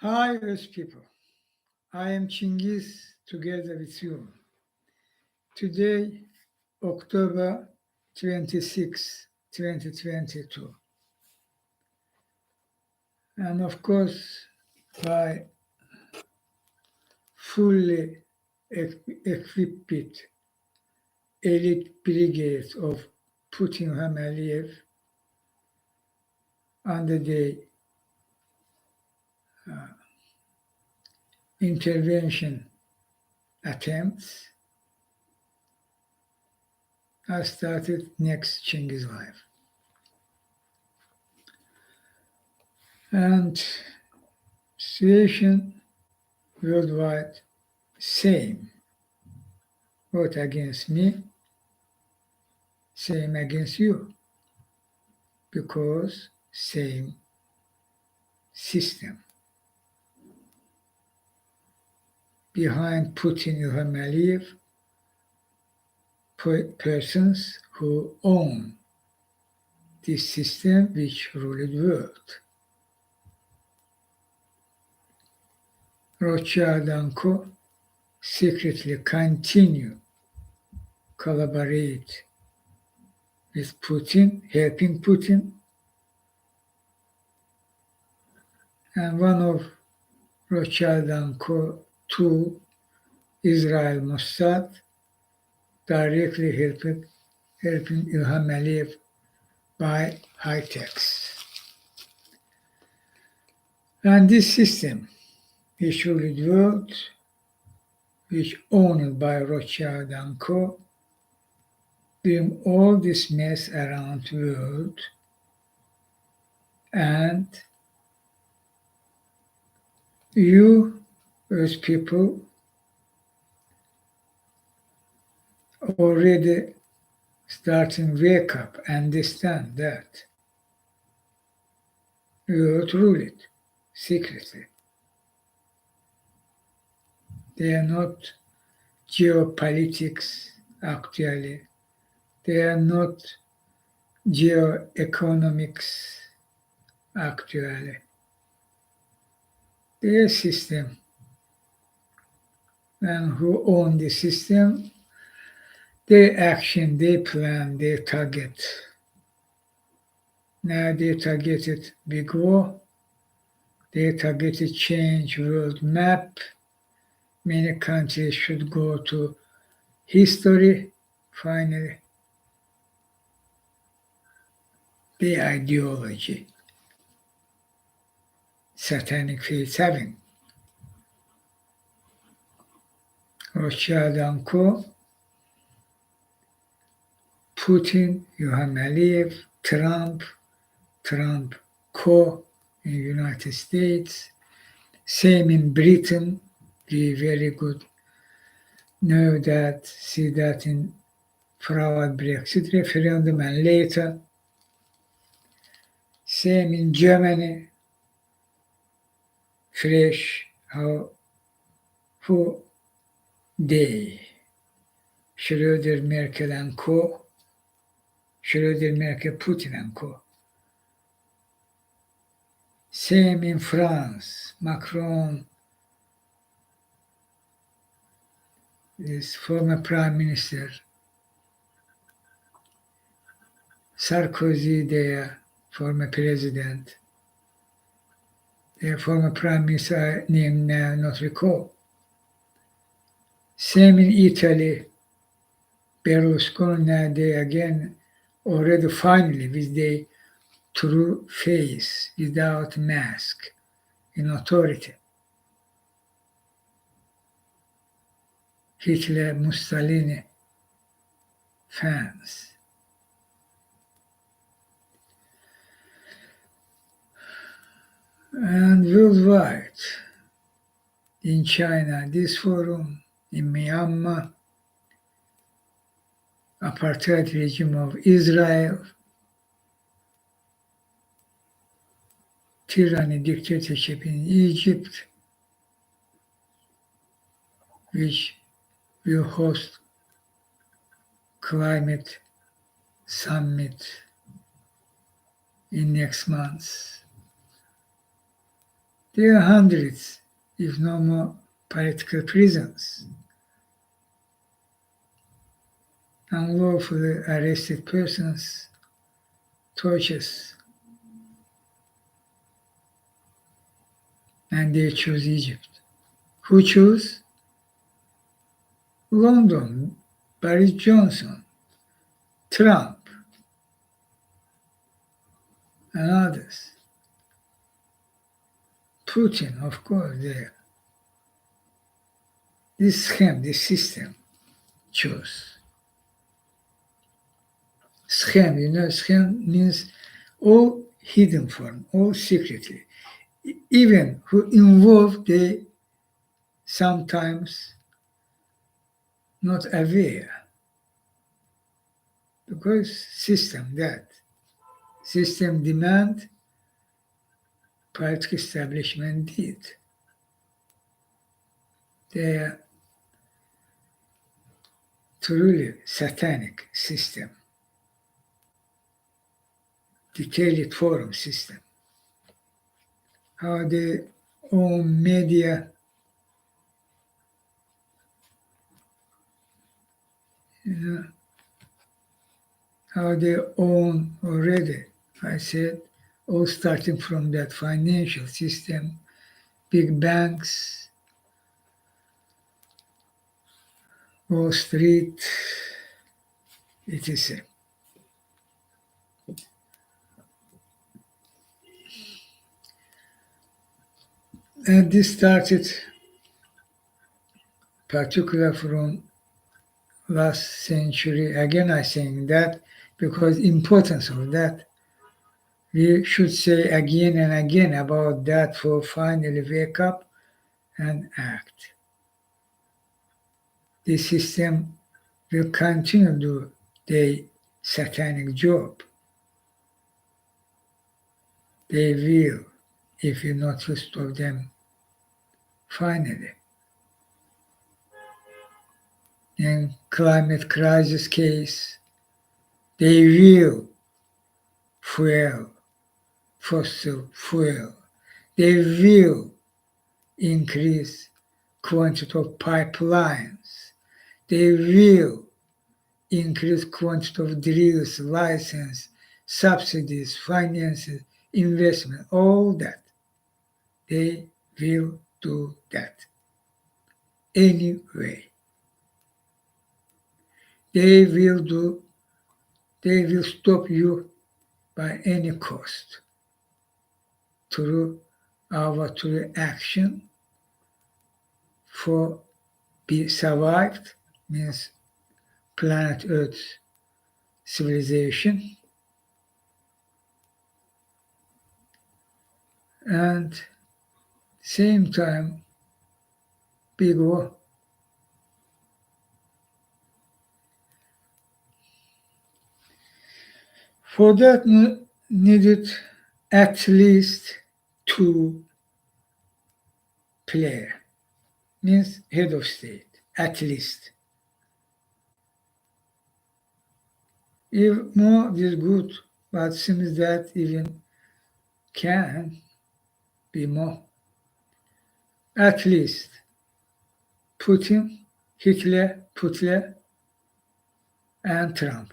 Hi, Earth people. I am Chinghiz together with you. Today, October 26, 2022. And of course, by fully equipped elite brigade of Putin Hamaliyev under the intervention attempts, I started next Chinghiz life. And situation worldwide same. Vote against me, same against you, because same system. Behind Putin Ilham Aliyev, persons who own this system which ruled the world. Rothschild and Co. secretly continue collaborate with Putin, helping Putin, and one of Rothschild and Co. to Israel Mossad directly helping Ilham Aliyev by high techs. And this system, which ruled the world, which owned by Rothschild and Co., bring all this mess around the world, and you, as people, already starting wake up, understand that the world ruled secretly. They are not geopolitics actually. They are not geoeconomics actually. Their system, and who own the system, their action, their plan, their target. Now they targeted big war, they targeted change world map. Many countries should go to history, finally. The ideology, satanic faith having. Rothschild and Co., Putin, Ilham Aliyev, Trump Co. in the United States, same in Britain. We very good know that, see that in fraud Brexit referendum and later. Same in Germany, fresh, who they, Schröder, Merkel and Co., Schröder, Merkel, Putin and Co. Same in France, Macron, is former Prime Minister, Sarkozy, their former president, their former Prime Minister name now not recall. Same in Italy, Berlusconi, now they again already finally with the true face, without mask, in authority. Hitler, Mussolini fans. And worldwide, in China, this forum, in Myanmar, apartheid regime of Israel, tyranny, dictatorship in Egypt, which will host climate summit in next month. There are hundreds, if no more, political prisons, unlawfully arrested persons, tortures, and they choose Egypt. Who chose? London, Boris Johnson, Trump, and others. Putin, of course, there. This scheme, this system chose. Scheme, scheme means all hidden form, all secretly. Even who involved, they sometimes not aware. Because system demand, political establishment did. They are truly satanic system, detailed forum system. How they own media, how they own already, I said, all starting from that financial system, big banks, Wall Street, etc. And this started particularly from last century. Again, I saying that because importance of that. We should say again and again about that for finally wake up and act. This system will continue to do their satanic job. They will, if you not to stop them finally. In climate crisis case, they will fuel fossil fuel. They will increase quantity of pipelines. They will increase quantity of drills, license, subsidies, finances, investment, all that. They will do that anyway. They will stop you by any cost through our true action for be survived, means planet Earth civilization, and same time big war. For that needed at least two player, means head of state, at least. If more is good, but seems that even can be more. At least Putin, Hitler, and Trump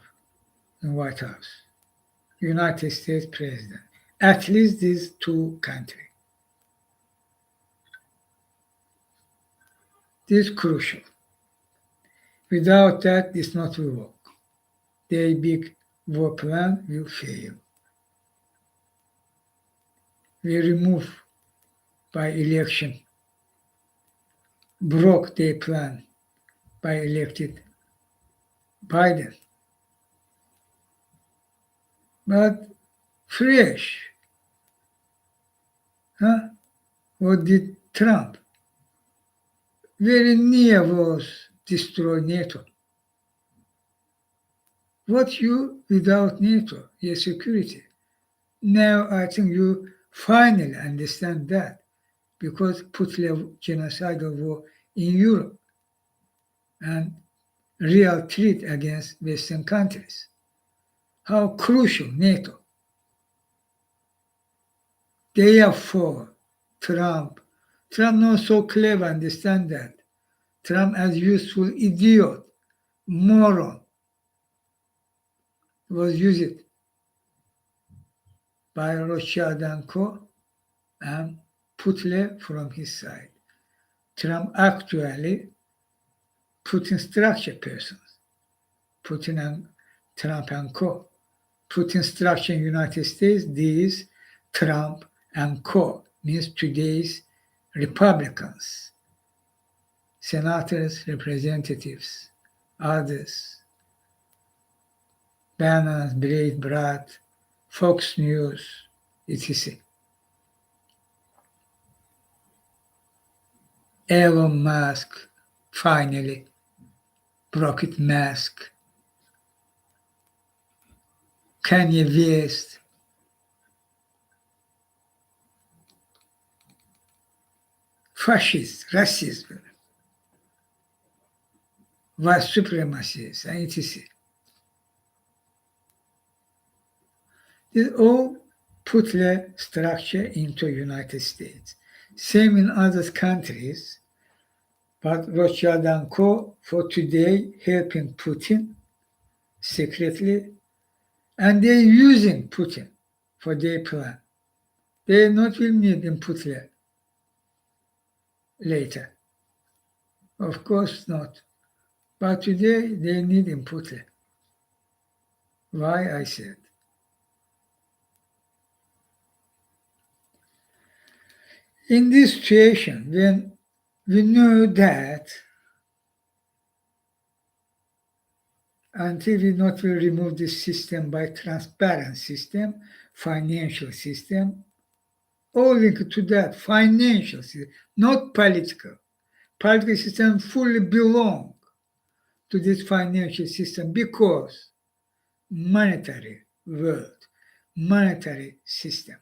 in White House, United States President. At least these two countries. This is crucial. Without that, it's not will work. Their big war plan will fail. We remove by election, broke their plan by elected Biden. But fresh, huh? What did Trump? Very near was destroy NATO. What you without NATO, your security? Now I think you finally understand that because put genocidal war in Europe and real threat against Western countries. How crucial NATO. Therefore, Trump. Trump not so clever, understand that. Trump as useful idiot, moron, was used by Rothschild and Co. and Putin from his side. Trump actually Putin structure persons, Putin and Trump and Co. Putin structure in United States, these Trump and Co. means today's Republicans, senators, representatives, others, Banners, Breitbart, Fox News, etc. Elon Musk finally broke its mask. Kanye West, fascist, racism, white supremacists, and etc. This all put the structure into United States. Same in other countries, but Rothschild and Co. for today helping Putin secretly, and they're using Putin for their plan. They not will need in Putin later. Of course not. But today they need in Putin. Why I said. In this situation, when we know that until we not will remove this system by transparent system, financial system, all linked to that financial system, not political. Political system fully belong to this financial system because monetary world, monetary system,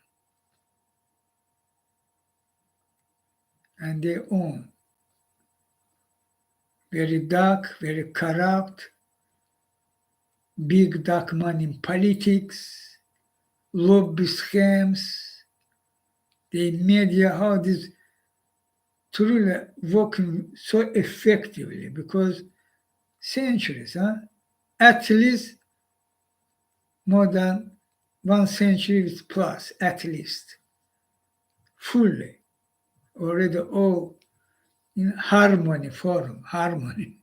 and they own very dark, very corrupt, big dark money in politics, lobby scams, the media, how this truly working so effectively because centuries, at least more than 1 century plus, at least, fully, already all in harmony, form, harmony.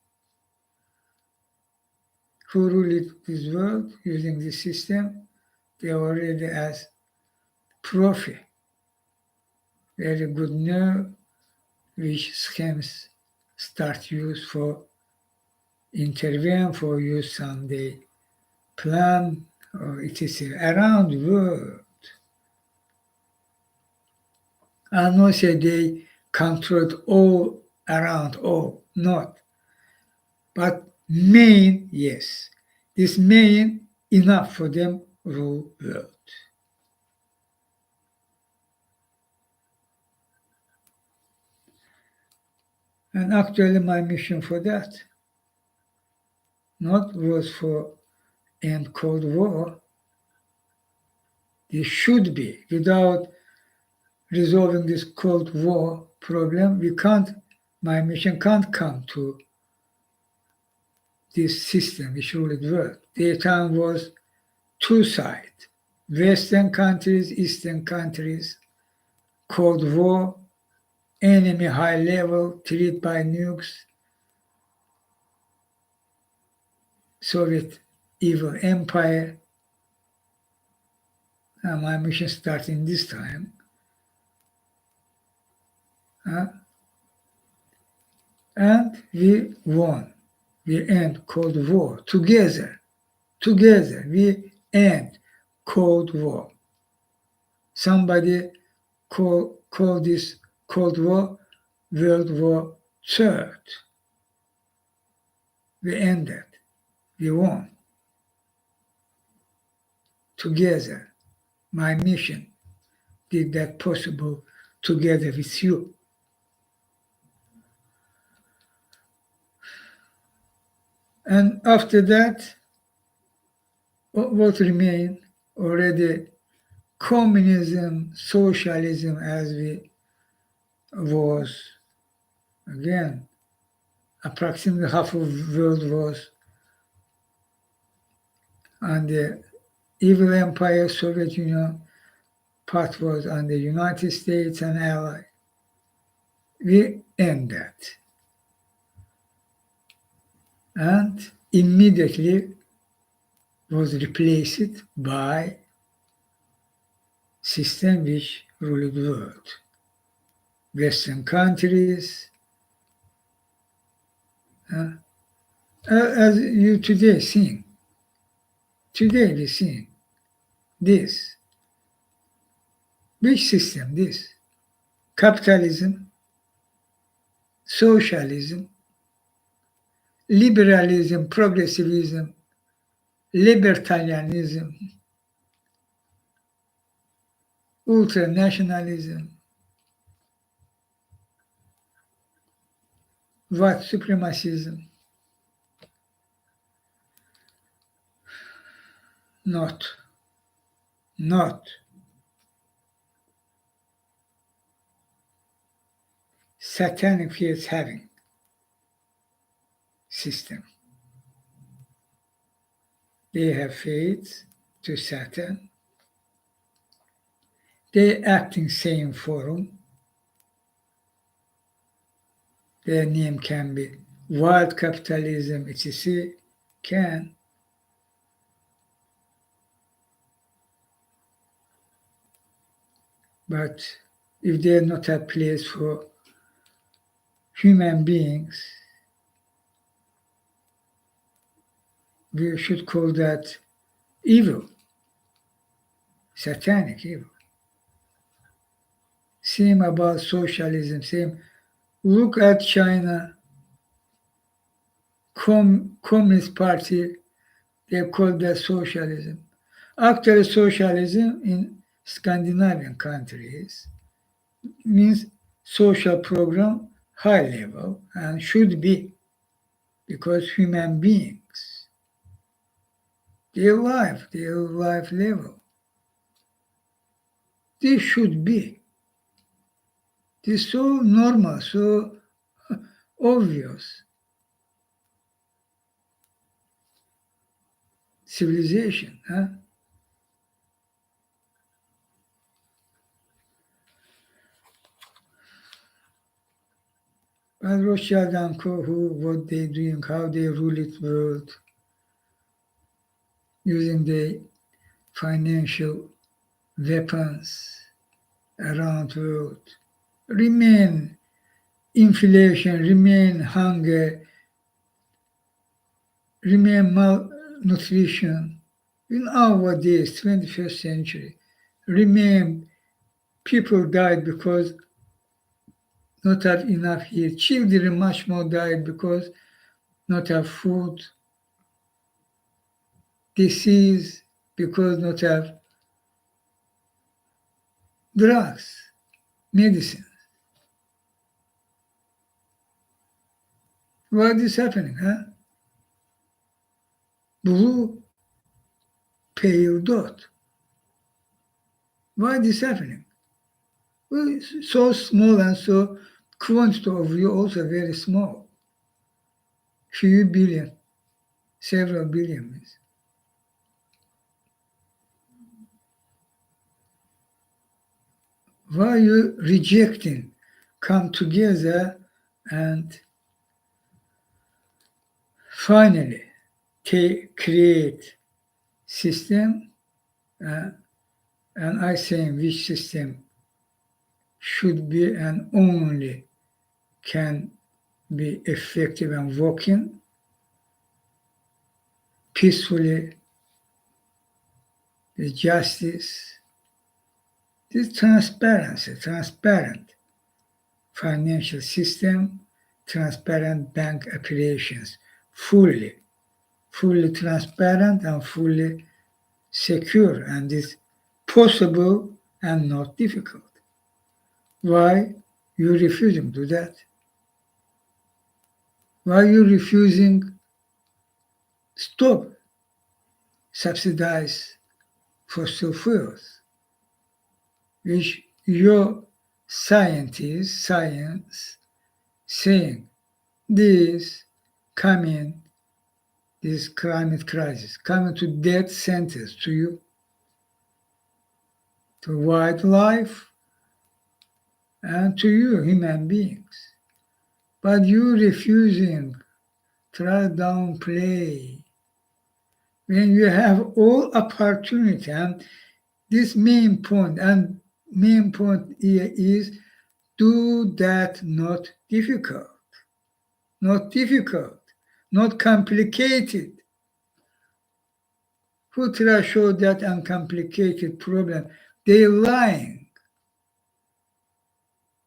Who rule this world using this system? They already as profi, very good know which schemes start use for intervene, for use someday plan, or etc. around the world. And not say they controlled all around all, not. But main, yes. This main enough for them rule world. And actually my mission for that not was for end Cold War. This should be. Without resolving this Cold War problem, my mission can't come to this system which ruled the world. Their time was two sides, Western countries, Eastern countries, Cold War, enemy high level, treated by nukes, Soviet evil empire. And my mission starting this time. And we won. We end Cold War together. Together we end Cold War. Somebody call this Cold War World War III. We ended. We won. Together. My mission did that possible together with you. And after that, what remained already communism, socialism as we was, again, approximately half of the world was on the evil empire, Soviet Union, part was on the United States and Allies. We end that. And immediately was replaced by system which ruled the world. Western countries, as you today see. Today we see this. Which system? This. Capitalism, socialism, liberalism, progressivism, libertarianism, ultranationalism, white supremacism. Not satanic faith having system. They have faith to Satan. They act in same forum. Their name can be wild capitalism, etc. Can. But if they are not a place for human beings, we should call that evil, satanic evil. Same about socialism, same. Look at China, Communist Party, they call that socialism. Actually, socialism in Scandinavian countries means social program high level and should be, because human beings, their life level, this should be. This is so normal, so obvious. Civilization, huh? But Rothschild and Co, what they doing, how they rule it world, using the financial weapons around the world, remain inflation, remain hunger, remain malnutrition in our days, 21st century, remain people died because not have enough here. Children much more died because not have food, disease because not have drugs, medicine. Why is this happening, huh? Blue, pale dot. Why is this happening? Well, it's so small and so quantity of you also very small. Few billion, several billions. Why you rejecting? Come together and finally create system, and I say which system should be and only can be effective and working peacefully, with justice, this transparency, transparent financial system, transparent bank operations, fully transparent and fully secure, and is possible and not difficult. Why you refusing to do that? Why you refusing stop subsidize fossil fuels, which your science saying this coming, this climate crisis, coming to death sentence to you, to wildlife, and to you, human beings. But you refusing, try downplay when you have all opportunity. And this main point, here is do that not difficult, not complicated. Who try show that uncomplicated problem? They lying.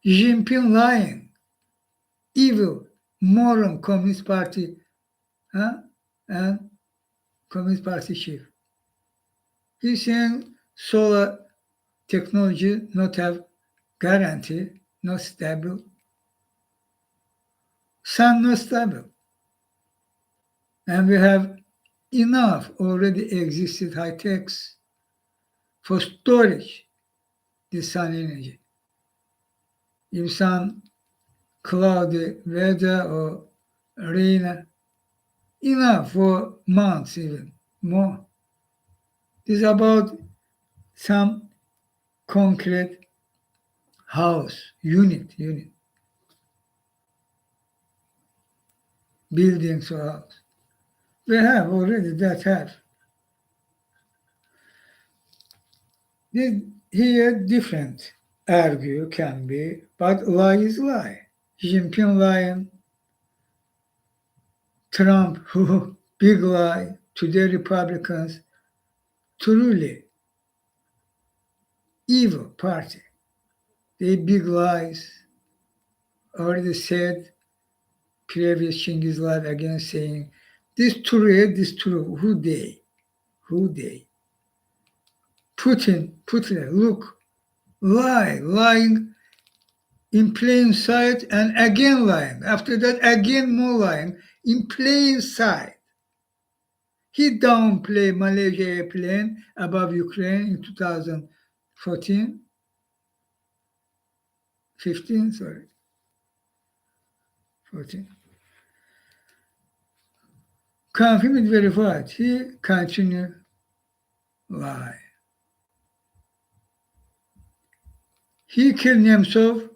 Xi Jinping lying. Evil, moron Communist Party, huh? And Communist Party chief. He's saying solar technology not have guarantee, not stable. Sun not stable. And we have enough already existed high techs for storage this sun energy. If some cloudy weather or rain, enough for months even more. This is about some concrete house, unit, buildings or house. We have already that have. This here different argue can be, but lie is lie. Xi Jinping lying, Trump who big lie, today Republicans truly evil party. They big lies. Already said previous Chinghiz live again saying this true. Who they? Putin, look, lying in plain sight and again lying. After that, again more lying in plain sight. He downplayed Malaysia airplane above Ukraine in 2014, 15, sorry, 14. Confirmed verified. He continued lie. He killed Nemtsov,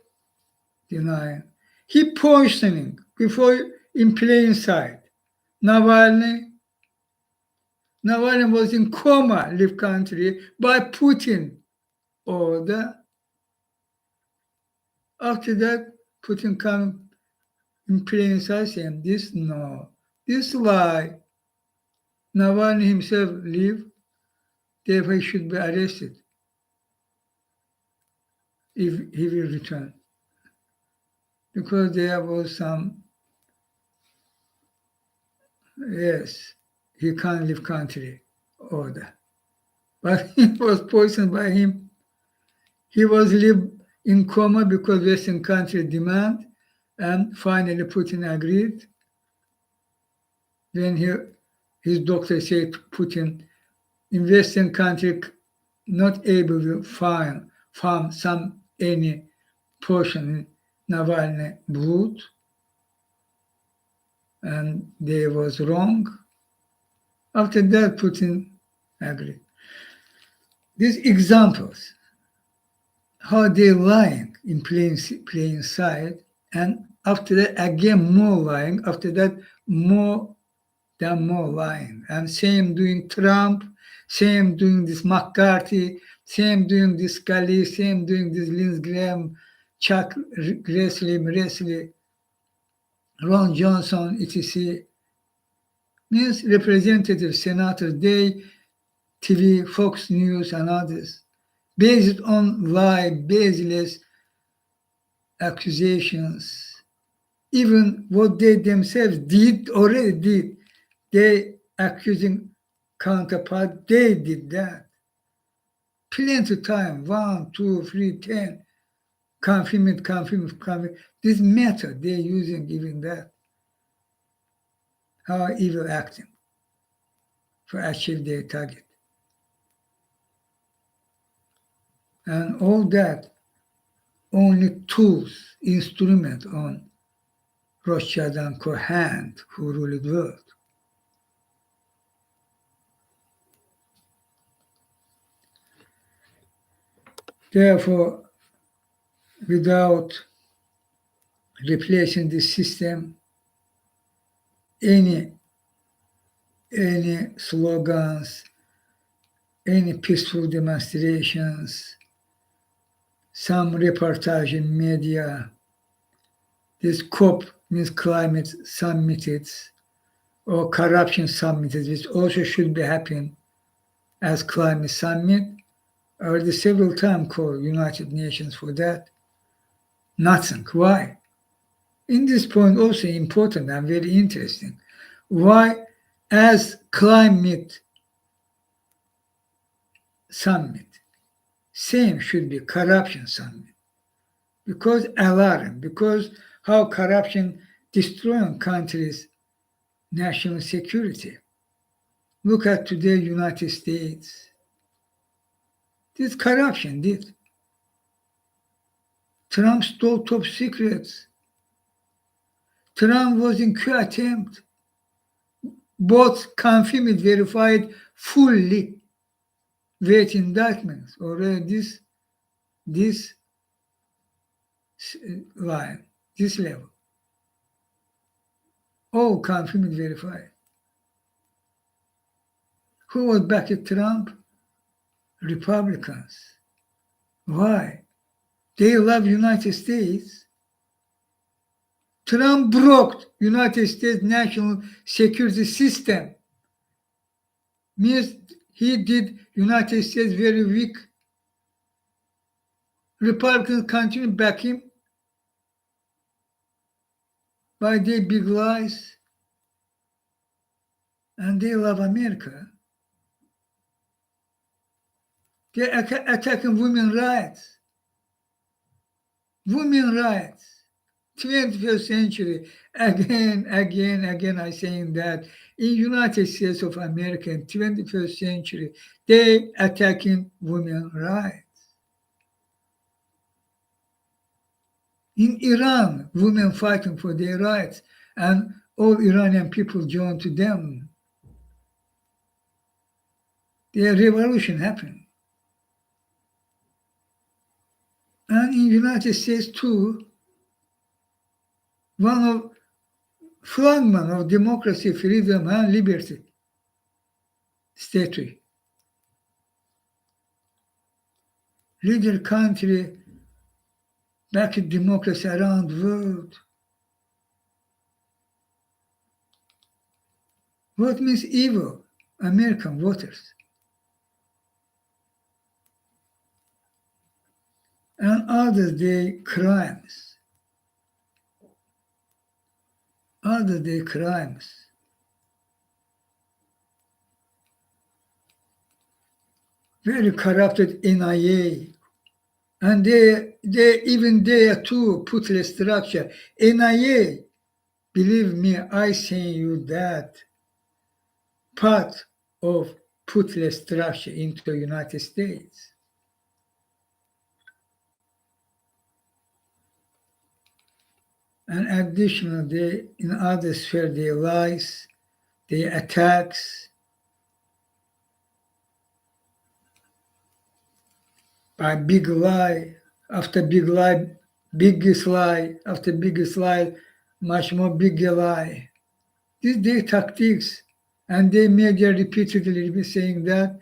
denying. He poisoning before in plain sight. Navalny was in coma, leave country by Putin order. After that, Putin come in plain sight saying this lie. Navalny himself leave, therefore he should be arrested if he will return. Because there was some, yes, he can't leave country order. But he was poisoned by him. He was live in coma because Western country demand, and finally Putin agreed. Then his doctor said to Putin, in Western country not able to find any portion in Navalny blood, and they was wrong. After that, Putin agreed. These examples, how they lying in plain sight, and after that again more lying, after that more lying, and same doing Trump, same doing this McCarthy, same doing this Scully, same doing this Lindsey Graham, Chuck Grassley, Ron Johnson, etc. Means representatives, senators, they, TV, Fox News, and others, based on baseless accusations. Even what they themselves already did, they accusing counterpart, they did that. Plenty of time, 1, 2, 3, 10, confirm. This method they're using, even that. How evil acting for achieve their target. And all that only tools, instrument on Rothschild and Co hand who ruled the world. Therefore, without replacing the system, any slogans, any peaceful demonstrations, some reportage in media, this COP means climate summits or corruption summits, which also should be happening as climate summit, or the several times called United Nations for that. Nothing. Why? In this point also important and very interesting. Why as climate summit, same should be corruption summit. Because alarm, because how corruption destroying countries' national security. Look at today United States. This corruption did. Trump stole top secrets. Trump was in coup attempt. Both confirmed, verified fully with indictments. Already this line, this level. All confirmed, verified. Who was back at Trump? Republicans. Why? They love United States. Trump broke United States national security system. Means he did United States very weak. Republicans continue to back him by their big lies. And they love America. They're attacking women's rights. Women's rights. 21st century, again, I saying that in United States of America, in 21st century, they attacking women's rights. In Iran, women fighting for their rights, and all Iranian people joined to them. Their revolution happened. And in United States too, one of flagman of democracy, freedom, and liberty statue. Leader country back in democracy around the world. What means evil? American voters. And other day crimes. Other day crimes. Very corrupted NIA. And they even there too put the structure. NIA, believe me, I saying you that part of put the structure into United States. And additionally, in other sphere, their lies, their attacks by big lie after big lie, biggest lie after biggest lie, much more bigger lie. These their tactics, and they media repeatedly be saying that,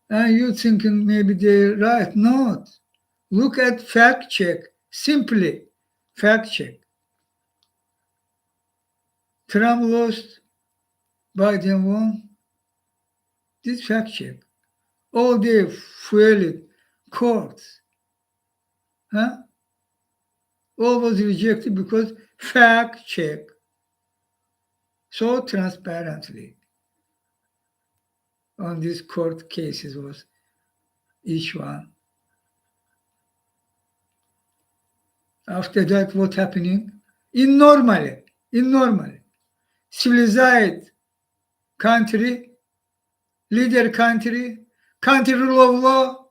and you thinking maybe they're right. Not. Look at fact check. Simply fact check. Trump lost, Biden won. This fact check. All they fueled courts. Huh? All was rejected because fact check. So transparently on these court cases was each one. After that, what happening? In normal, civilized country, leader country, country rule of law,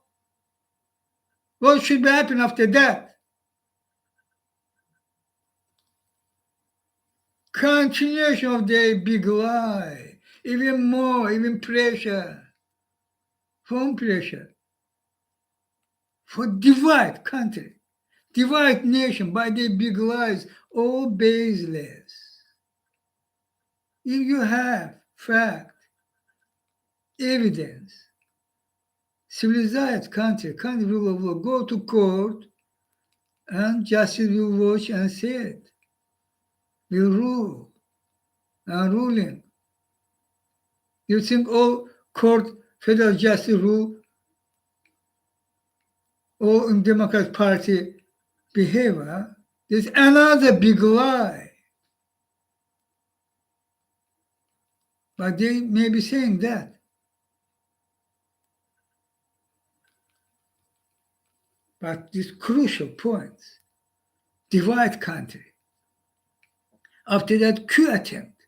what should happen after that? Continuation of their big lie. Even more, even pressure. From pressure. For divide country. Divide nation by their big lies. All baseless. If you have fact, evidence, civilized country will go to court and justice will watch and see it. Will rule and ruling. You think all court, federal justice rule, all in Democrat Party behavior? There's another big lie. But they may be saying that. But this crucial point, divide country. After that coup attempt,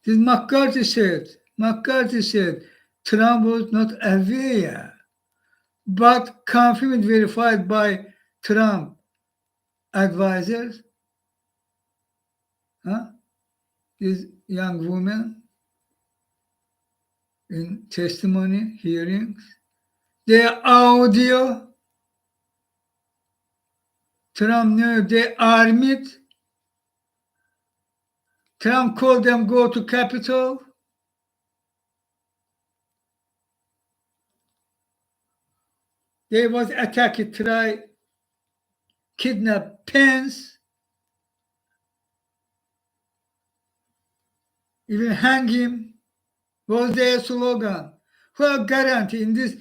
this McCarthy said Trump was not aware, but confirmed, verified by Trump advisors. This young woman in testimony hearings, their audio, Trump knew they armed. Trump called them go to Capitol. They was attacked, try kidnap Pence, even hang him, was their slogan. What guarantee in this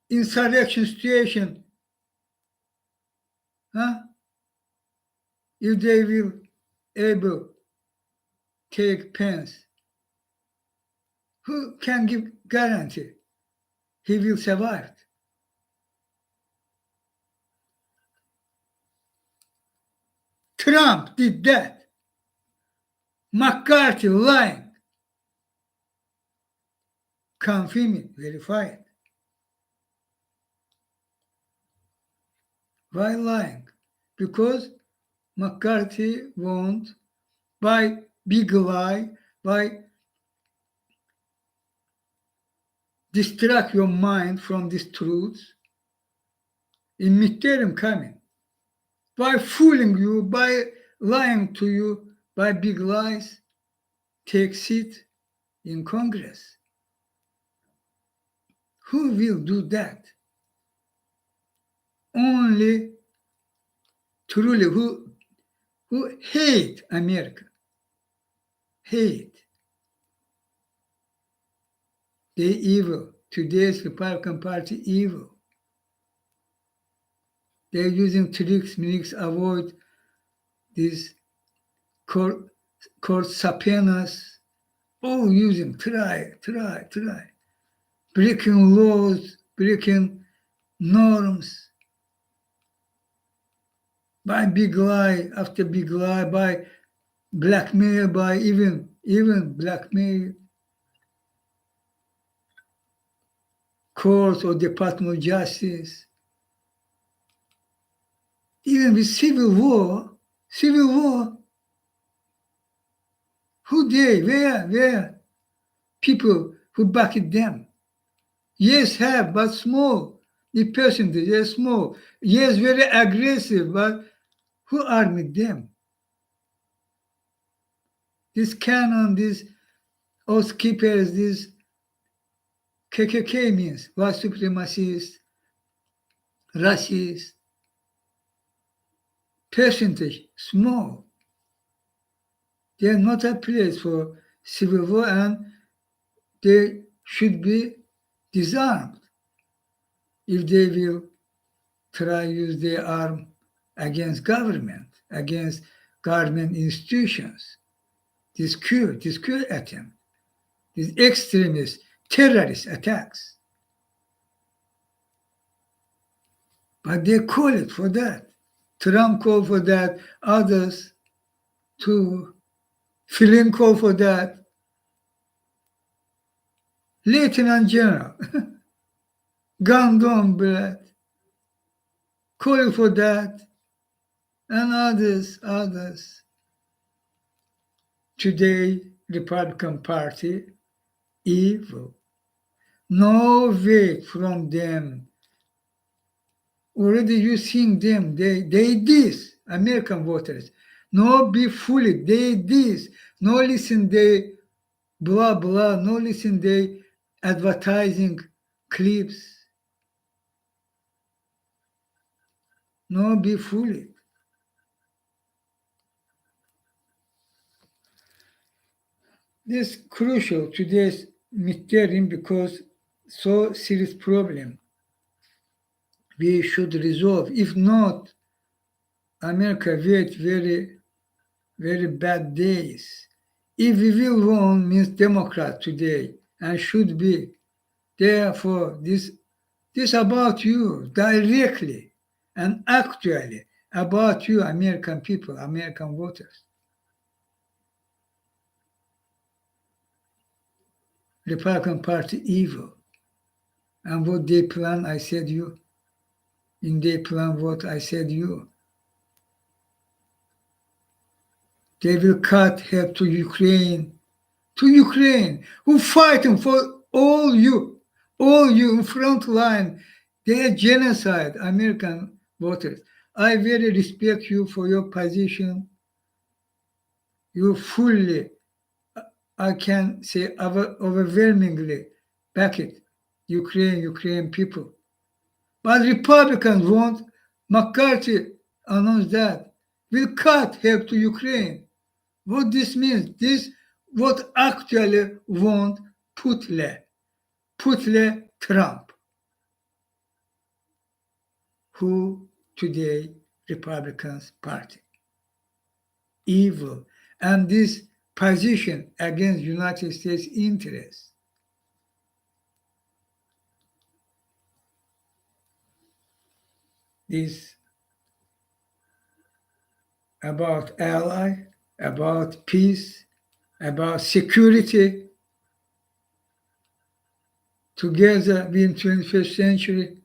insurrection situation, if they will able take Pence? Who can give guarantee he will survive? Trump did that. McCarthy lying. Confirm it, verify it. Why lying? Because McCarthy won't, by big lie, by distract your mind from this truth, in midterm coming, by fooling you, by lying to you, by big lies, take seat in Congress. Who will do that? Only truly who hate America, hate. They evil. Today's Republican Party evil. They're using tricks, avoid these court subpoenas. All using, try. Breaking laws, breaking norms. By big lie after big lie, by blackmail, by even blackmail. Courts or Department of Justice. Even with civil war, who they, where? People who backed them. Yes, have, but small. The percentage is small. Yes, very aggressive, but who armed them? This canon, these oath keepers, these KKK means white supremacists, racists. Percentage small. They are not a place for civil war, and they should be disarmed if they will try use their arm against government, against government institutions. This coup attempt, these extremist, terrorist attacks. But they call it for that. Trump called for that, others too. Flynn called for that. Lieutenant General, Gandon Brett, calling for that, and others. today Republican Party evil. No way from them. Already you seeing them. They this American voters. No be fooled. They this. No listen they blah blah. No listen they advertising clips. No be fooled. This crucial today's midterm because so serious problem we should resolve. If not, America wait very bad days. If we will won means Democrat today and should be. Therefore, this about you directly and actually about you, American people, American voters. Republican Party evil. And what they plan, I said you. In their plan, what I said you. They will cut help to Ukraine, who fighting for all you in front line. They are genocide, American voters. I very respect you for your position. You fully, I can say overwhelmingly back it, Ukraine people. But Republicans want McCarthy announced that will cut help to Ukraine. What this means? This what actually want Putle Trump, who today Republicans Party. Evil. And this position against United States interests. Is about ally, about peace, about security. Together we in 21st century,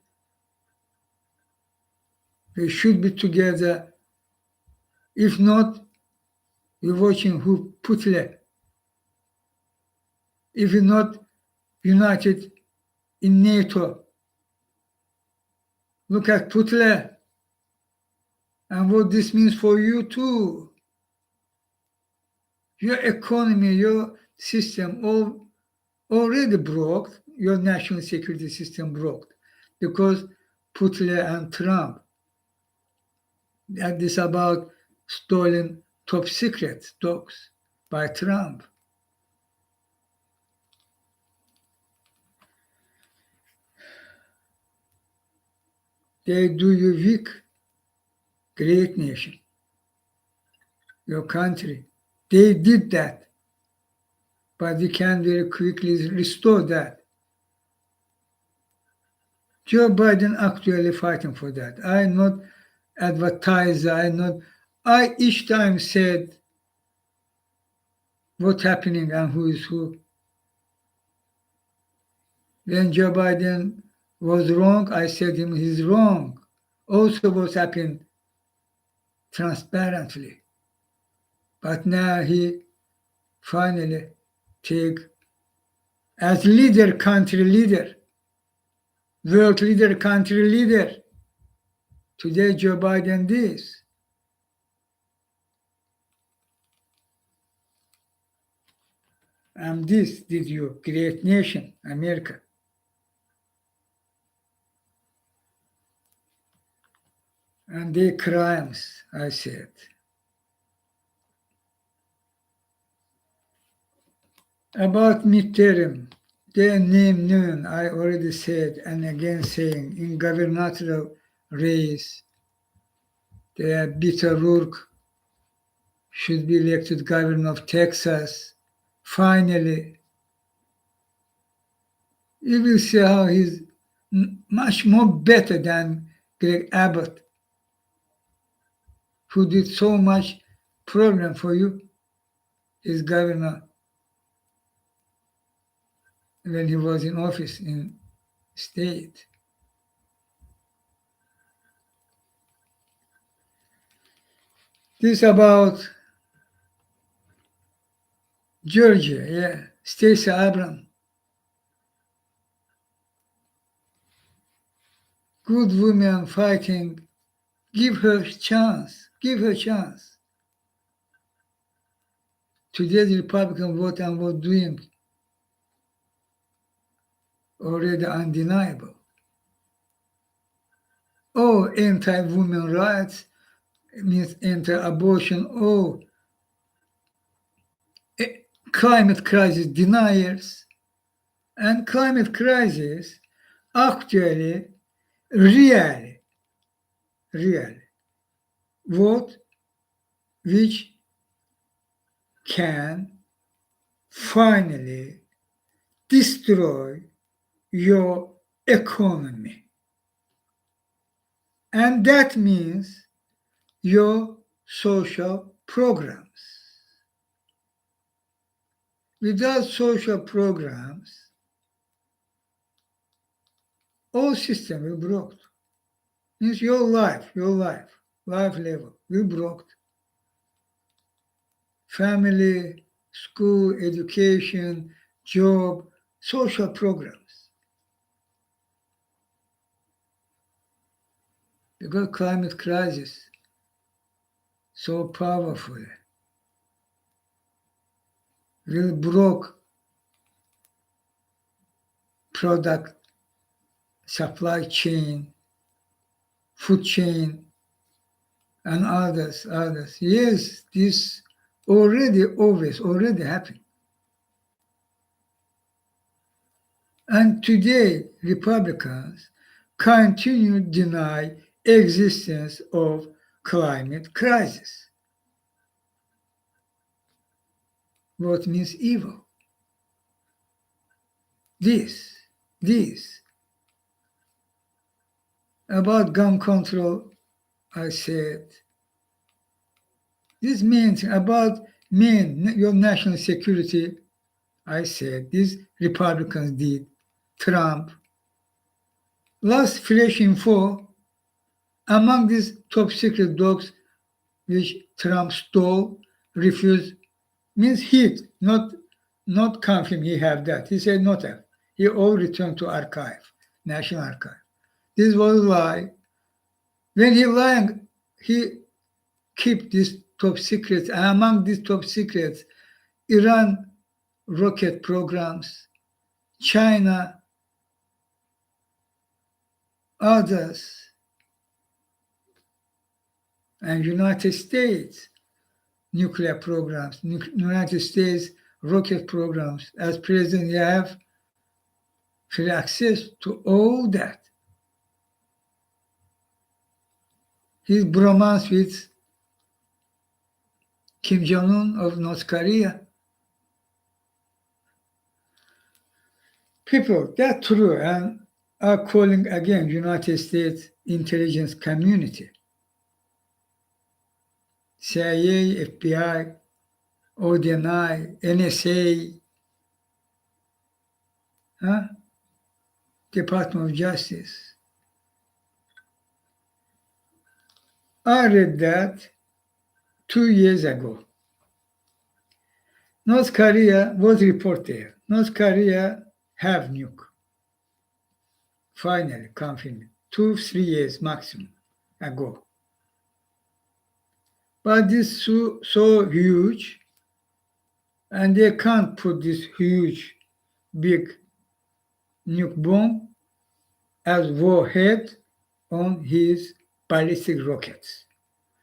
we should be together. If not, we're watching who Putle. If we're not united in NATO, look at Putle and what this means for you too. Your economy, your system all already broke, your national security system broke because Putin and Trump, and this about stolen top secret docs by Trump. They do you weak, great nation, your country. They did that, but we can very quickly restore that. Joe Biden actually fighting for that. I not advertiser. I each time said what's happening and who is who. When Joe Biden was wrong, I said him he's wrong. Also what's happened transparently. But now he finally take as leader, country leader, world leader, country leader. Today Joe Biden this. And this did you, great nation, America. And their crimes, I said. About midterm, their name known, I already said, and again saying, in gubernatorial race, Beto O'Rourke should be elected governor of Texas. Finally, you will see how he's much more better than Greg Abbott, who did so much problem for you, as governor when he was in office in state. This about Georgia, yeah. Stacey Abrams. Good woman fighting. Give her chance. Give her chance. Today's Republican vote and vote doing already undeniable. Oh, anti-women rights means anti-abortion. Oh, climate crisis deniers. And climate crisis actually really, really what which can finally destroy your economy. And that means your social programs. Without social programs, all system will broke. Means your life level will broke. Family, school, education, job, social programs. Because climate crisis so powerful will broke product supply chain, food chain, and others. Yes, this already happened. And today, Republicans continue to deny existence of climate crisis. What means evil? This. About gun control, I said, this means about your national security, I said, these Republicans did. Trump. Last fresh info, among these top secret dogs which Trump stole, refused, means hid, not confirm he have that. He said not have. He all returned to archive, National Archive. This was a lie. When he lying, he keep these top secrets. And among these top secrets, Iran rocket programs, China, others, and United States nuclear programs, United States rocket programs. As president, you have free access to all that. His bromance with Kim Jong-un of North Korea. People, that's true, and are calling again United States intelligence community. CIA, FBI, ODNI, NSA, huh? Department of Justice. I read that 2 years ago. North Korea was reported. North Korea have nuke. Finally, confirmed. 2-3 years maximum ago. But this so huge, and they can't put this huge, big nuke bomb as warhead on his ballistic rockets.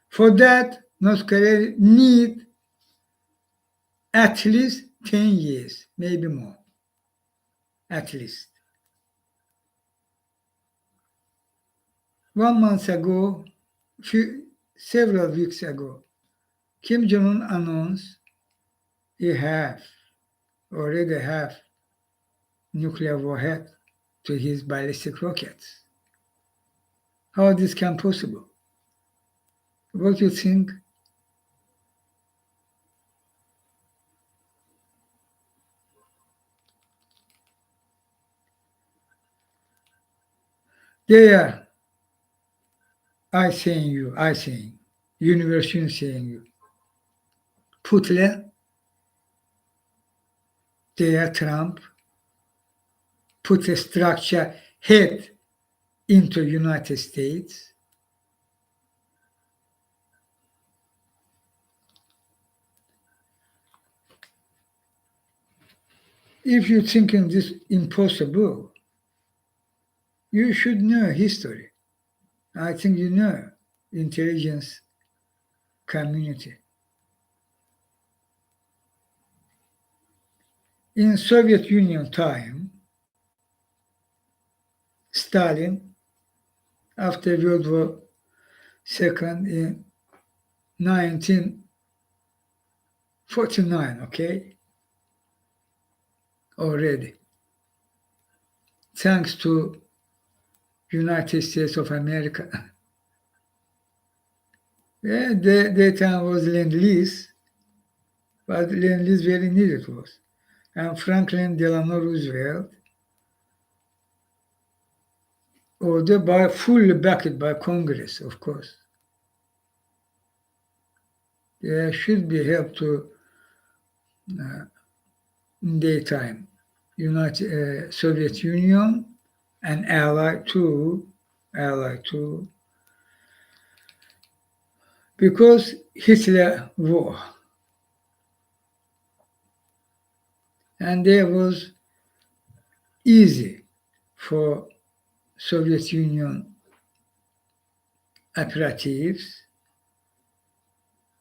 For that, North Korea need at least 10 years, maybe more. At least. 1 month ago, several weeks ago, Kim Jong-un announced he already have nuclear warhead to his ballistic rockets. How this can possible? What do you think? There, I saying, University saying you. Putle, there Trump put a structure head into United States. If you're thinking this impossible, you should know history. I think you know intelligence community. In Soviet Union time, Stalin, after World War II in 1949, okay, already, thanks to United States of America. Yeah, that time was Lend-Lease, but Lend-Lease very needed was. And Franklin Delano Roosevelt, ordered fully backed by Congress, of course. There should be help to in daytime United Soviet Union and Allied too, because Hitler war, and there was easy for Soviet Union operatives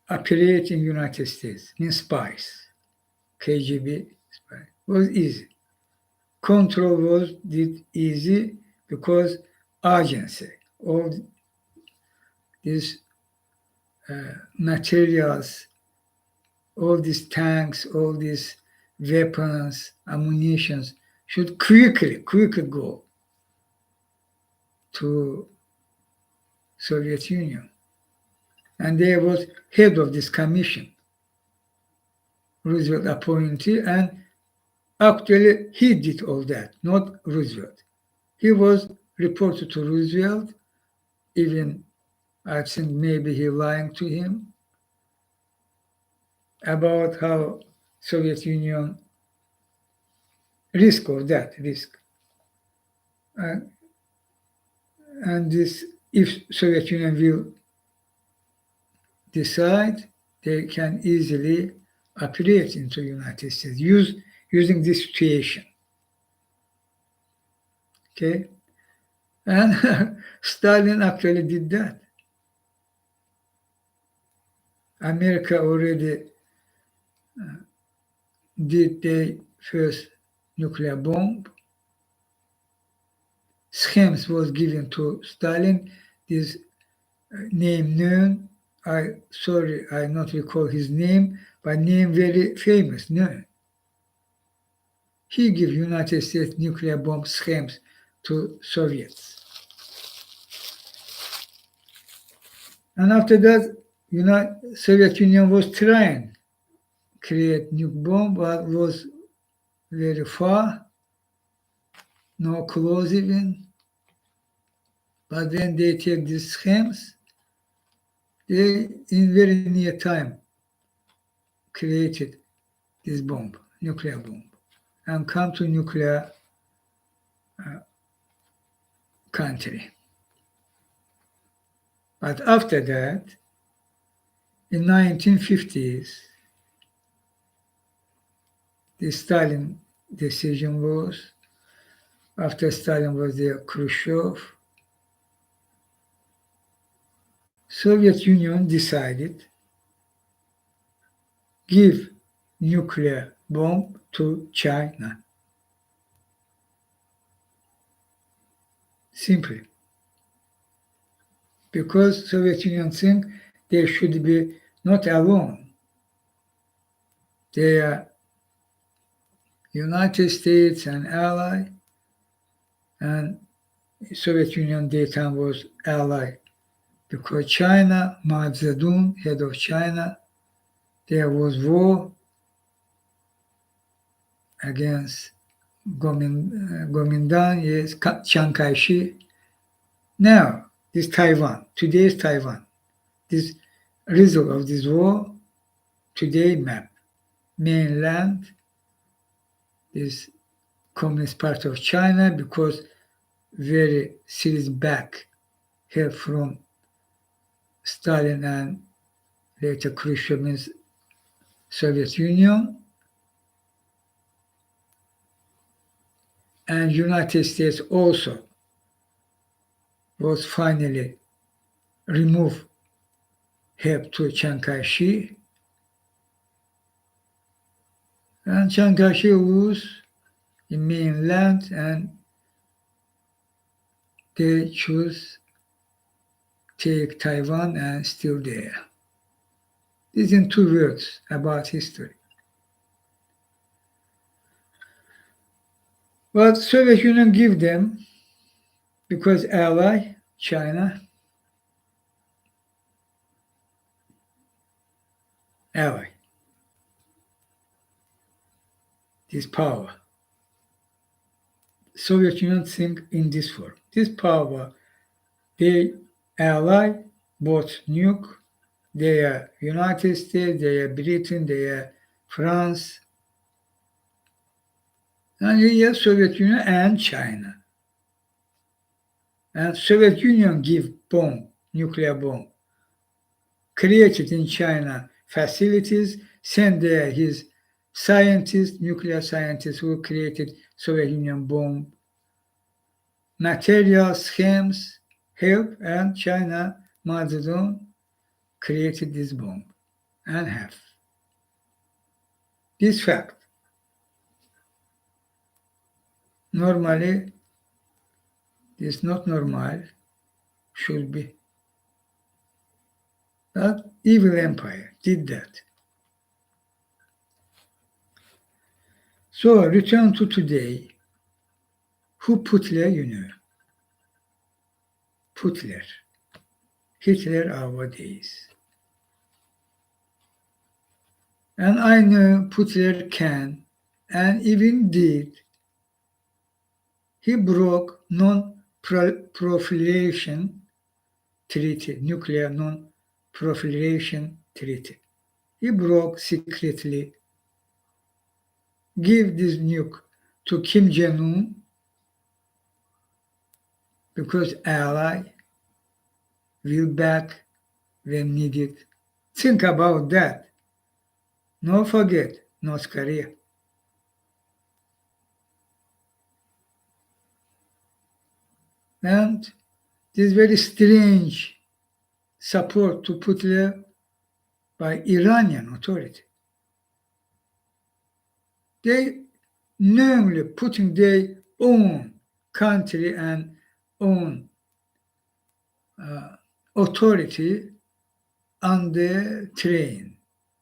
operate in United States, means spies, KGB spy, was easy. Control was easy because agency, all these materials, all these tanks, all these weapons, ammunitions should quickly go to Soviet Union. And there was head of this commission, Roosevelt appointed, and actually he did all that, not Roosevelt. He was reported to Roosevelt, even I think maybe he lying to him about how Soviet Union risk of that risk. And this, if Soviet Union will decide, they can easily operate into United States using this situation. Okay, and Stalin actually did that. America already did the first nuclear bomb. Schemes was given to Stalin. This name known, I not recall his name, but name very famous, known. He gave United States nuclear bomb schemes to Soviets. And after that, Soviet Union was trying to create nuke bomb, but was very far, no close even. But when they take these schemes, they in very near time created this bomb, nuclear bomb, and come to nuclear country. But after that, in 1950s, the Stalin decision was, after Stalin was there, Khrushchev, Soviet Union decided give nuclear bomb to China. Simply. Because Soviet Union think they should be not alone. They are United States and ally, and Soviet Union daytime was ally. Because China, Mao Zedong, head of China, there was war against Kuomintang, yes, Chiang Kai-shek. Now, this Taiwan, today's Taiwan, this result of this war, today map, mainland, is Communist Party of China because very serious back help from Stalin and later Khrushchev means Soviet Union, and United States also was finally remove help to Chiang Kai-shek, and Chiang Kai-shek was in mainland and they choose take Taiwan and still there. This in 2 words about history. But Soviet Union give them because ally China, ally, this power. Soviet Union think in this form. This power, they ally both nuke, they are United States, they are Britain, they are France, and here Soviet Union and China. And Soviet Union give bomb, nuclear bomb, created in China facilities, send there his scientists, nuclear scientists who created Soviet Union bomb, material schemes, help, and China, Mao Zedong, created this bomb and have. This fact, normally, is not normal, should be. But evil empire did that. So return to today. Who Putler, you know? Putler. Hitler our days. And I know Putler can and even did. He broke non-proliferation treaty, nuclear non-proliferation treaty. He broke secretly, give this nuke to Kim Jong-un because ally will back when needed. Think about that. No forget North Korea. And this very strange support to Putin by Iranian authority. They knowingly putting their own country and own authority on the train,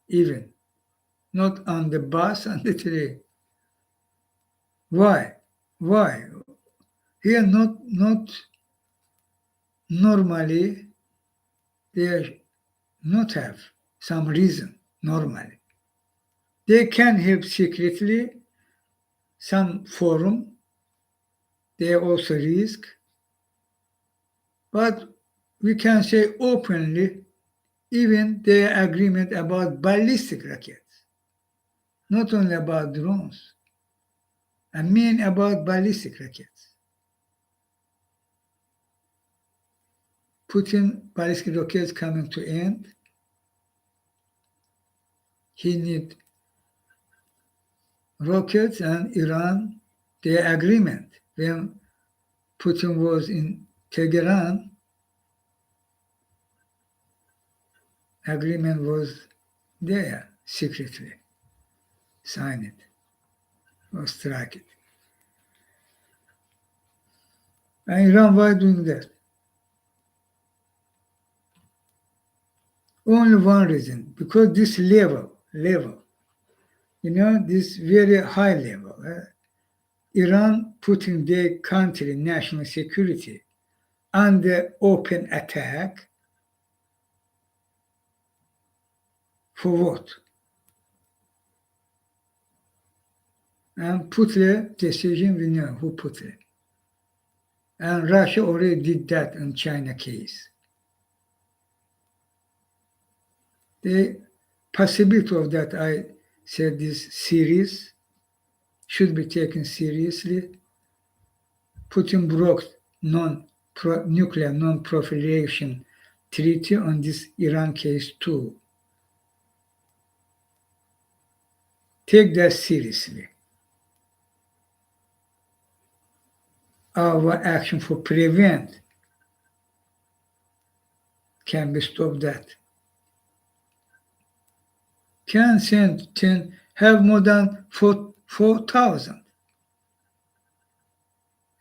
even not on the bus, on the train. Why? Why? Here not normally they not have some reason normally. They can help secretly some forum, they also risk, but we can say openly even their agreement about ballistic rockets, not only about drones, I mean about ballistic rockets. Putin ballistic rockets coming to end. He need rockets and Iran, their agreement. When Putin was in Tehran, agreement was there secretly, sign it or strike it. And Iran, why doing that? Only one reason, because this level, this very high level, Iran putting their country national security under open attack for what? And Putin decision, we know who put it. And Russia already did that in China case. The possibility of that, I said this series should be taken seriously. Putin broke nuclear non-proliferation treaty on this Iran case too. Take that seriously. Our action for prevent can be stopped that. Can send 10, have more than 4,000.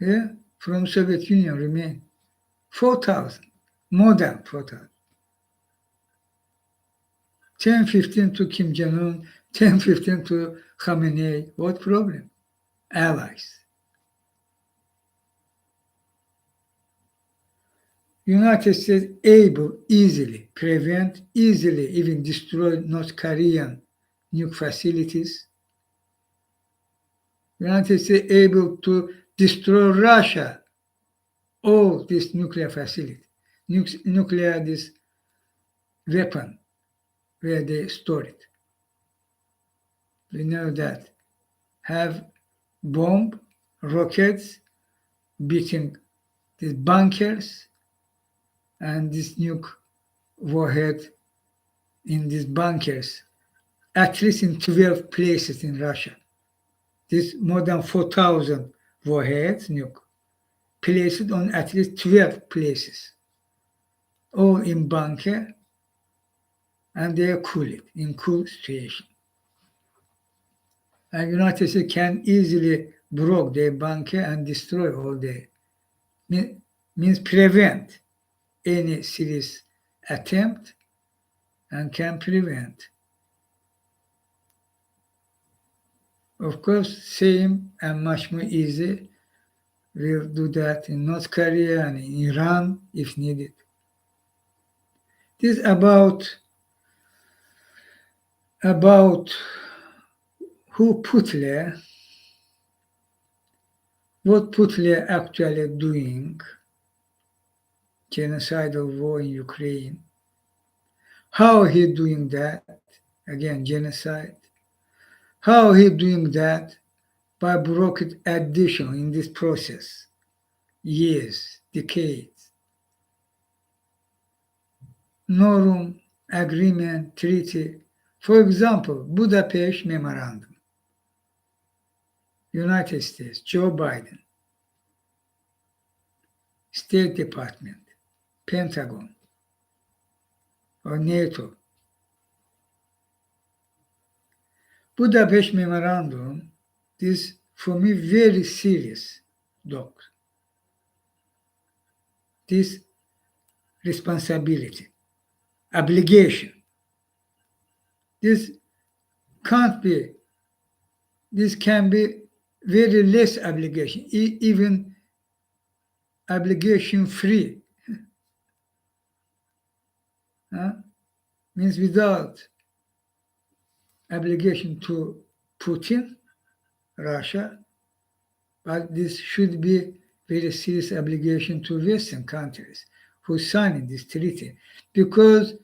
Yeah, from Soviet Union remain 4,000, more than 4,000. 10, 15 to Kim Jong-un, 10, 15 to Khamenei. What problem? Allies. United States able easily prevent, easily even destroy North Korean nuke facilities. United States able to destroy Russia, all this nuclear facility, nuclear this weapon where they store it. We know that. Have bomb, rockets, beating these bunkers and this nuke warhead in these bunkers, at least in 12 places in Russia. This more than 4,000 warheads, nuke, placed on at least 12 places, all in bunker, and they are cooled in cool situation. And United States can easily broke their bunker and destroy all the means prevent any serious attempt and can prevent. Of course, same and much more easy. We'll do that in North Korea and in Iran if needed. This is about who Putin, what Putin actually doing, genocidal war in Ukraine, how he doing that, again genocide, how he doing that by broken addition in this process, years, decades. No room, agreement, treaty. For example, Budapest Memorandum, United States, Joe Biden, State Department, Pentagon, or NATO. Budapest Memorandum is, for me, very serious doc. This responsibility, obligation. This can't be, this can be very less obligation, even obligation free. Means without obligation to Putin, Russia, but this should be very serious obligation to Western countries who signed this treaty, because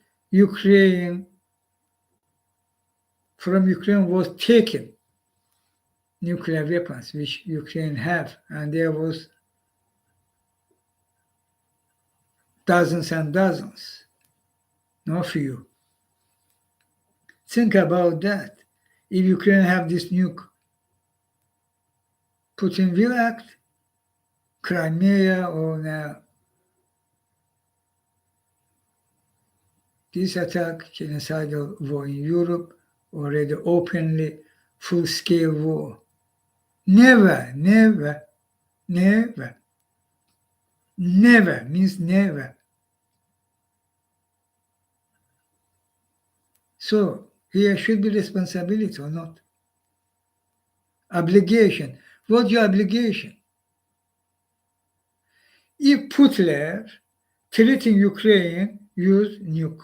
from Ukraine was taken nuclear weapons, which Ukraine have, and there was dozens and dozens, no few. Think about that. If Ukraine have this nuke, Putin will act. Crimea or now this attack, genocidal war in Europe, already openly full-scale war. Never, never, never, never means never. So here should be responsibility or not. Obligation. What's your obligation? If Putin treating Ukraine use nuke,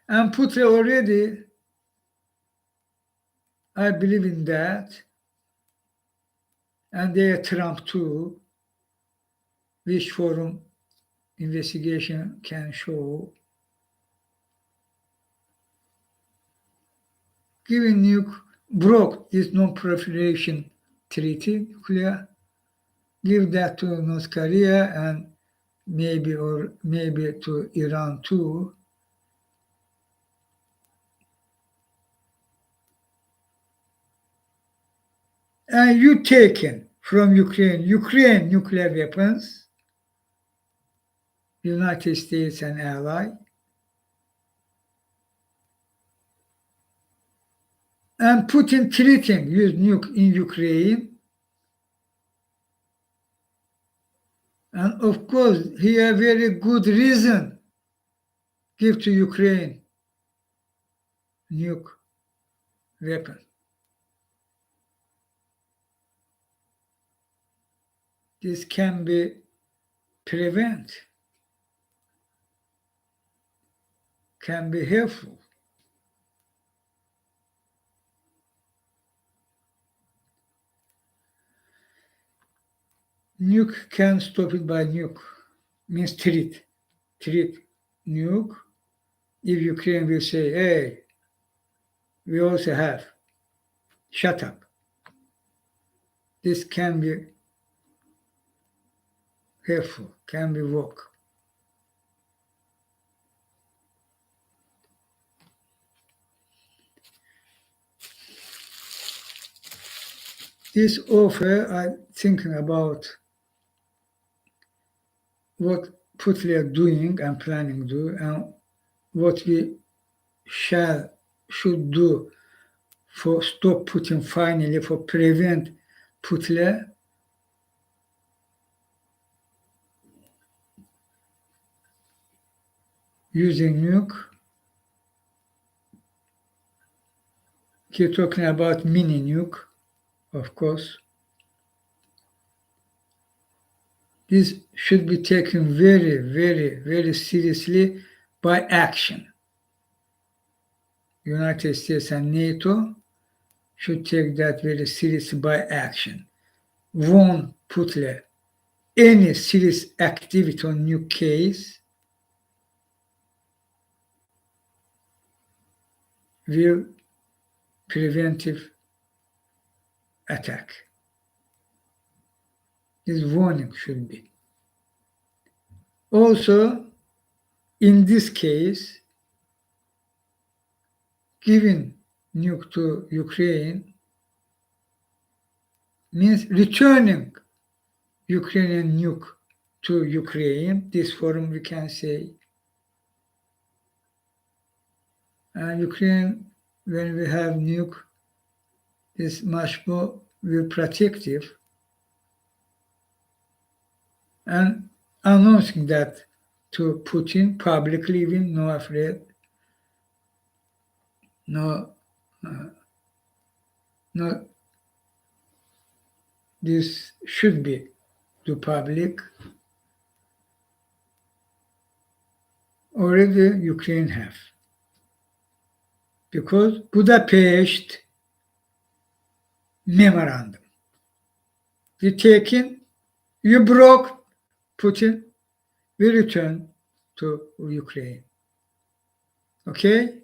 and Putin already, I believe in that, and they are Trump too, which forum investigation can show, giving nuke broke this non-proliferation treaty, nuclear, give that to North Korea and maybe to Iran too. And you taken from Ukraine nuclear weapons, United States and ally, and Putin treating use nuke in Ukraine. And of course, he a very good reason give to Ukraine nuke weapon. This can be prevent, can be helpful. Nuke can stop it by nuke, means treat nuke. If Ukraine will say, hey, we also have, shut up. This can be helpful, can be work. This offer, I'm thinking about what Putin are doing and planning to do, and what we should do for stop Putin finally, for prevent Putin using nuke. He's talking about mini nuke, of course. This should be taken very, very, very seriously by action. United States and NATO should take that very seriously by action. Won't put any serious activity on nuke case will preventive attack. This warning should be. Also, in this case, giving nuke to Ukraine means returning Ukrainian nuke to Ukraine. This forum we can say. And Ukraine, when we have nuke, is much more will protective. And announcing that to Putin publicly, even no afraid, no, this should be to public. Already Ukraine have, because Budapest memorandum. You taken, you broke Putin, we return to Ukraine. Okay?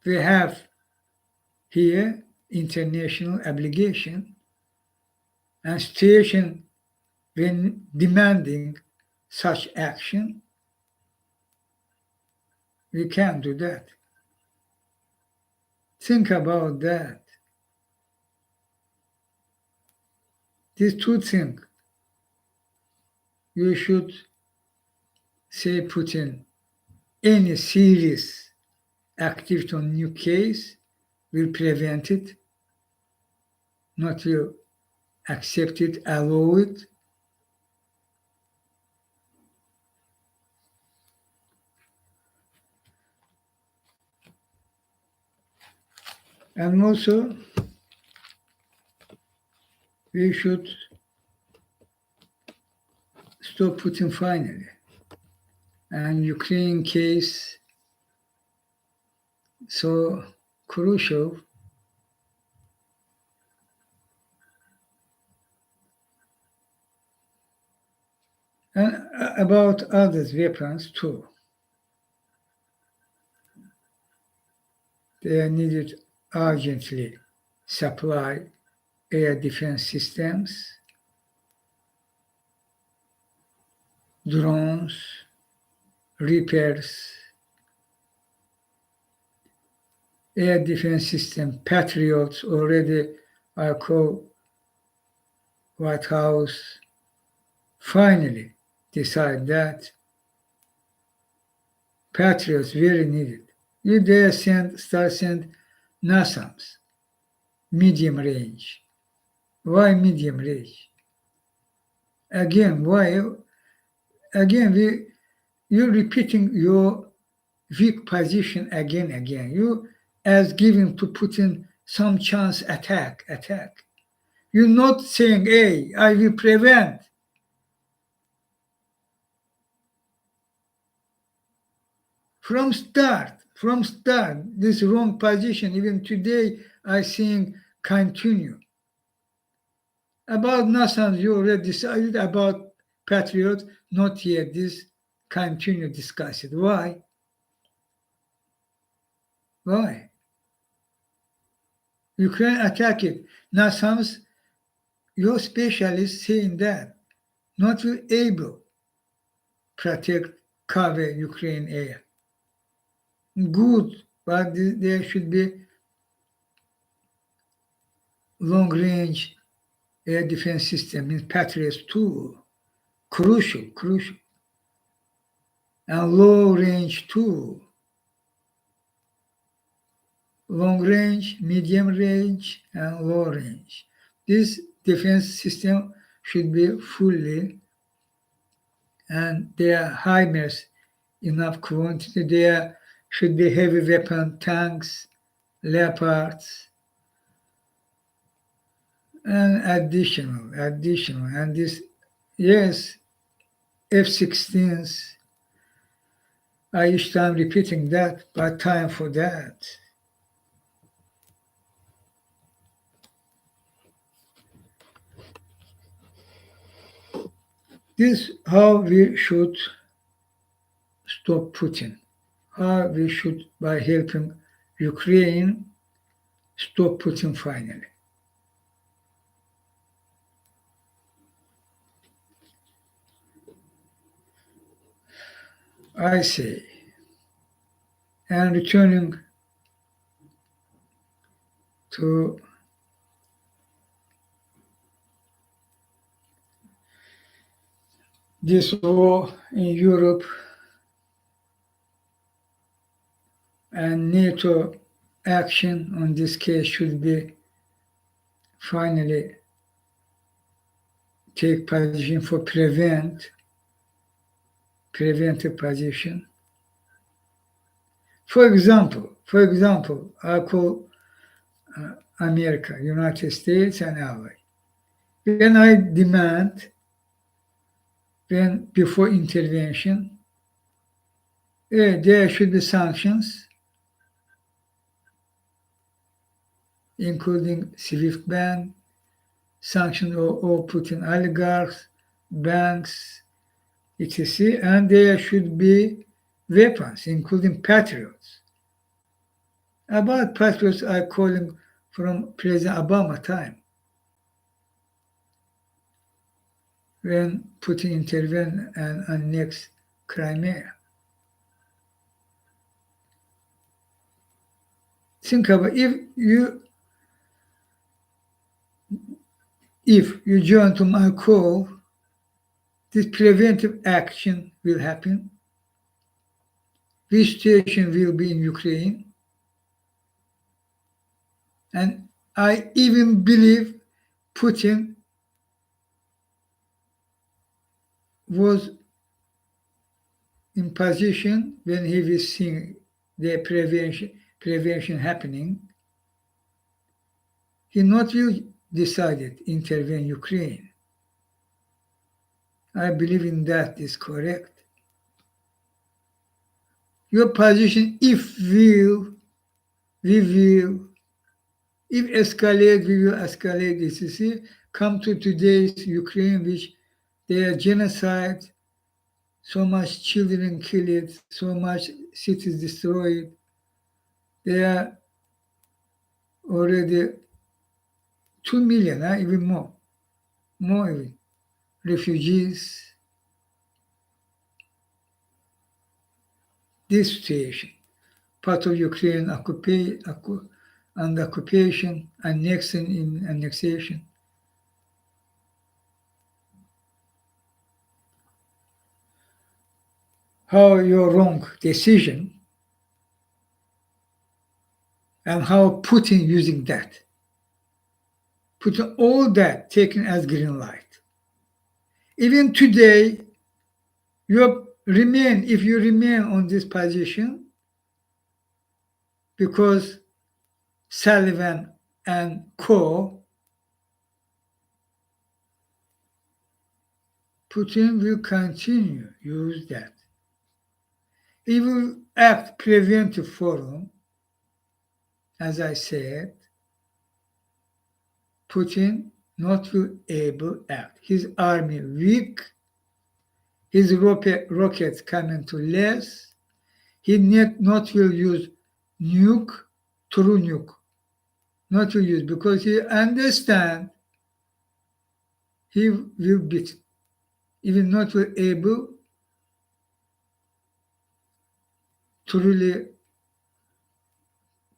We have here international obligation and situation when demanding such action, we can't do that. Think about that. These two things, you should say Putin, any serious activity on new case will prevent it, not will accept it, allow it. And also, we should stop Putin finally. And Ukraine case, so crucial. And about other weapons too. They are needed urgently supply air defense systems, drones, repairs, air defense system, Patriots already are called White House finally decide that Patriots very needed. You dare send NASAMS, medium range. Why medium range? Again, why? Again, you're repeating your weak position again. You as giving to Putin some chance attack. You're not saying, hey, I will prevent. From start, this wrong position, even today, I think continue. About NASA, you already decided about Patriot, not yet. This continue discuss it. Why? Why? Ukraine attack it. NASAMS, your specialists saying that not will able protect cover Ukraine air. Good, but there should be long range air defense system in Patriots too. Crucial. And low range too. Long range, medium range, and low range. This defense system should be fully, and they are HIMARS enough quantity. There should be heavy weapon tanks, Leopards, and additional. And this, yes, F-16s. I each time repeating that, but time for that. This how we should stop Putin. How we should, by helping Ukraine, stop Putin finally. I say, and returning to this war in Europe and NATO action on this case should be finally take position for preventive position. For example, I call America, United States, and ally. When I demand, when before intervention, there should be sanctions, including SWIFT ban, sanctions of all Putin oligarchs, banks, etc. And there should be weapons, including Patriots. About Patriots, I calling from President Obama time, when Putin intervened and annexed Crimea. Think about if you join to my call, this preventive action will happen. This situation will be in Ukraine. And I even believe Putin was in position when he was seeing the prevention happening. He not will decided intervene Ukraine. I believe in that is correct. Your position, if escalate, we will escalate this. You see, come to today's Ukraine, which their genocide, so much children killed, so much cities destroyed. They are already 2 million, even more even, refugees. This situation, part of Ukraine under occupation, annexation. How your wrong decision and how Putin using that. Putin all that taken as green light. Even today, if you remain on this position, because Sullivan and co, Putin will continue use that. He will act preventive forum, as I said. Putin not will able act. His army weak, his rockets coming to less. He not will use nuke, true nuke, not will use because he understand he will beat. He will not will able to really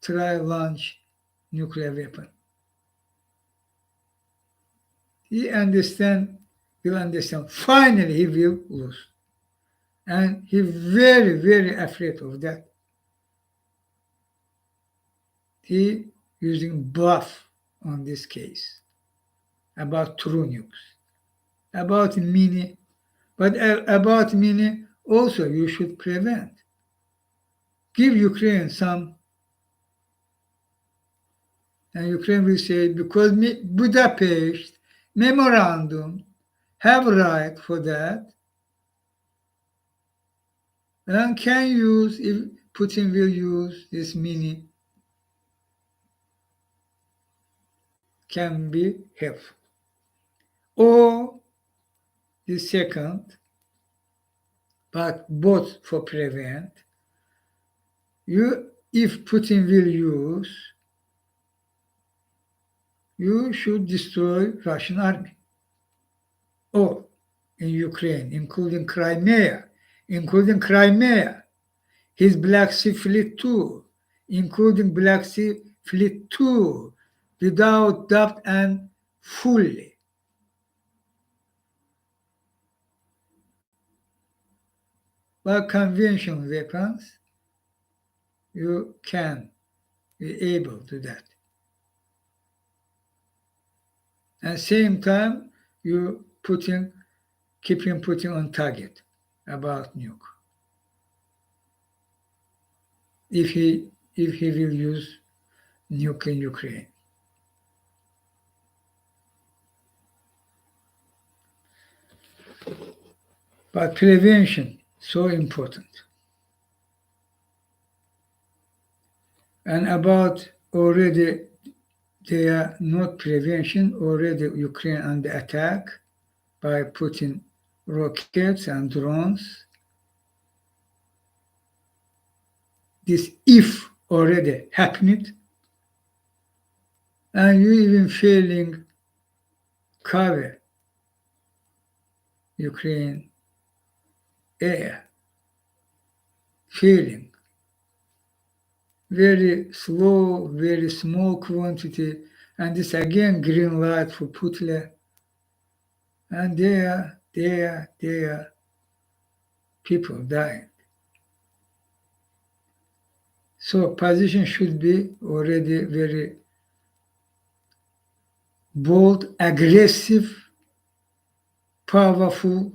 try launch nuclear weapon. He will understand. Finally, he will lose. And he's very, very afraid of that. He using bluff on this case about true nukes, about mini, but about mini also you should prevent. Give Ukraine some, and Ukraine will say, because Budapest memorandum have right for that, and can use, if Putin will use this mini, can be helpful. Or the second, but both for prevent, if Putin will use, you should destroy Russian army. Or in Ukraine, including Crimea, his Black Sea Fleet too, including Black Sea Fleet too, without doubt and fully. But conventional weapons, you can be able to that. At the same time, you keeping Putin on target about nuke. If he will use nuke in Ukraine. But prevention, so important. And about already they are not prevention, already Ukraine under attack by Putin rockets and drones. This if already happened, and you even failing cover Ukraine air, failing very slow, very small quantity, and this again green light for Putin. And there people dying. So position should be already very bold, aggressive, powerful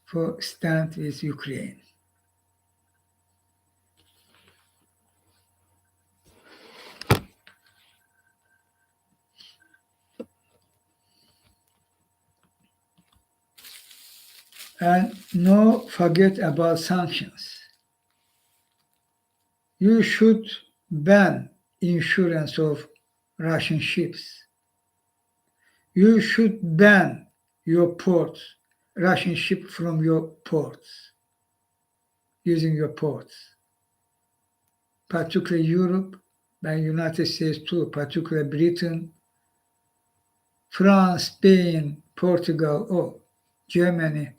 for stand with Ukraine. And no forget about sanctions. You should ban insurance of Russian ships. You should ban your ports, Russian ship from your ports, using your ports, particularly Europe, by United States too, particularly Britain, France, Spain, Portugal, Germany,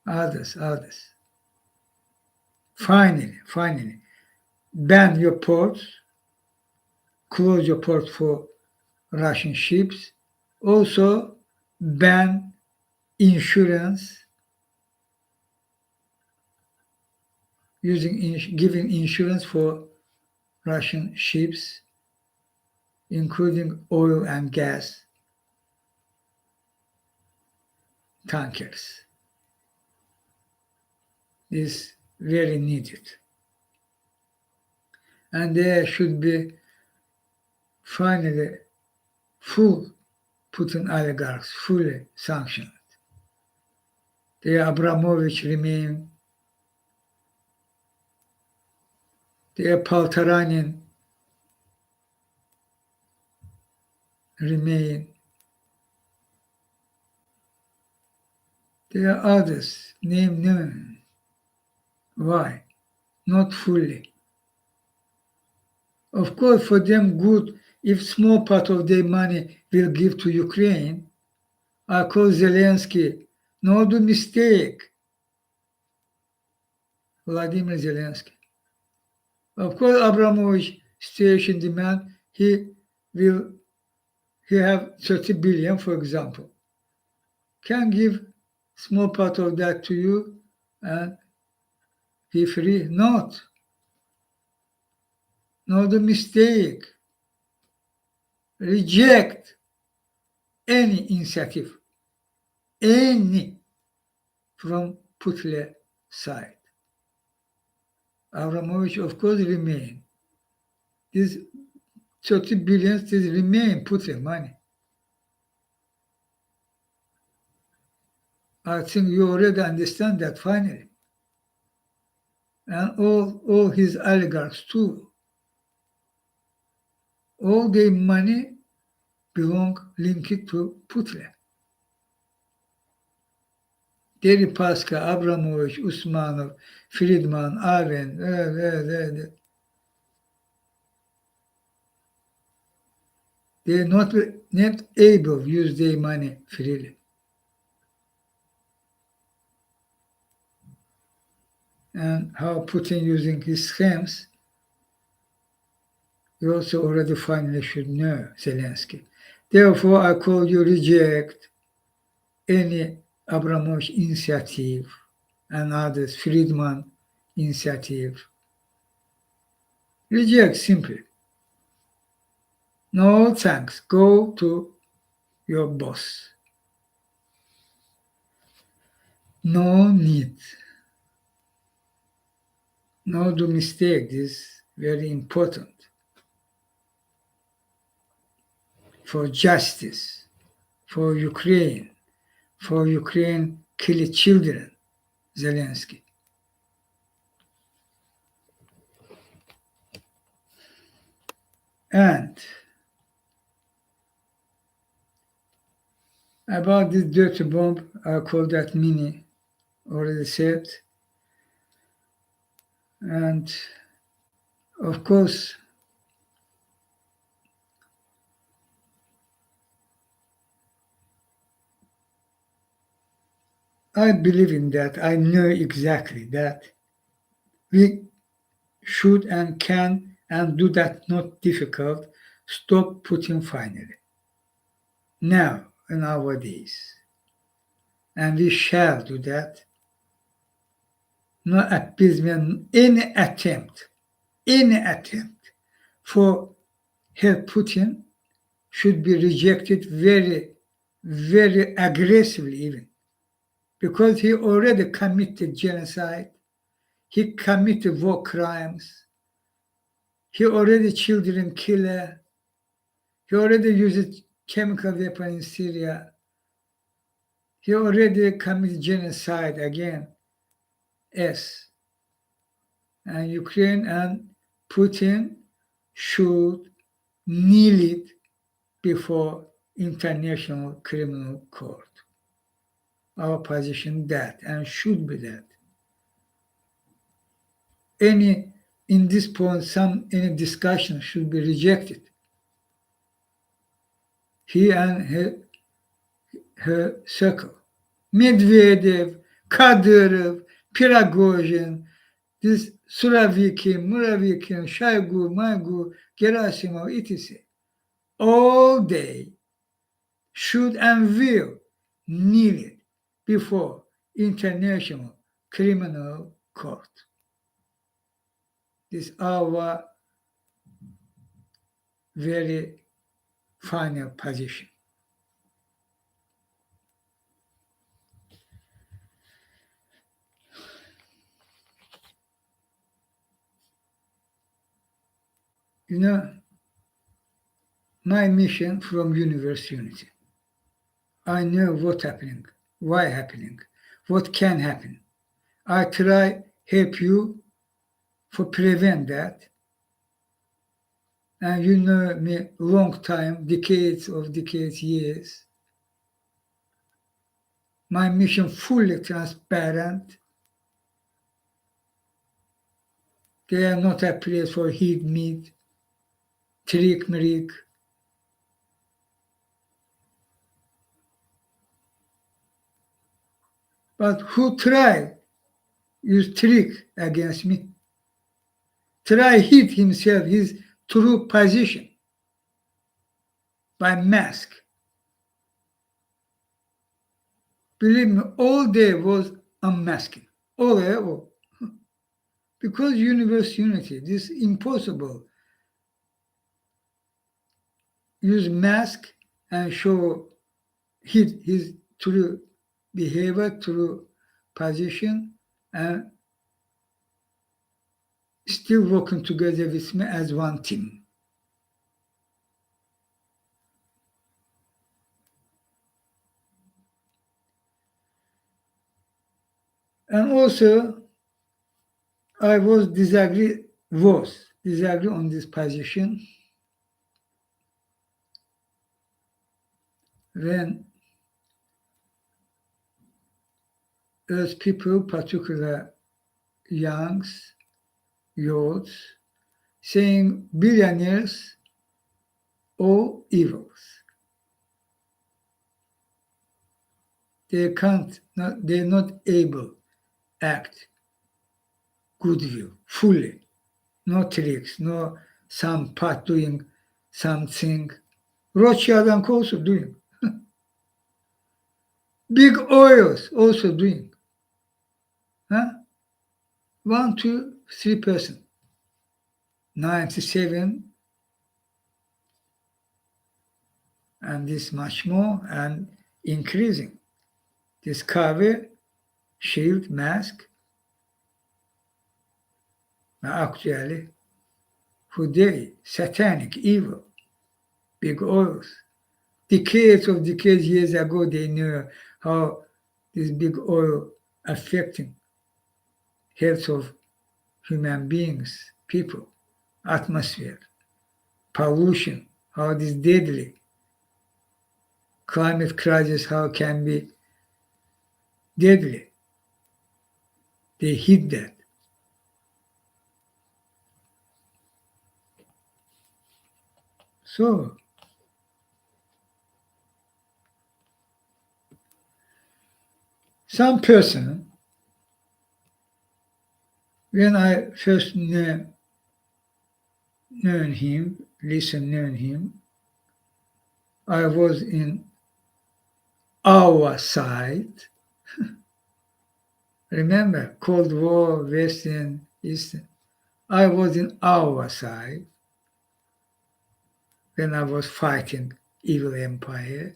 others. Finally, ban your ports, close your port for Russian ships. Also, ban insurance, giving insurance for Russian ships, including oil and gas tankers. Is very needed. And there should be finally full Putin oligarchs fully sanctioned. The Abramovich remain, the Paltaranin remain. There are others, name none. Why? Not fully. Of course, for them good if small part of their money will give to Ukraine. I call Zelensky, no do mistake, Vladimir Zelensky. Of course, Abramovich situation demand he have 30 billion, for example. Can give small part of that to you and he free? Not. No the mistake. Reject any initiative, any from Putin side. Abramovich, of course, remain. These 30 billions, this remain Putin money. I think you already understand that finally. And all his oligarchs too. All their money belong linked to Putin. Deripaska, Abramovich, Usmanov, Friedman, Aven, they're not able to use their money freely. And how Putin using his schemes, you also already finally should know, Zelensky. Therefore, I call you reject any Abramovich initiative and others, Friedman initiative. Reject simply. No thanks. Go to your boss. No need. No do mistake. This is very important for justice, for Ukraine kill children, Zelensky. And about this dirty bomb, I call that mini, already said. And of course, I believe in that. I know exactly that we should and can and do that not difficult. Stop Putin finally. Now, nowadays. And we shall do that. No appeasement, any attempt for help Putin should be rejected very, very aggressively even. Because he already committed genocide, he committed war crimes, he already children killer, he already used chemical weapon in Syria, he already committed genocide again. Yes. And Ukraine and Putin should kneel it before International Criminal Court. Our position that and should be that. Any in this point any discussion should be rejected. He and her circle. Medvedev, Kadyrov, Prigozhin, this Suravikin, Muravikin, Shoigu, Magu, Gerasimov, etc. All they should and will kneel before International Criminal Court. This is our very final position. You know, my mission from Universe Unity. I know what's happening, why happening, what can happen. I try help you for prevent that. And you know me long time, decades, years. My mission fully transparent. They are not a place for heat meat, trick merik. But who try use trick against me? Try hid himself his true position by mask. Believe me, all day was unmasking. All day, all. Because universe unity, this is impossible. Use mask and show his true behavior, true position, and still working together with me as one team. And also, I was disagree on this position when those people, particularly youngs, youths, saying billionaires or evils. They can't, they're not able act goodwill fully. No tricks, no some part doing something. Rothschild and Co also doing. Big oils also doing. Huh? 1, 2, 3%. 97 and this much more and increasing. This cover, shield, mask. Actually, for they, satanic, evil, big oils. Decades years ago, they knew how this big oil affecting health of human beings, people, atmosphere, pollution, how it is deadly, climate crisis, how it can be deadly. They hid that. So, some person, when I first known him, known him, I was in our side. Remember, Cold War, Western, Eastern. I was in our side when I was fighting evil empire.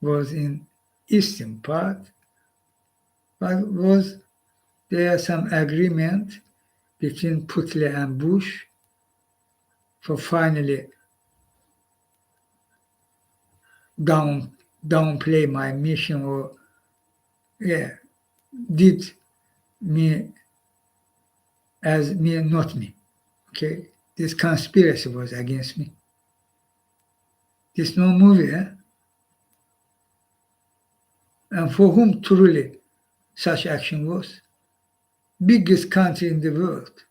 Was in eastern part, but was there some agreement between Putin and Bush for finally downplay my mission or did me as me not me. Okay, this conspiracy was against me. This no movie, and for whom truly such action was? Biggest country in the world.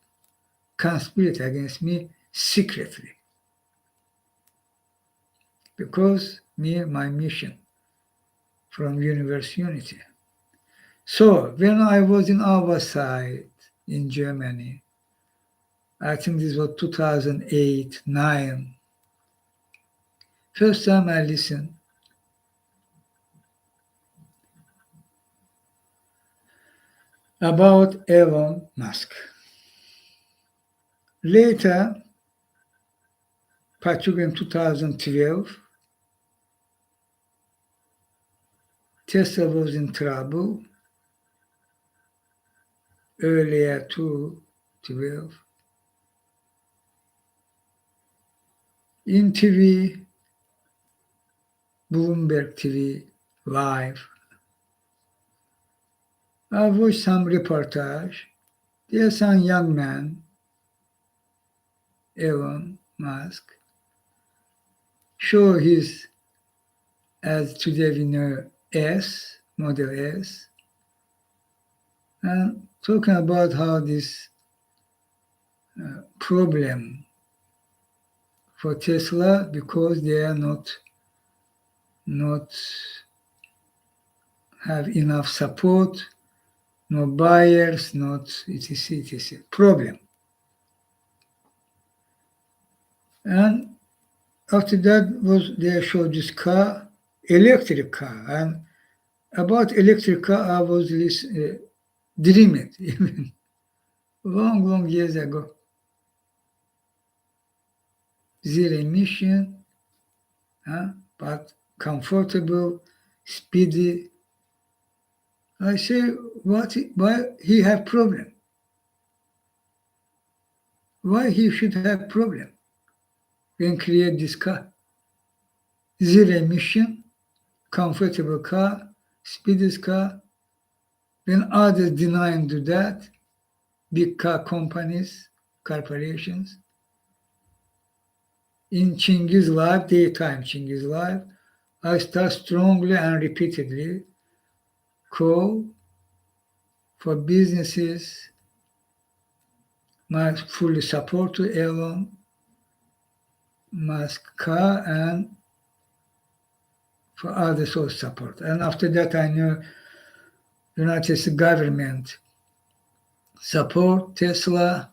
conspired against me secretly because my mission from Universe Unity. So when I was in our side in Germany, I think this was 2008, 9. First time I listened about Elon Musk. Later, particularly in 2012, Tesla was in trouble. Earlier to 12. In TV, Bloomberg TV, live, I watched some reportage. There's some young man, Elon Musk, show his, as today we know, Model S, and talking about how this problem for Tesla because they are not have enough support, no buyers, not etc. Problem. And after that was they showed this car, electric car, and about electric car I was dreaming even long years ago. Zero emission, but comfortable, speedy. I say, why he have problem? Why he should have problem when create this car? Zero emission, comfortable car, speedy car. When others denying do that, big car companies, corporations. In Chinghiz Live, daytime Chinghiz Live, I start strongly and repeatedly call for businesses my full support to Elon Musk car and for other source support. And after that, I know United States government support Tesla.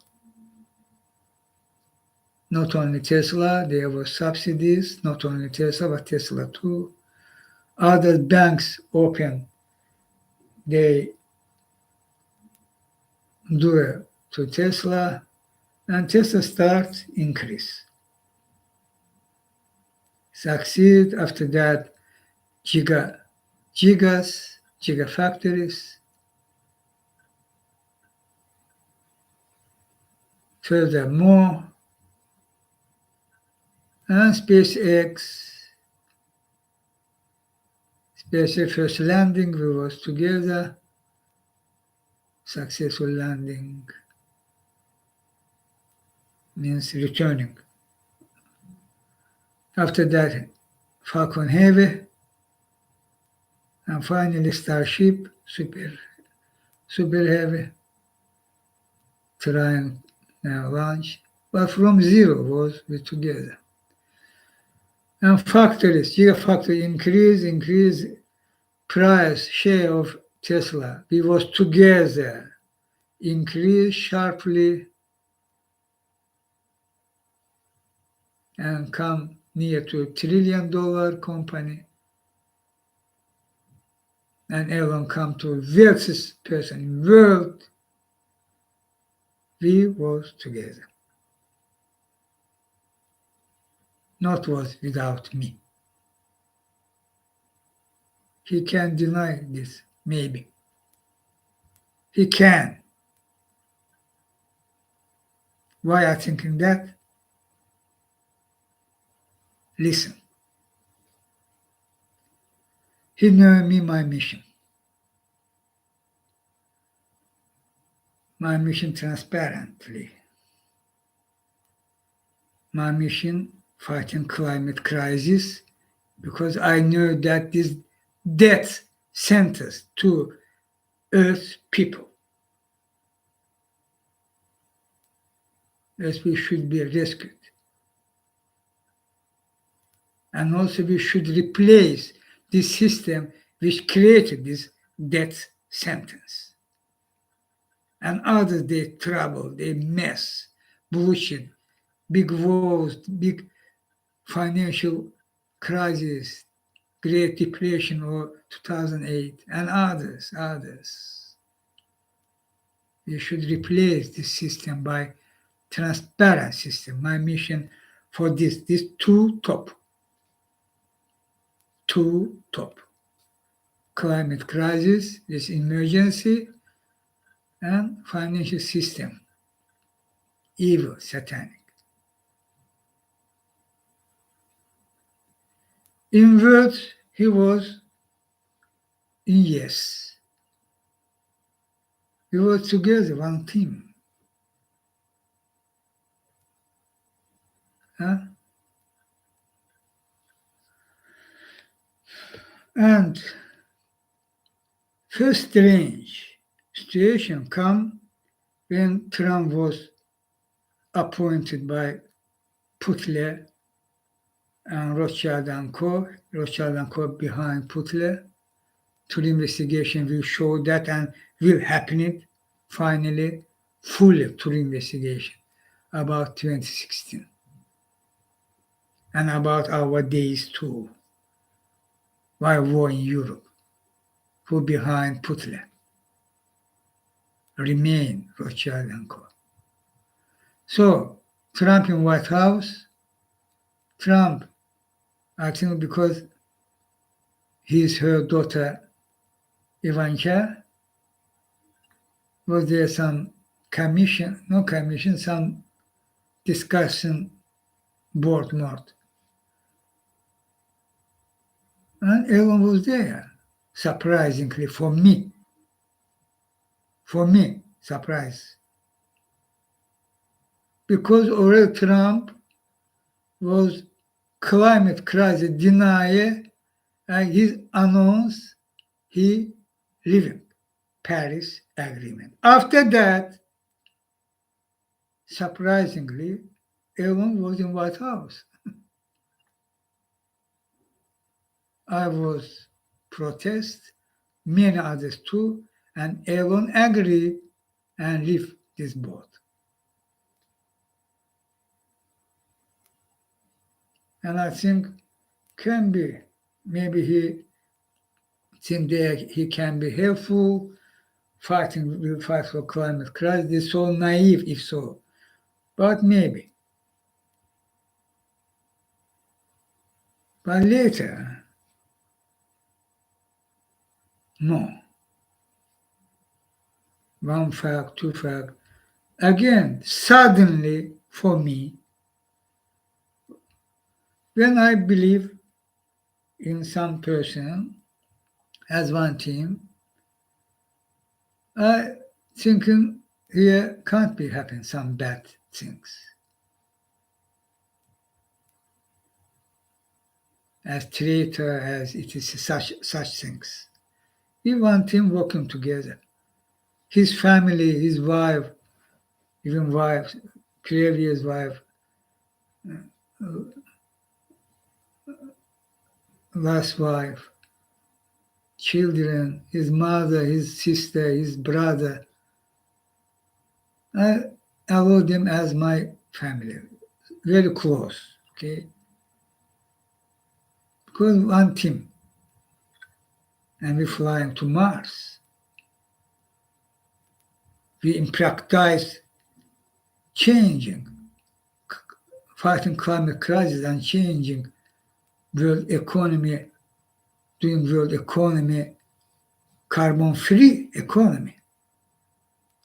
Not only Tesla, there were subsidies, not only Tesla, but Tesla too. Other banks open, they do it to Tesla, and Tesla starts increase. Succeed after that, gigafactories, furthermore, and SpaceX first landing, we was together, successful landing means returning. After that, Falcon Heavy, and finally Starship, super heavy, trying now launch, but from zero was we together. And factories, gigafactory increase price share of Tesla. We was together, increase sharply and come near to $1 trillion company. And Elon come to wealthiest person in world. We was together. Not was without me. He can deny this, maybe. He can. Why are thinking that? Listen. He know me my mission. My mission transparently. My mission fighting climate crisis because I know that this death sentence to Earth people. as we should be rescued. And also we should replace this system which created this death sentence. And others, they trouble, they mess, bullshit, big wars, big financial crisis, Great Depression or 2008, and others. We should replace this system by transparent system. My mission for this two top. Climate crisis, this emergency, and financial system, evil, satanic. In words, he was in yes. We were together, one team. Huh? And first strange situation come when Trump was appointed by Putler and Rothschild and Co. Behind Putler. Through investigation will show that and will happen it finally fully through investigation about 2016 and about our days too. Why war in Europe? Who behind Putler? Remain Rothschild and Co. So Trump in White House, Trump, I think because he's her daughter Ivanka, was there some some discussion board more. And Elon was there, surprisingly for me. Surprise. Because already Trump was climate crisis denier and he announced he leaving Paris Agreement. After that, surprisingly, Elon was in White House. I was protest, many others too, and Elon agreed and leave this boat. And I think can be, maybe he think that he can be helpful, will fight for climate crisis. It's so naive if so, but maybe. But later, no. One fact, two fact. Again, suddenly for me, when I believe in some person as one team, I thinking here can't be happen some bad things. As traitor as it is such things. We want him working together. His family, his wife, even wife, previous wife, last wife, children, his mother, his sister, his brother. I allow them as my family, very close, okay? Because one team, and we're flying to Mars. We in practice changing, fighting climate crisis and changing world economy, doing world economy, carbon-free economy.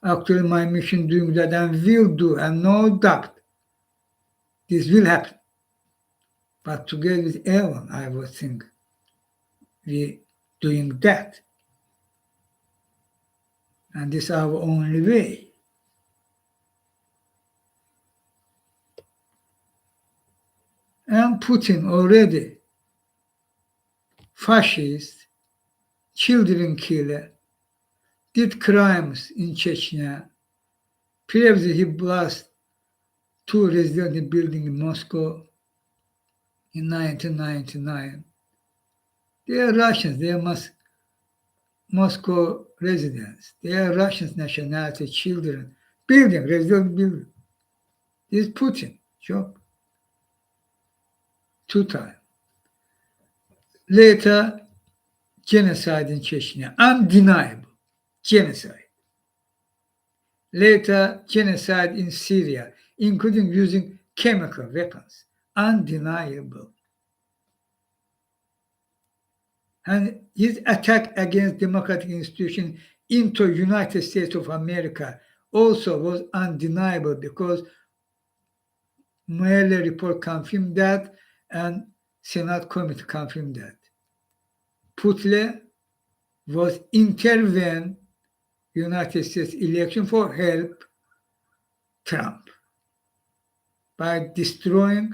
Actually, my mission doing that and will do, and no doubt this will happen. But together with Elon, I would think we doing that. And this is our only way. And Putin already fascist, children killer, did crimes in Chechnya. Previously he blasted two residential buildings in Moscow in 1999. They are Russians. They are Moscow residents. They are Russian nationality children. Building, residential building. This is Putin job. Two times. Later, genocide in Chechnya. Undeniable. Genocide. Later, genocide in Syria, including using chemical weapons. Undeniable. And his attack against democratic institutions into United States of America also was undeniable because Mueller report confirmed that and Senate committee confirmed that. Putin was intervene United States election for help Trump by destroying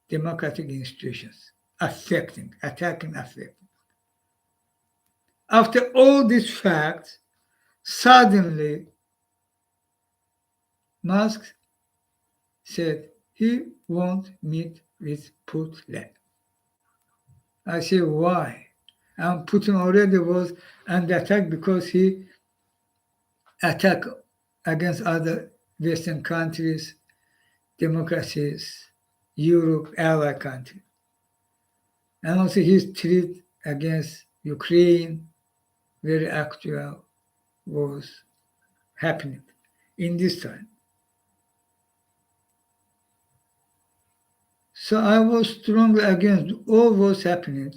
democratic institutions, attacking. After all these facts, suddenly Musk said he won't meet with Putin. I say, why? And Putin already was under attack because he attacked against other Western countries, democracies, Europe, ally countries. And also his threat against Ukraine, very actual, was happening in this time. So I was strongly against all was happening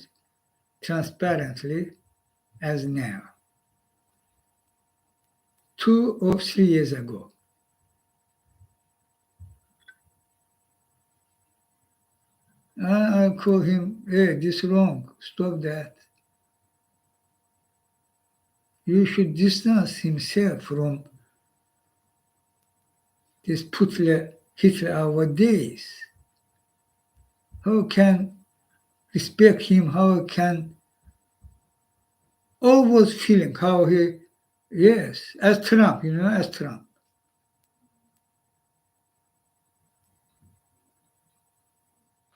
transparently as now. 2 or 3 years ago. And I call him, hey, this is wrong, stop that. You should distance himself from this Hitler our days. How can respect him, how can always feeling how he, yes, as Trump, as Trump.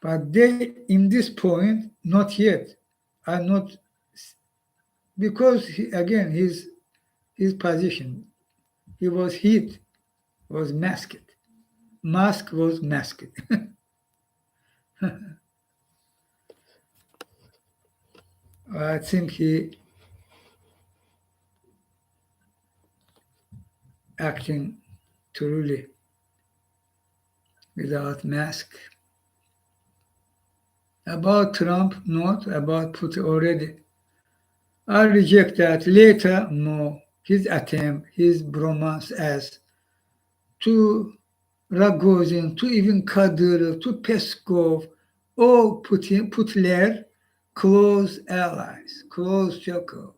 But they, in this point, not yet, are not, because again, his position, he was hit, was masked. Musk was masked. I think he acting truly without mask. About Trump, not about Putin already. I reject that. Later, no. His attempt, his bromance as to Rogozin, to even Kadyrov, to Peskov, all Putler, close allies, close circle,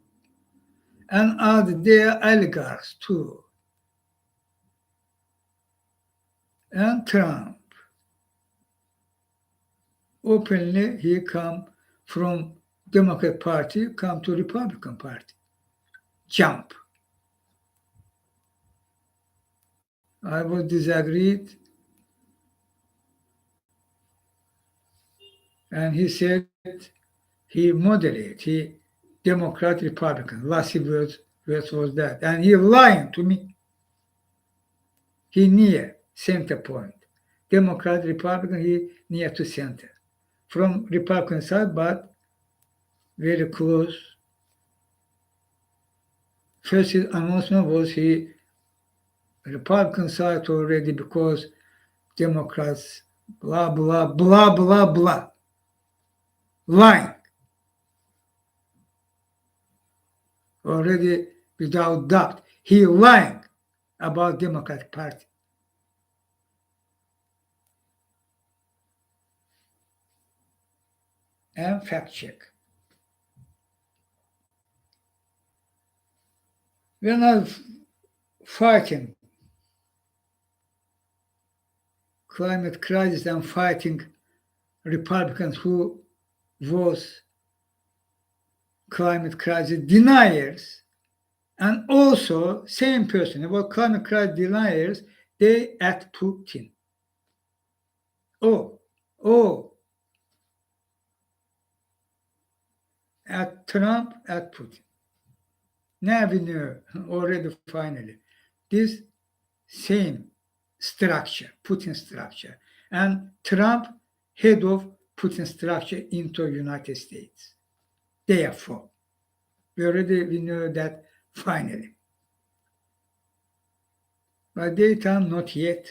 and add their oligarchs too. And Trump, openly he come from Democrat Party, come to Republican Party. Jump. I was disagreed. And he said he moderate, he Democrat, Republican. Last words was that. And he lying to me. He near center point. Democrat, Republican, he near to center. From Republican side, but very close. First his announcement was he Republican side already because Democrats, blah, blah, blah, blah, blah. Lying. Already without doubt. He lying about Democratic Party. And fact check. We're not fighting climate crisis and fighting Republicans who was climate crisis deniers, and also same person about climate crisis deniers, they at Putin. Oh, oh, at Trump, at Putin. Now we know already finally this same structure, Putin structure, and Trump head of Putin structure into United States. Therefore, we know that finally. But daytime not yet.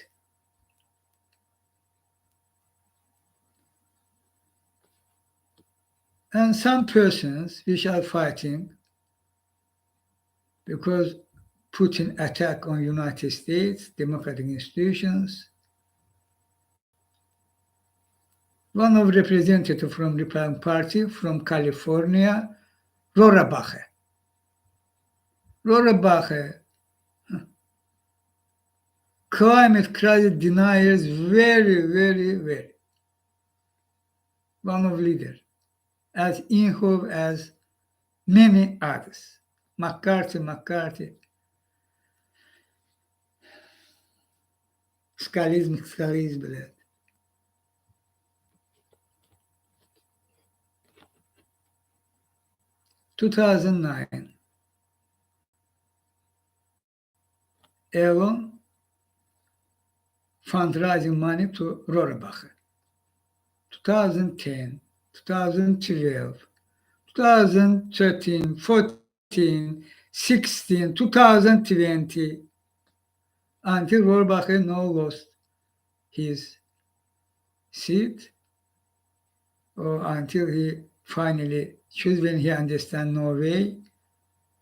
And some persons which are fighting because Putin attack on United States, democratic institutions. One of representative from Republican Party from California, Rohrabacher. Rohrabacher, climate crisis deniers, very, very, very. One of leaders, as involved as many others. McCarthy, Scalism bile. 2009, Elon fundraising money to Rohrabacher. 2010, 2012, 2013, 14, 16, 2020, until Rohrabacher now lost his seat, or until he finally choose when he understand no way,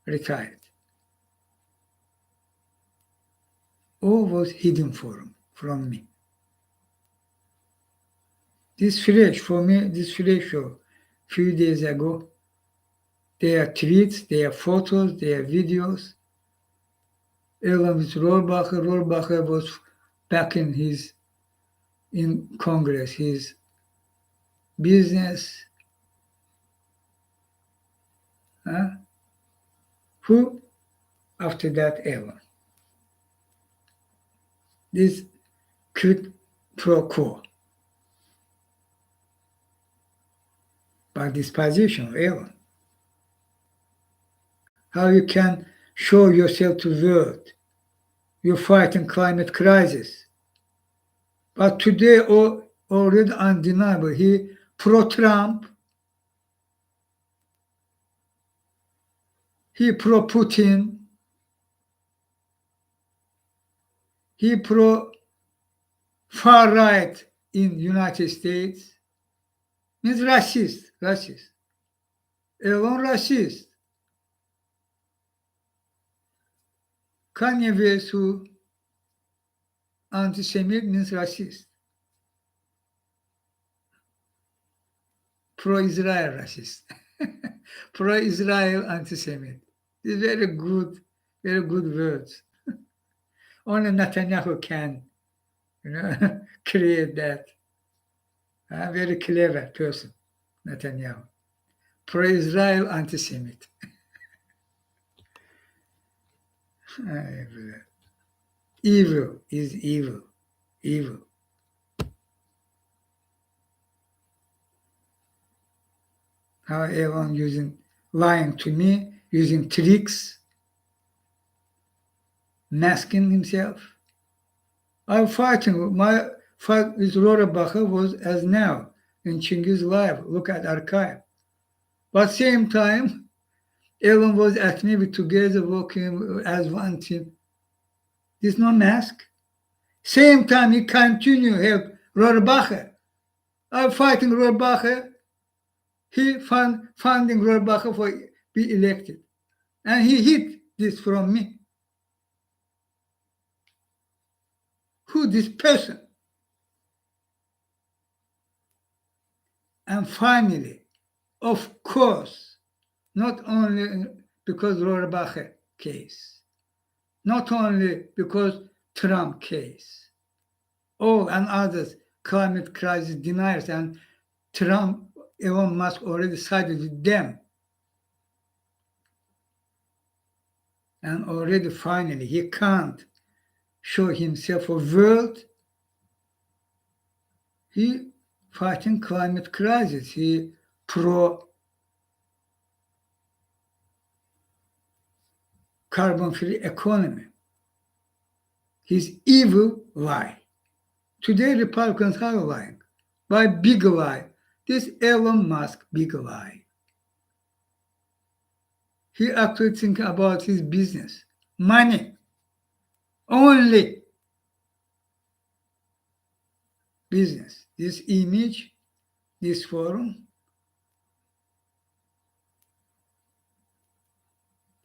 retired. All was hidden from me. This flash, for me, this flash show, few days ago, their tweets, their photos, their videos, along with Rohrabacher. Rohrabacher was back in Congress, his business. Who? After that, Elon. This quid pro quo by disposition of Elon. How you can show yourself to the world? You're fighting climate crisis. But today, already undeniable, he pro-Trump, he pro-Putin, he pro-far right in United States. Means racist. Elon racist. Kanye West, who anti-Semite means racist. Pro-Israel racist. Pro-Israel anti-Semite. These very good words. Only Netanyahu can, create that. A very clever person, Netanyahu. Pro-Israel anti-Semite. Evil is evil. Evil. How everyone lying to me, using tricks, masking himself. I'm fighting. My fight with Rohrabacher was as now in Chinghiz live. Look at archive. But same time, Elon was at me, we together working as one team. There's no mask. Same time, he continue help Rohrabacher. I'm fighting Rohrabacher. He funding Rohrabacher for be elected. And he hid this from me. Who this person? And finally, of course, not only because Rohrabacher case, not only because Trump case, all and others, climate crisis deniers, and Trump, Elon Musk already sided with them. And already finally, he can't show himself a world He fighting climate crisis. He pro carbon free economy. His evil lie. Today Republicans are lying. By big lie. This Elon Musk big lie. He actually thinking about his business. Money. Only business. This image, this forum.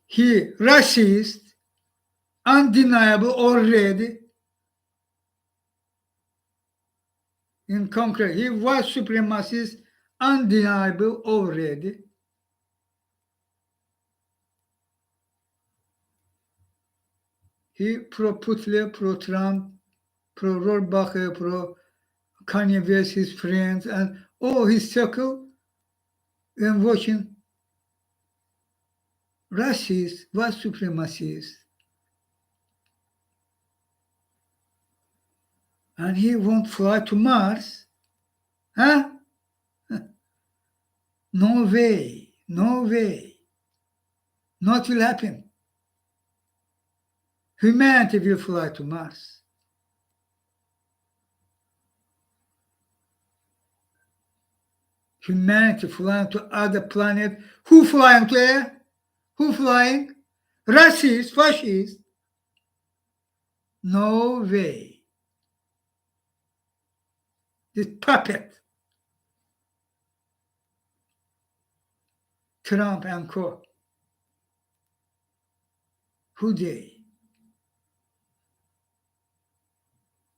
He racist, undeniable already. In concrete, he was supremacist, undeniable already. He pro-Putin, pro-Trump, pro-Rohrbacher, pro-Kanye West, his friends, and all his circle, and watching racist, white supremacist. And he won't fly to Mars. Huh? No way. No way. Not will happen. Humanity will fly to Mars. Humanity flying to other planet. Who flying to air? Who flying? Racist, fascist. No way. This puppet, Trump and co. Who they?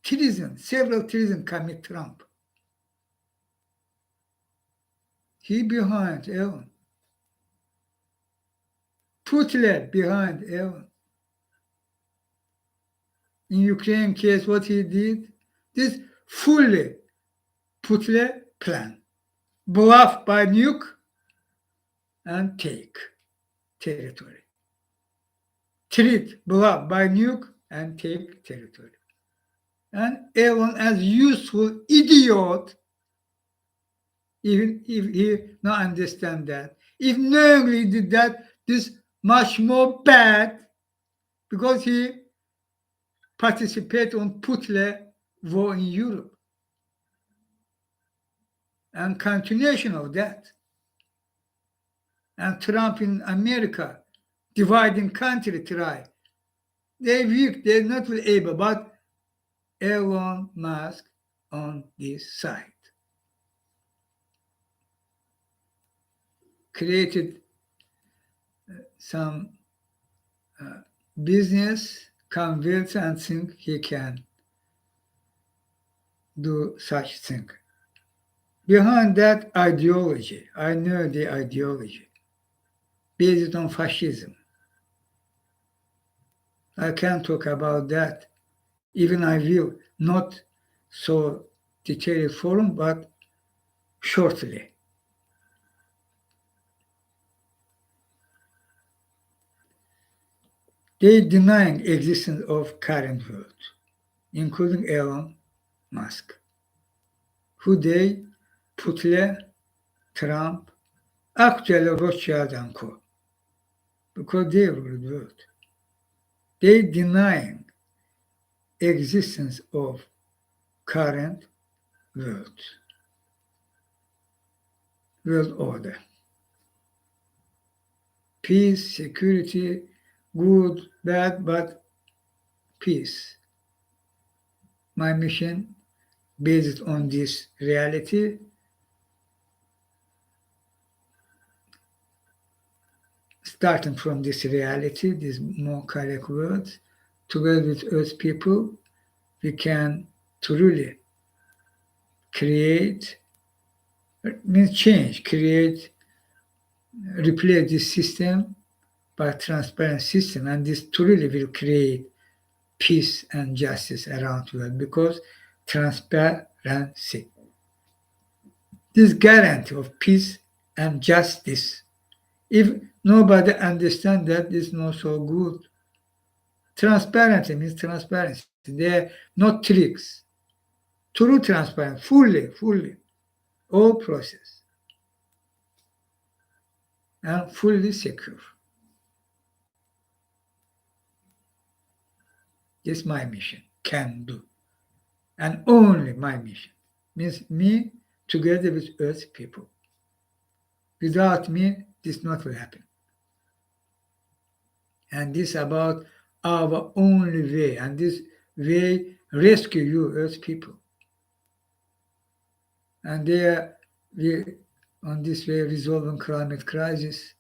Treason, several treason commit Trump. He behind Elon. Putler behind Elon. In Ukraine case, what he did, this fully Putler plan. Bluff by nuke and take territory. Treat, bluff by nuke and take territory. And Elon as useful idiot, even if he not understand that. If knowingly did that, this much more bad because he participate on Putler war in Europe. And continuation of that. And Trump in America, dividing country try. They weak, they're not able, but Elon Musk on this side. Created some business, converts and think he can do such thing. Behind that ideology, I know the ideology, based on fascism. I can't talk about that. Even I will, not so detailed forum, but shortly. They denying existence of current world, including Elon Musk, who they, Putler, Trump, actually Rothschild and co, because they rule the world. They denying existence of current world order. Peace, security, good, bad, but peace. My mission, based on this reality, starting from this reality, this more correct words, together with Earth people, we can truly create, means change, create, replace this system by transparent system, and this truly will create peace and justice around the world because transparency. This guarantee of peace and justice. If nobody understands that, it's not so good. Transparency means transparency. They're not tricks. True transparent, fully, all process, and fully secure. This is my mission, can do. And only my mission. Means me together with Earth people. Without me, this not will happen. And this about our only way. And this way rescue you, Earth people. And we on this way resolving climate crisis,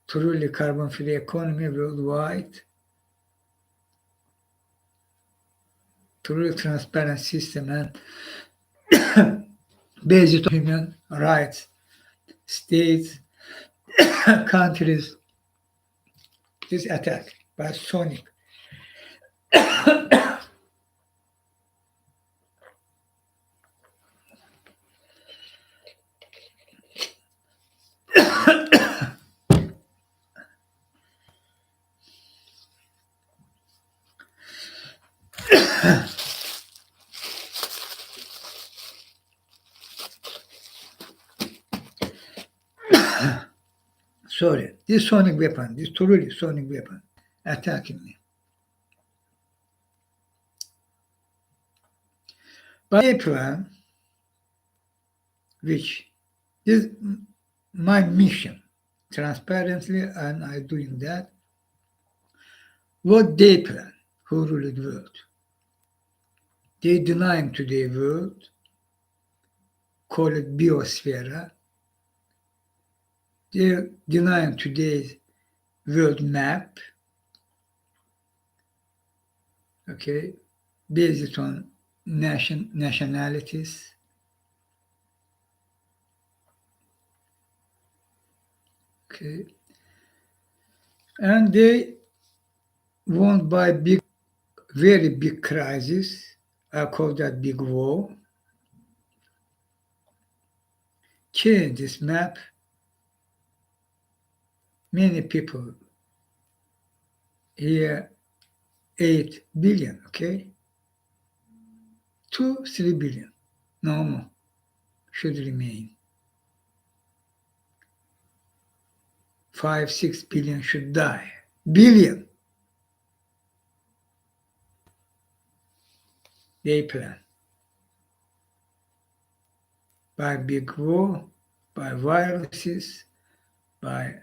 truly carbon-free economy worldwide, truly transparent system and based on human rights, states, countries. This attack by sonic. Sorry, this sonic weapon, this truly sonic weapon attacking me. But a plan, which is my mission, transparently, and I'm doing that. What they plan, who rule the world? They denying today world, call it biosphere. They're denying today's world map, okay, based on nationalities. Okay. And they want by very big crisis, I call that big war, change this map. Many people here, 8 billion, okay? 2, 3 billion, no more, should remain. 5, 6 billion should die. Billion. They plan. By big war, by viruses, by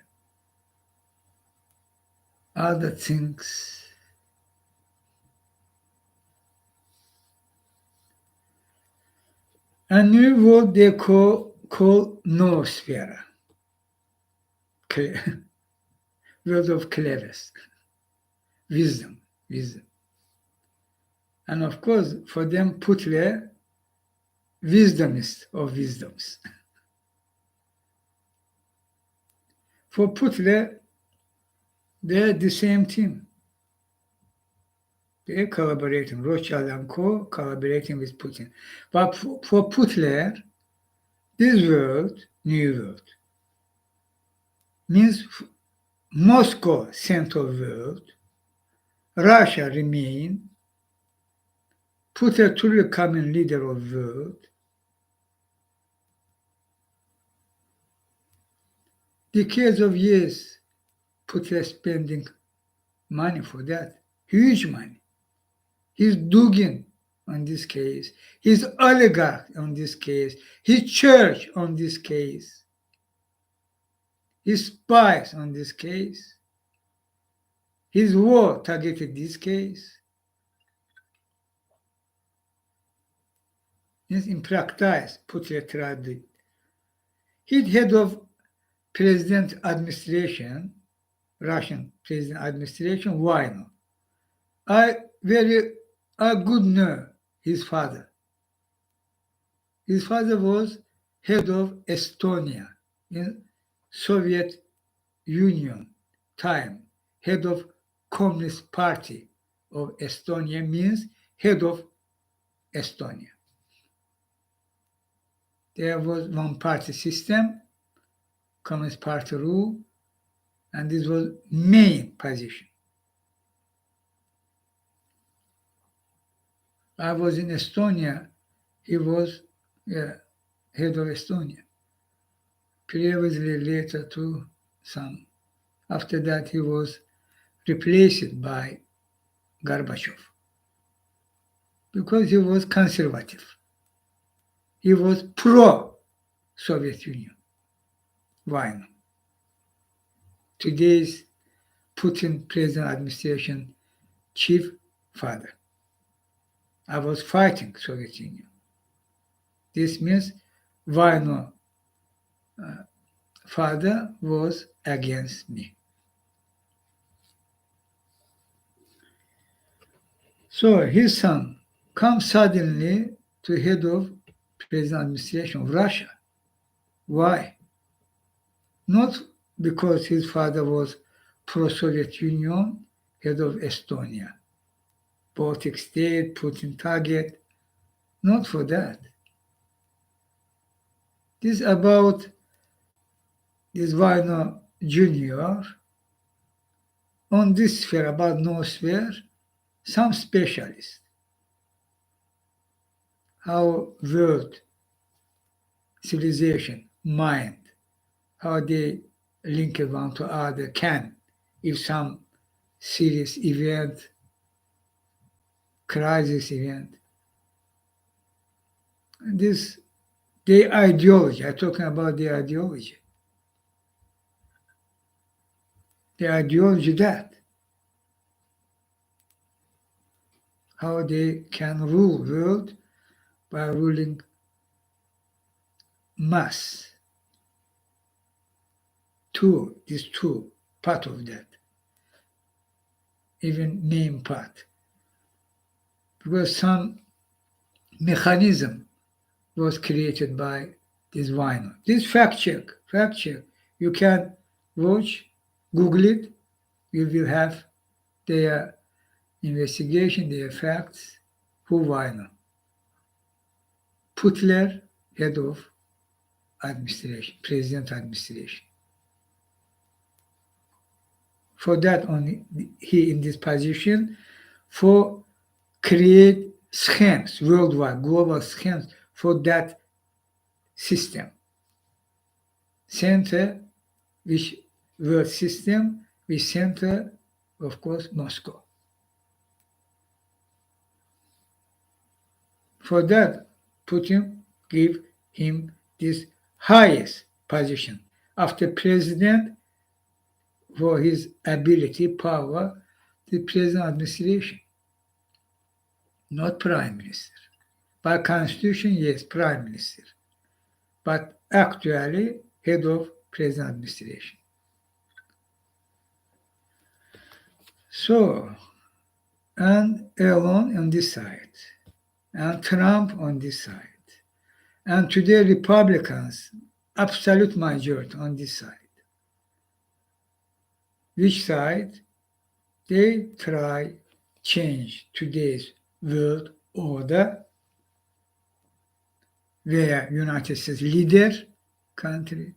other things. A new word they call noosphere. Word of clearest. Wisdom. And of course, for them, Putle, wisdomist of wisdoms. For Putle, they're the same team. They're collaborating. Rothschild and Co. collaborating with Putin. But for Putler, this world, new world, means Moscow, central world, Russia remain, Putin truly becoming leader of world. Decades of years, Putin spending money for that, huge money. He's Dugin on this case, his oligarch on this case, his church on this case, his spies on this case, his war targeted this case. In practice, Putin tried it. He's head of president administration, Russian president administration. Why not? I good know his father. His father was head of Estonia in Soviet Union time. Head of Communist Party of Estonia means head of Estonia. There was one party system, Communist Party rule, and this was main position. I was in Estonia. He was head of Estonia. Previously, later to some. After that, he was replaced by Gorbachev because he was conservative. He was pro-Soviet Union. Why not? Today's Putin president administration chief father. I was fighting Soviet Union. This means why no father was against me. So his son comes suddenly to head of president administration of Russia. Why? Not because his father was pro-Soviet Union, head of Estonia, Baltic state, Putin target. Not for that. This is about this Vino Junior on this sphere, about no sphere, some specialists, how world, civilization, mind, how they link it one to other can, if some serious event, crisis event. This, the ideology, I'm talking about the ideology. The ideology that, how they can rule world by ruling mass. These two, part of that, even main part. Because some mechanism was created by this vinyl. This fact check. You can watch, Google it, you will have their investigation, their facts, who vinyl. Putler, head of administration, president administration. For that only, he in this position, for create schemes worldwide, global schemes for that system. Center, which world system, which center, of course, Moscow. For that, Putin gave him this highest position after president for his ability, power, the president administration, not prime minister. By constitution, yes, prime minister, but actually head of president administration. So, and Elon on this side, and Trump on this side, and today Republicans, absolute majority on this side. Which side? They try change today's world order, where United States leader country,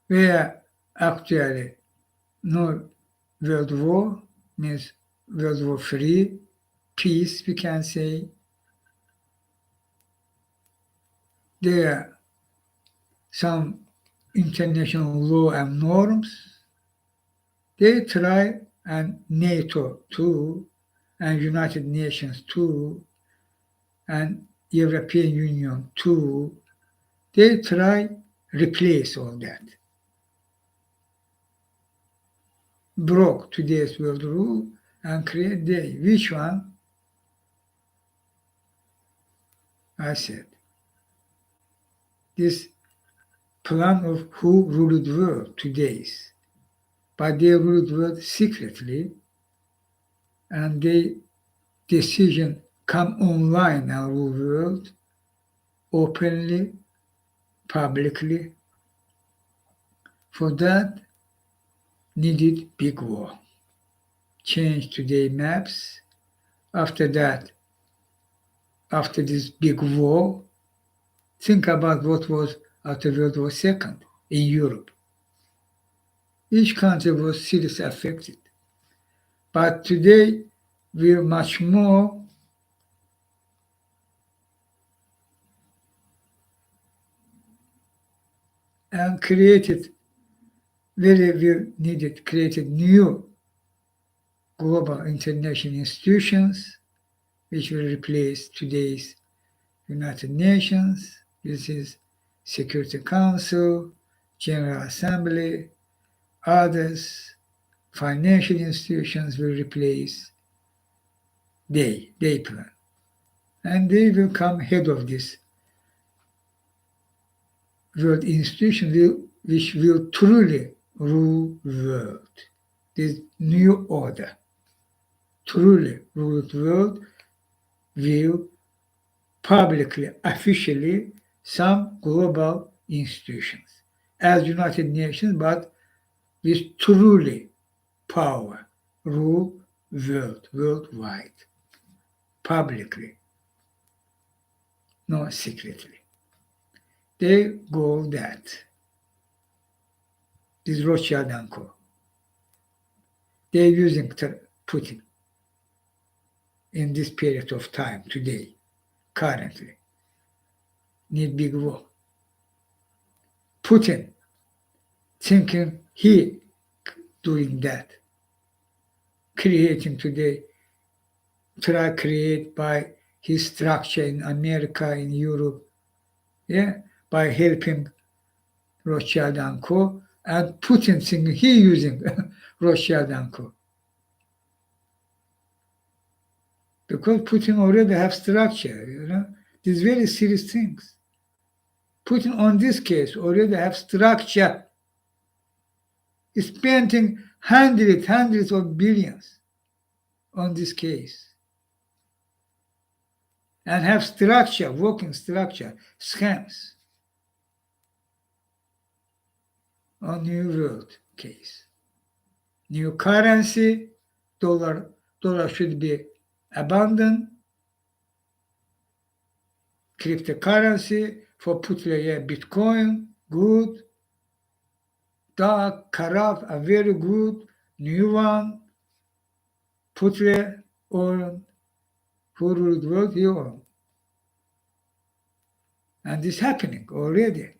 where actually no world war, means world war free, peace we can say. There are some international law and norms. They try, and NATO too, and United Nations too, and European Union too, they try replace all that. Broke today's world rule and create day. Which one? I said, this plan of who ruled the world today's, but they ruled the world secretly, and they decision come online and rule the world openly, publicly. For that, needed big war. Change today maps. After that, after this big war, think about what was after World War II in Europe. Each country was seriously affected. But today, we're much more and created created new global international institutions which will replace today's United Nations. This is Security Council, General Assembly, others, financial institutions will replace they plan. And they will come head of this world institution which will truly rule the world. This new order truly rule the world will publicly, officially, some global institutions as United Nations, but with truly power, rule worldwide, publicly, not secretly. They go that. This Rothschild and Co. They're using Putin in this period of time today, currently. Need big war. Putin thinking he doing that, creating today, try create by his structure in America, in Europe, yeah, by helping Rothschild and Co. And Putin thinking he using Rothschild and Co. Because Putin already have structure, these very serious things. Putin on this case already have structure, spending hundreds of billions on this case. And have structure, working structure, schemes on New World case. New currency, dollar should be abandoned. Cryptocurrency for Putin, Bitcoin, good. Dark, corrupt, a very good. New one, Putin own. Who ruled the world? He own. And it's happening already.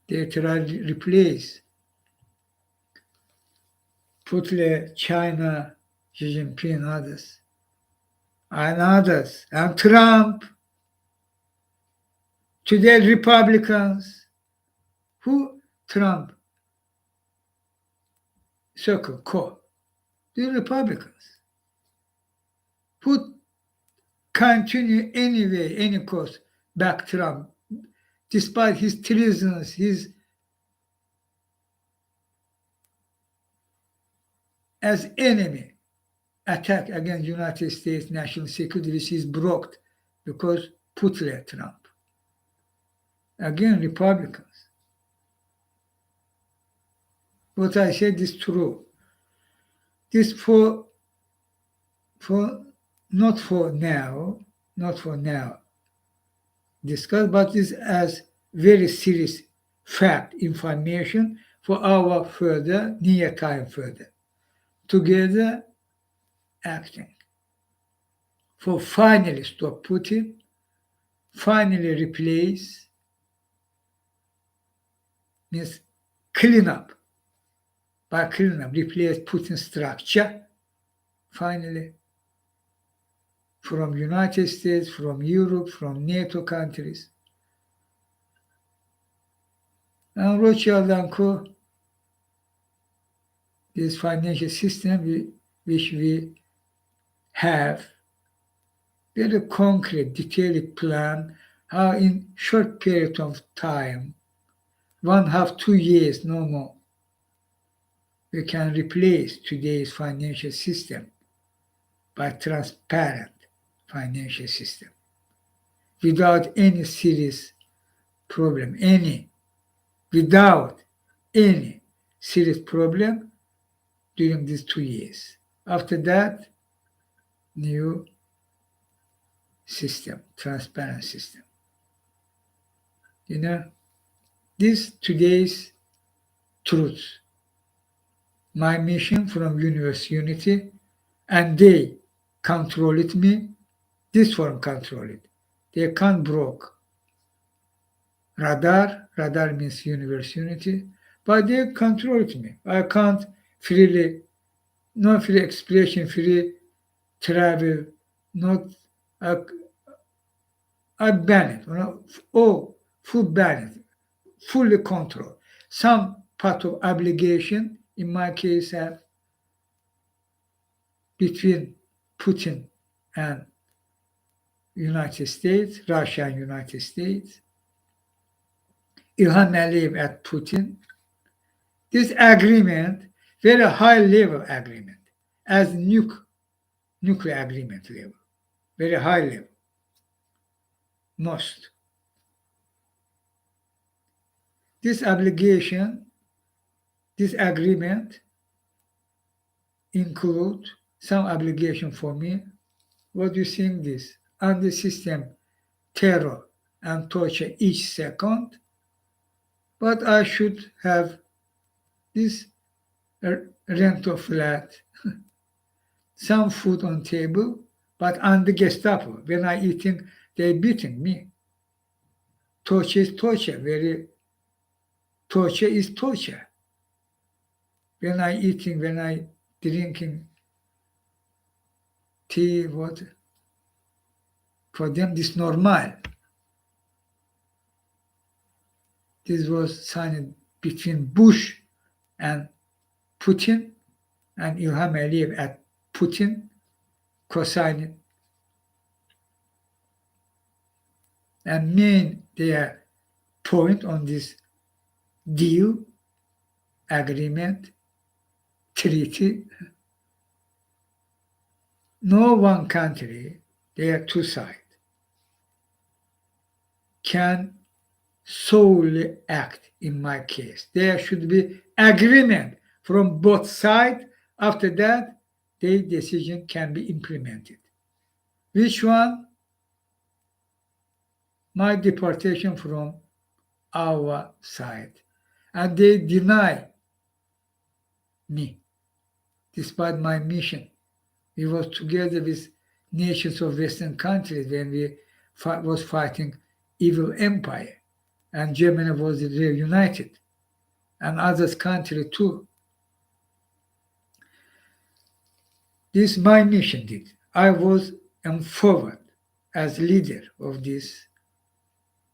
They try to replace Putin, China, Xi Jinping, others, and Trump. Today, Republicans. Who? Trump. Circle, Co. The Republicans. Who continue anyway, any course, back Trump, despite his treasons, his as enemy attack against United States national security, which is blocked because Putin, Trump. Again, Republicans. What I said is true. This for not for now, discuss, but this as very serious fact, information for our further, near time further. Together acting for finally stop Putin, finally replace, means clean up, replace Putin's structure, finally, from United States, from Europe, from NATO countries. And Rothschild and Co., this financial system which we have, very concrete, detailed plan how in short period of time, 1.5, 2 years, no more, we can replace today's financial system by transparent financial system without any serious problem, without any serious problem during these 2 years. After that, new system, transparent system. This today's truth. My mission from Universe Unity, and they control it me, this form control it. They can't block Radar means universe unity, but they controlled me. I can't freely, no free expression, free travel, not, I, I ban it, full ban it, fully control. Some part of obligation, in my case, between Putin and United States, Russia and United States, İlham Aliyev at Putin. This agreement, very high level agreement, as nuclear agreement level, very high level, most. This obligation, this agreement include some obligation for me. What do you think this? Under system terror and torture each second, but I should have this rent of flat, some food on table, but under Gestapo. When I eating, they beating me. Torture is torture. Very torture is torture. When I eating, when I drinking tea, water, for them this normal. This was signed between Bush and Putin, and İlham Aliyev at Putin co-signed, and main their point on this deal, agreement, treaty. No one country, there are two sides, can solely act in my case. There should be agreement from both sides. After that, the decision can be implemented. Which one? My deportation from our side. And they deny me, despite my mission. We was together with nations of Western countries when we was fighting evil empire. And Germany was reunited. And others country too. This my mission did. I was forward as leader of this.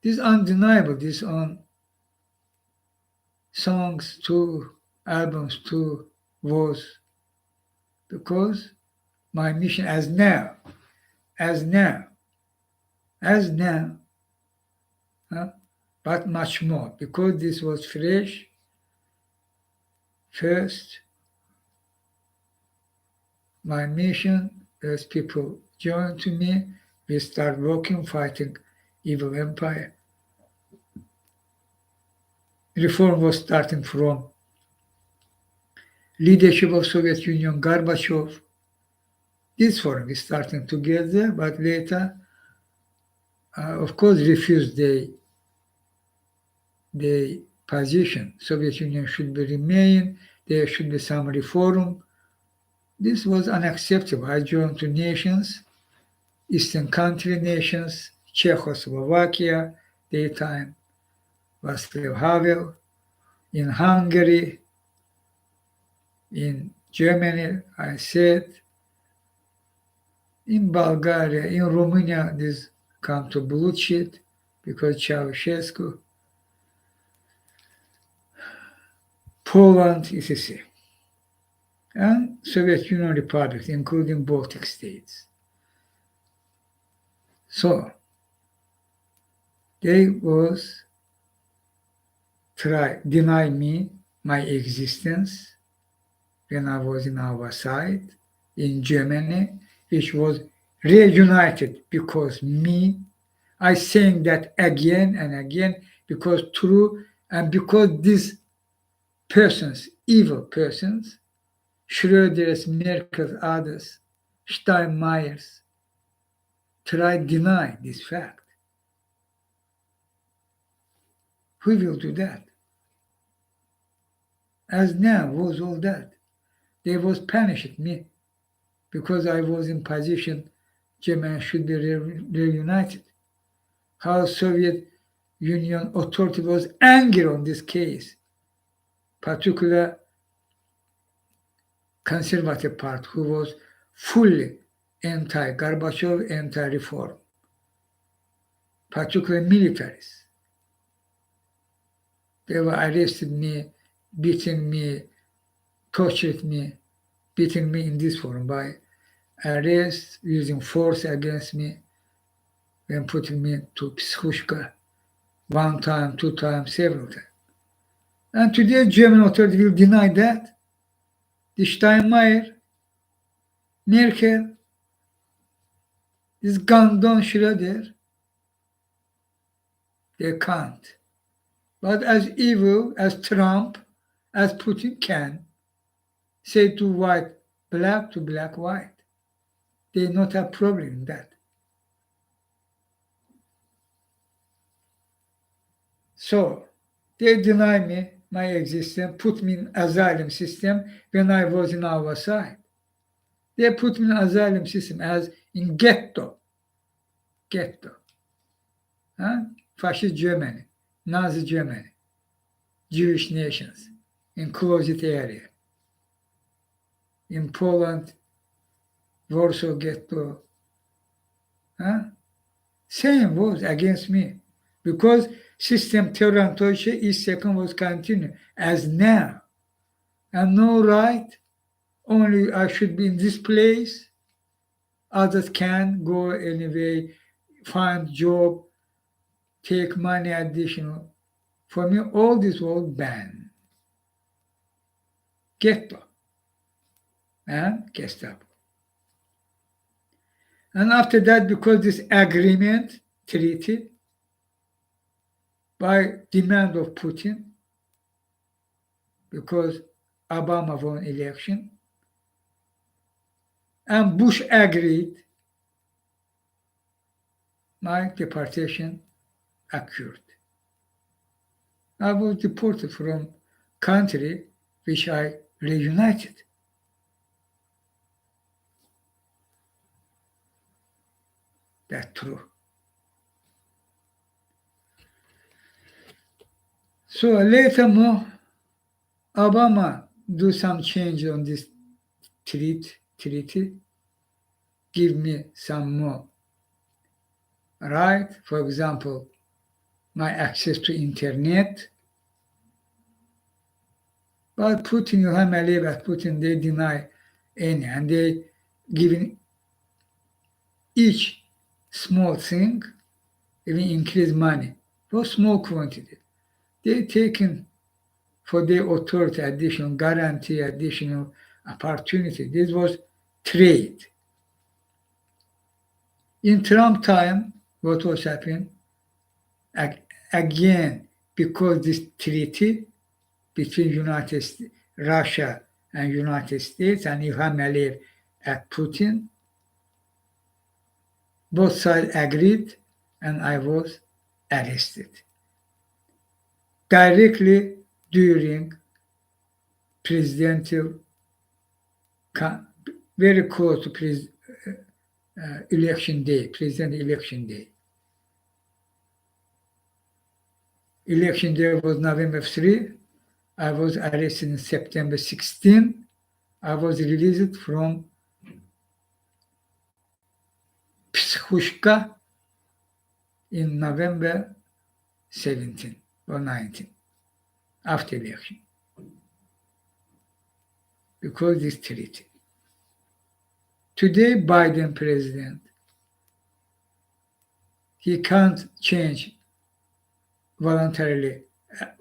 This undeniable, this on songs too, albums too, was because my mission as now, but much more, because this was fresh. First, my mission, as people join to me, we start working, fighting evil empire. Reform was starting from leadership of Soviet Union, Gorbachev. This forum is starting together, but later, of course, refused the position. Soviet Union should be remain. There should be some reform. This was unacceptable. I joined to nations, Eastern country nations, Czechoslovakia, daytime, Václav Havel, in Hungary, in Germany, I said, in Bulgaria, in Romania, this come to bullshit because Ceausescu, Poland, etc. And Soviet Union republics, including Baltic states. So, they was deny me my existence when I was in our side in Germany, which was reunited because me. I saying that again and again because true and because these persons, evil persons, Schröder's, Merkel's, others, Steinmeier's, try deny this fact. Who will do that? As now was all that. They was punished me because I was in position Germany should be reunited. How Soviet Union authority was angry on this case, particularly conservative part who was fully anti-Gorbachev, anti-reform, particularly militaries. They were arrested me, beating me, tortured me, beating me in this form by arrest, using force against me, and putting me to pschushka 1 time, 2 times, several times. And today German authorities will deny that. The Steinmeier, Merkel, this Gandon Schroeder, they can't. But as evil as Trump, as Putin can, say to white black, to black white. They not have problem in that. So they deny me my existence, put me in asylum system when I was in our side. They put me in asylum system as in ghetto. Huh? Fascist Germany, Nazi Germany, Jewish nations, in closet area. In Poland, Warsaw ghetto. Huh? Same was against me. Because system Toronto each second was continued as now. And no right, only I should be in this place. Others can go anyway, find job, take money additional. For me, all this was banned. Ghetto and Gestapo. And after that, because this agreement, treaty, by demand of Putin, because Obama won election, and Bush agreed, my deportation occurred. I was deported from country which I reunited. That's true. So later more, Obama do some change on this treaty, give me some more right. For example, my access to internet. But Putin, Ilham Aliyev at Putin, they deny any, and they giving each small thing, even increase money for small quantity. They taken for their authority additional guarantee, additional opportunity. This was trade. In Trump time, what was happening? Again, because this treaty between Russia and United States and Ilham Aliyev at Putin, both sides agreed and I was arrested. Directly during presidential, very close to election day, president election day. Election day was November 3. I was arrested in September 16. I was released from Pschushka in November 17 or 19, after election, because this treaty. Today, Biden president, he can't change voluntarily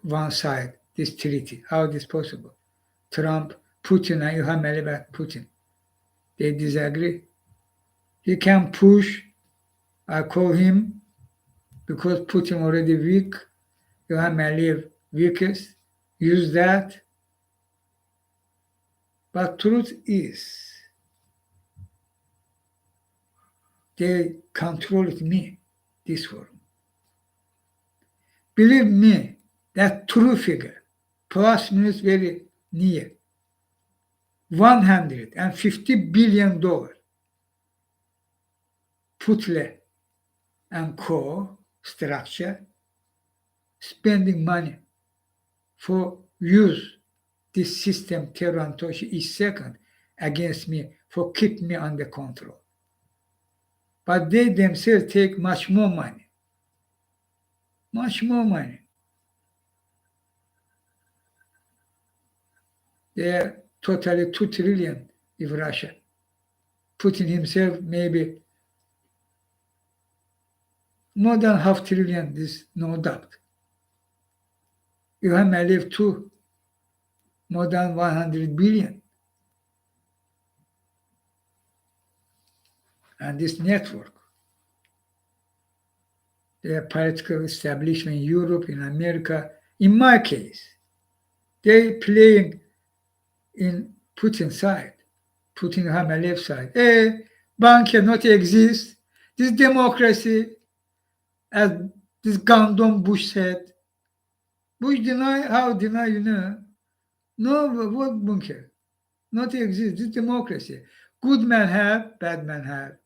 one side this treaty. How is this possible? Trump, Putin, and Ilham Aliyev, Putin, they disagree. He can push. I call him because Putin already weak. Ilham Aliyev weakest. Use that. But truth is, they controlled me, this forum. Believe me, that true figure, plus minus very near, $150 billion, Putle and Co. structure spending money for use this system Terrantoshi each second against me for keep me under control. But they themselves take much more money, much more money. They are totally 2 trillion if Russia. Putin himself maybe more than half trillion, this no doubt. Ilham Aliyev too, more than 100 billion. And this network, the political establishment in Europe, in America, in my case, they playing in Putin's side, Putin Ilham Aliyev's side. Bank cannot exist. This democracy, as this Gandon Bush said. Bush deny, how deny, No, what bunker? Not exist. This democracy. Good men have, bad men have.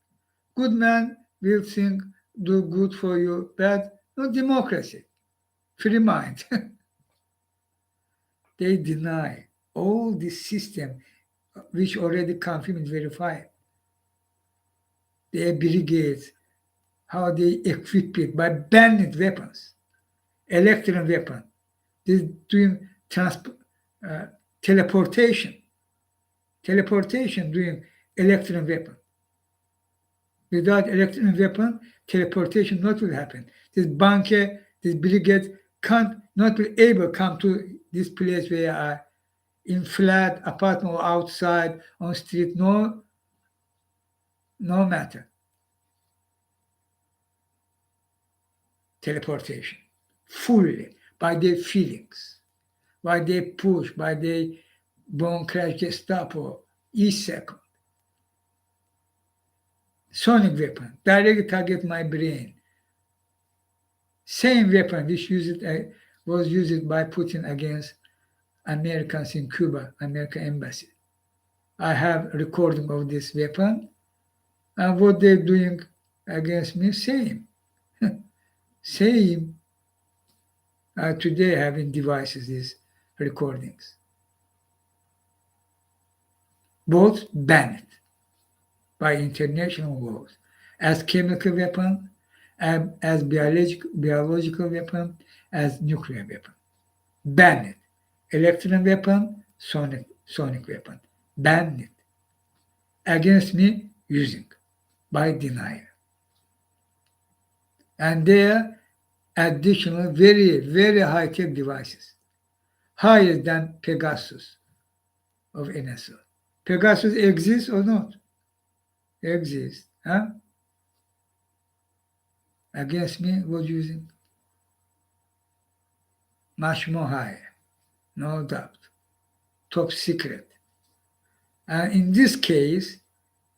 Good man will think, do good for you, bad, no democracy. Free mind. They deny all this system which already confirmed and verified. Their brigades, how they equip it by banning weapons, electron weapon. They're doing teleportation doing electron weapon. Without electron weapon, teleportation not will happen. This bunker, this brigade can't not be able to come to this place where I in flat apartment or outside on street. No matter. Teleportation fully by their feelings, by their push, by their bone crash Gestapo each second. Sonic weapon, directly target my brain. Same weapon which was used by Putin against Americans in Cuba, American embassy. I have recording of this weapon, and what they're doing against me, same. Same. Today having devices, these recordings. Both banned by international laws as chemical weapon, as biological weapon, as nuclear weapon. Banned. Electron weapon, sonic weapon. Banned it. Against me using by denial. And they are additional very, very high-tech devices, higher than Pegasus of NSO. Pegasus exists or not? Exists. Huh? Against me was using much more higher, no doubt. Top secret. And in this case,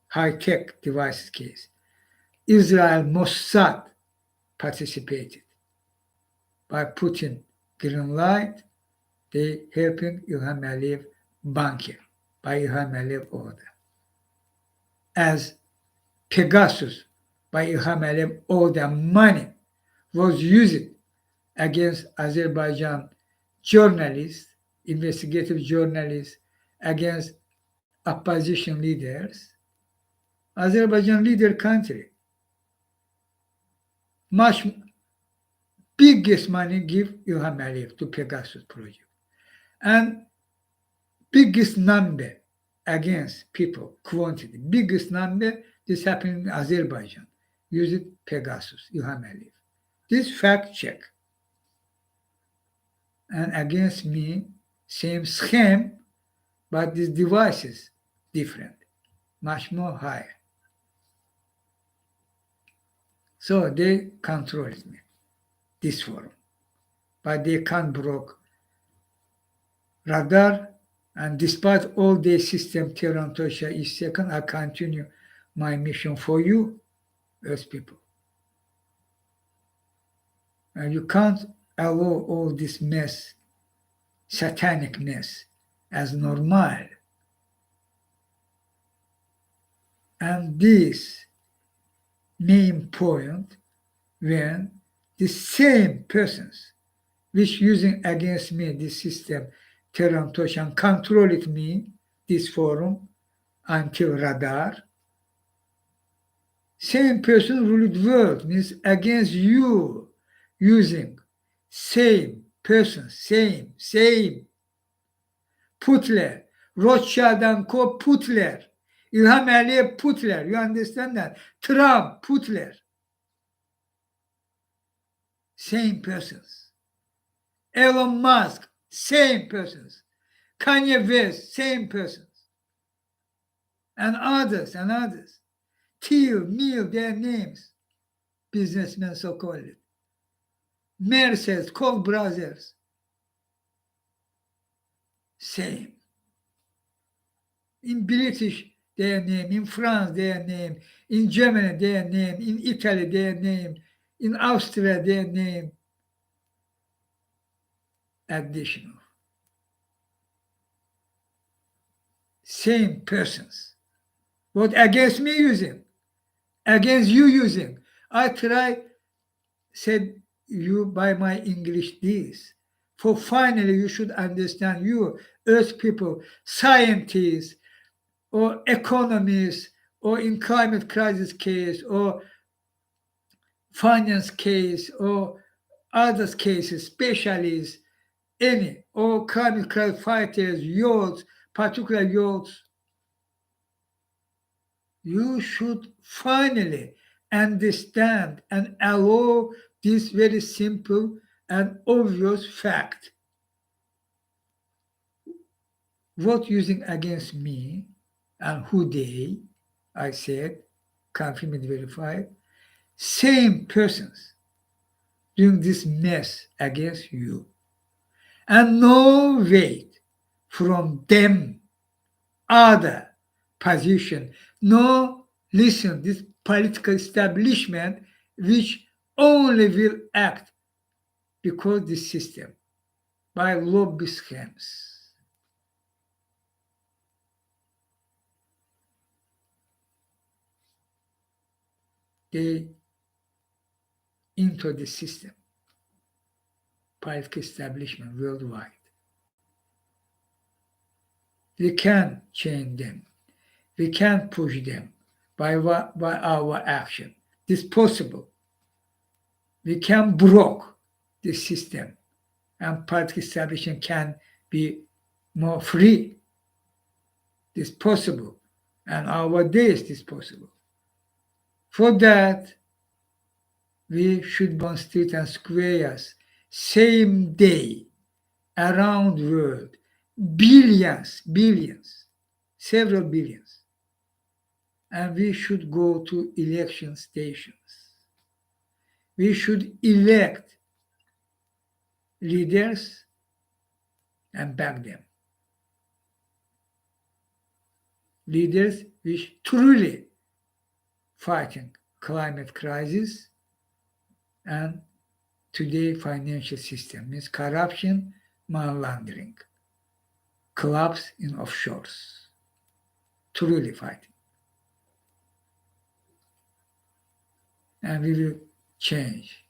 high-tech devices case, Israel Mossad participated by Putin green light. They helping Ilham Aliyev bunker by Ilham Aliyev order. As Pegasus by Ilham Aliyev order money was used against Azerbaijan journalists, investigative journalists, against opposition leaders. Azerbaijan leader country, much biggest money give Ilham Aliyev to Pegasus project. And biggest number against people, quantity, biggest number, this happened in Azerbaijan, used Pegasus, Ilham Aliyev. This fact check. And against me, same scheme, but these devices different, much more higher. So they controlled me, this forum. But they can't broke radar, and despite all their system, Terrantosha each second, I continue my mission for you, Earth people. And you can't allow all this mess, satanic mess, as normal. And this main point when the same persons which using against me this system, Terantosh, and control it me, this forum, until radar. Same person ruled world means against you using same person, same. Putler, Rothschild and Co. Putler, İlham Aliyev Putler. You understand that? Trump Putler. Same persons. Elon Musk, same persons. Kanye West, same persons. And others. Thiel, Mill, their names. Businessmen so called it. Mercedes, Koch brothers. Same. In British, their name. In France, their name. In Germany, their name. In Italy, their name. In Austria, their name. Additional. Same persons. What against me using? Against you using. I try, said you by my English this. For finally you should understand you, earth people, scientists, or economists, or in climate crisis case, or finance case, or others cases, specialists, any, or climate crisis fighters, youths, particular youths, you should finally understand and allow this very simple and obvious fact. What using against me and who they, I said, confirmed, verified, same persons doing this mess against you. And no weight from them other position. No, listen, this political establishment which only will act because this system by lobby schemes. They into the system, political establishment worldwide. We can change them. We can push them by our action. This possible. We can block the system and political establishment can be more free. This possible. And our days this possible. For that, we should be on street and squares same day around world. Billions, several billions. And we should go to election stations. We should elect leaders and back them. Leaders which truly fighting climate crisis and today financial system means corruption, money laundering, clubs in offshores, truly fighting. And we will change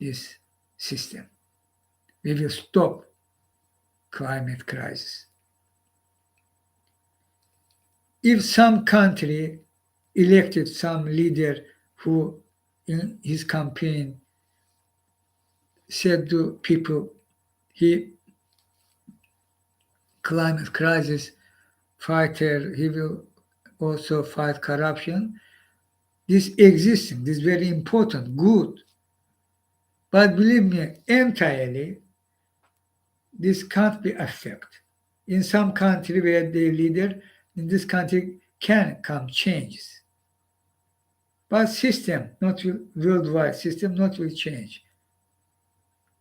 this system. We will stop climate crisis. If some country elected some leader who in his campaign said to people, he climate crisis fighter, he will also fight corruption. This existing, this very important, good. But believe me, entirely, this can't be affected. In some country where the leader in this country can come changes. But system, not worldwide system, not will change.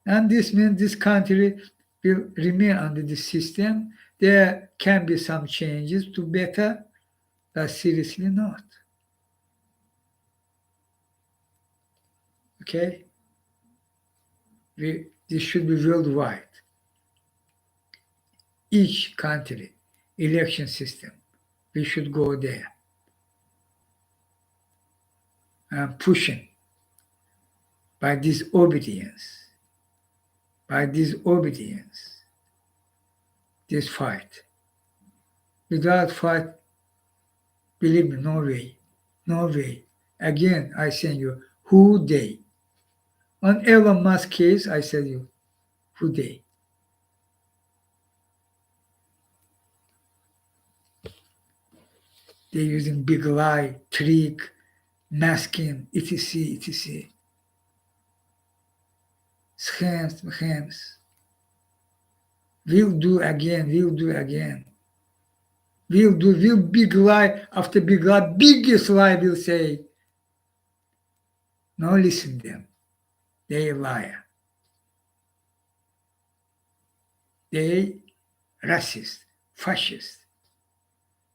And this means this country will remain under this system. There can be some changes to better, but seriously not. Okay? This should be worldwide. Each country, election system, we should go there. And pushing by disobedience by disobedience, this fight. Without fight, believe me, no way. No way. Again, I send you, who they? On Elon Musk case, I said you, who they? They're using big lie, trick, masking, etc., etc. Scams. We'll do again, we'll do again. We'll big lie after big lie, biggest lie will say, no listen them. They liar. They racist, fascist.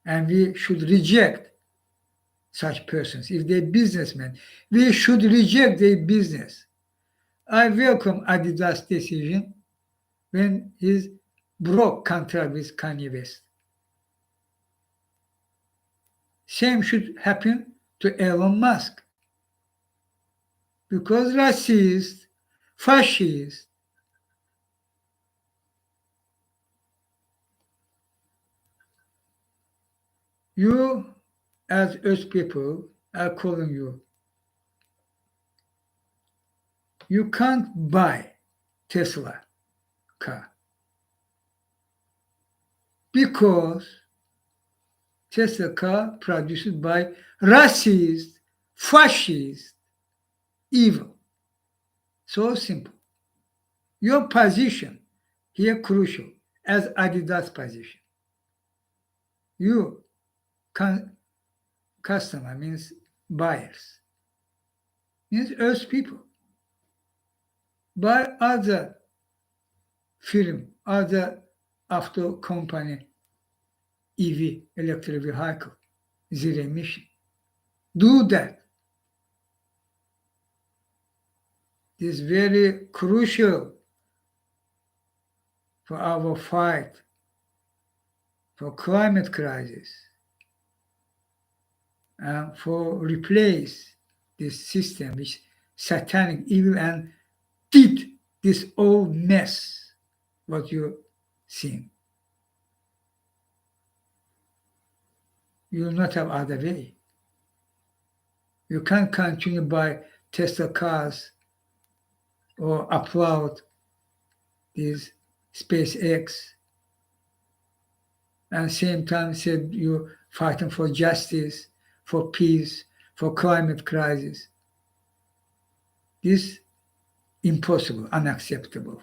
And we should reject such persons. If they're businessmen, we should reject their business. I welcome Adidas' decision when he broke contract with Kanye West. Same should happen to Elon Musk. Because racist, fascist, you as Earth people are calling you. You can't buy Tesla car because Tesla car produced by racist, fascist, evil. So simple. Your position here crucial as Adidas position. You can customer means buyers, means Earth people. Buy other firm, other auto company, EV, electric vehicle, zero emission. Do that. This is very crucial for our fight for climate crisis and for replace this system which satanic evil and did this old mess what you see. You will not have other way. You can't continue buy Tesla cars or upload this SpaceX and same time said you're fighting for justice, for peace, for climate crisis. This impossible, unacceptable.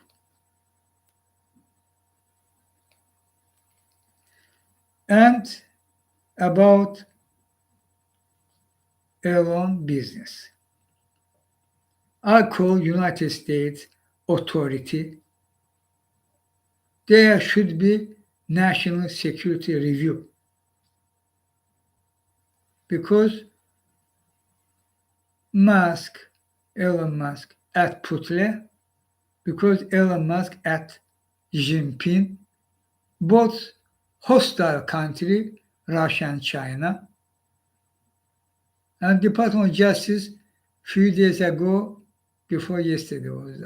And about Elon business. I call United States authority. There should be national security review because Elon Musk at Putin, because Elon Musk at Jinping, both hostile country, Russia and China. And Department of Justice few days ago, before yesterday was,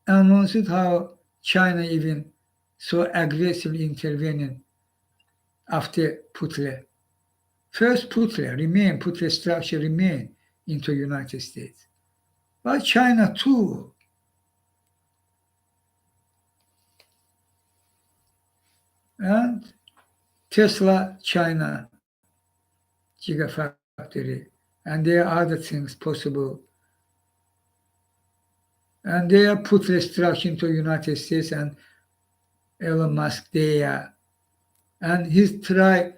announced how China even so aggressively intervening after Putin. First Putin structure remain into United States. But China too. And Tesla, China, Gigafactory, and there are other things possible. And they are put restructure into United States and Elon Musk there. And he's try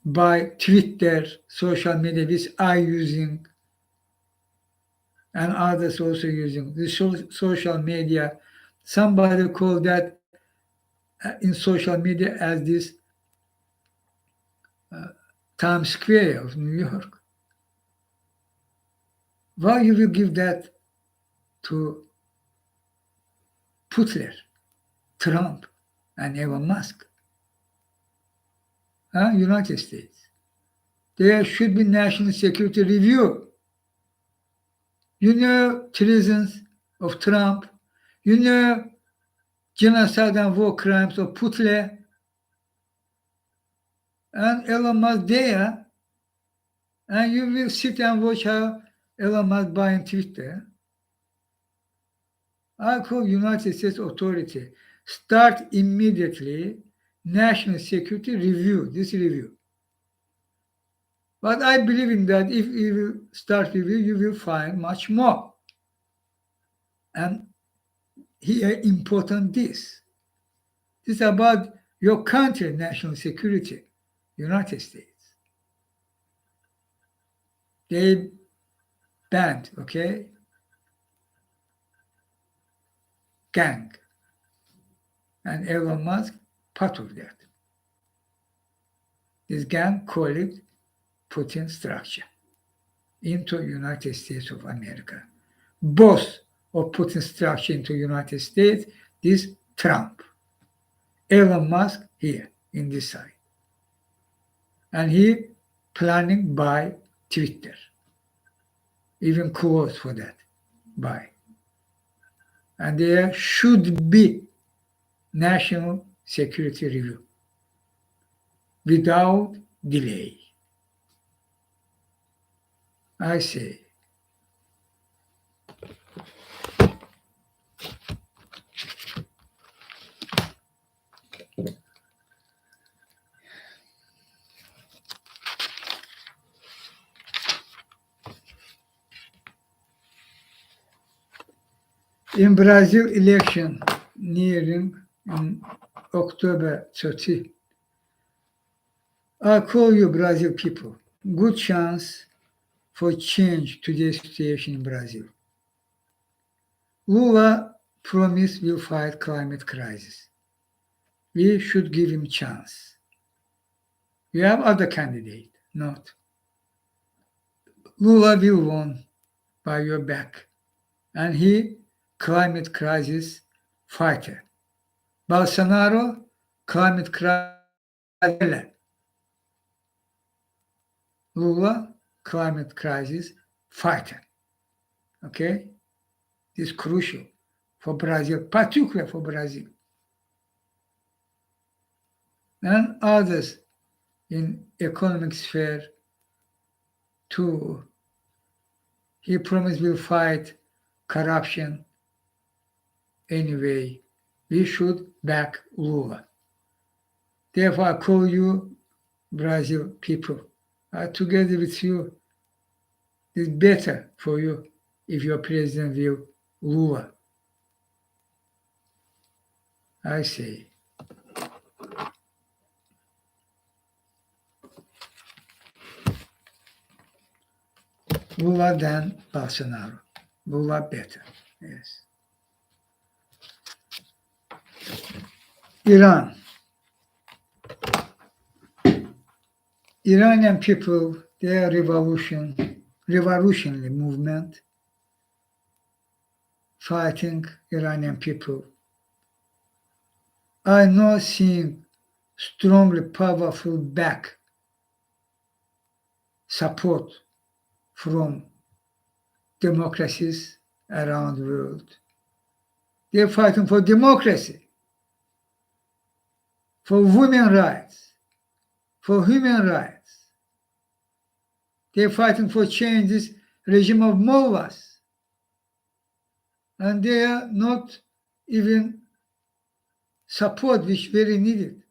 by Twitter, social media, which I using, and others also using the social media. Somebody called that in social media as this Times Square of New York. Why you will give that to Putler, Trump, and Elon Musk? United States. There should be national security review. You know treasons of Trump. You know genocide and war crimes of Putle and Elon Musk there, and you will sit and watch how Elon Musk buying Twitter. I call United States authority. Start immediately national security review, this review. But I believe in that if you will start review, you will find much more. And here important this. This is about your country, national security, United States. They banned, okay, gang. And Elon Musk, part of that. This gang called it Putin structure into United States of America. Both of Putin structure into United States, this Trump. Elon Musk here in this side. And he planning buy Twitter. Even close for that, buy. And there should be national security review without delay. I say, in Brazil election nearing in October 30, I call you Brazil people. Good chance for change today's situation in Brazil. Lula promised will fight climate crisis. We should give him chance. We have other candidate, not. Lula will win by your back, and he climate crisis fighter. Bolsonaro climate crisis. Lula climate crisis fighter. Okay, this is crucial for Brazil, particularly for Brazil, and others in economic sphere too. He promised will fight corruption anyway. We should back Lula. Therefore, I call you Brazil people. Together with you, it's better for you if your president will Lula. I say. Lula than Bolsonaro. Lula better, yes. Iran. Iranian people, their revolutionary movement, fighting Iranian people. I know seeing strongly powerful back support from democracies around the world. They're fighting for democracy, for women's rights, for human rights. They're fighting for change this regime of mullahs. And they are not even support which very needed.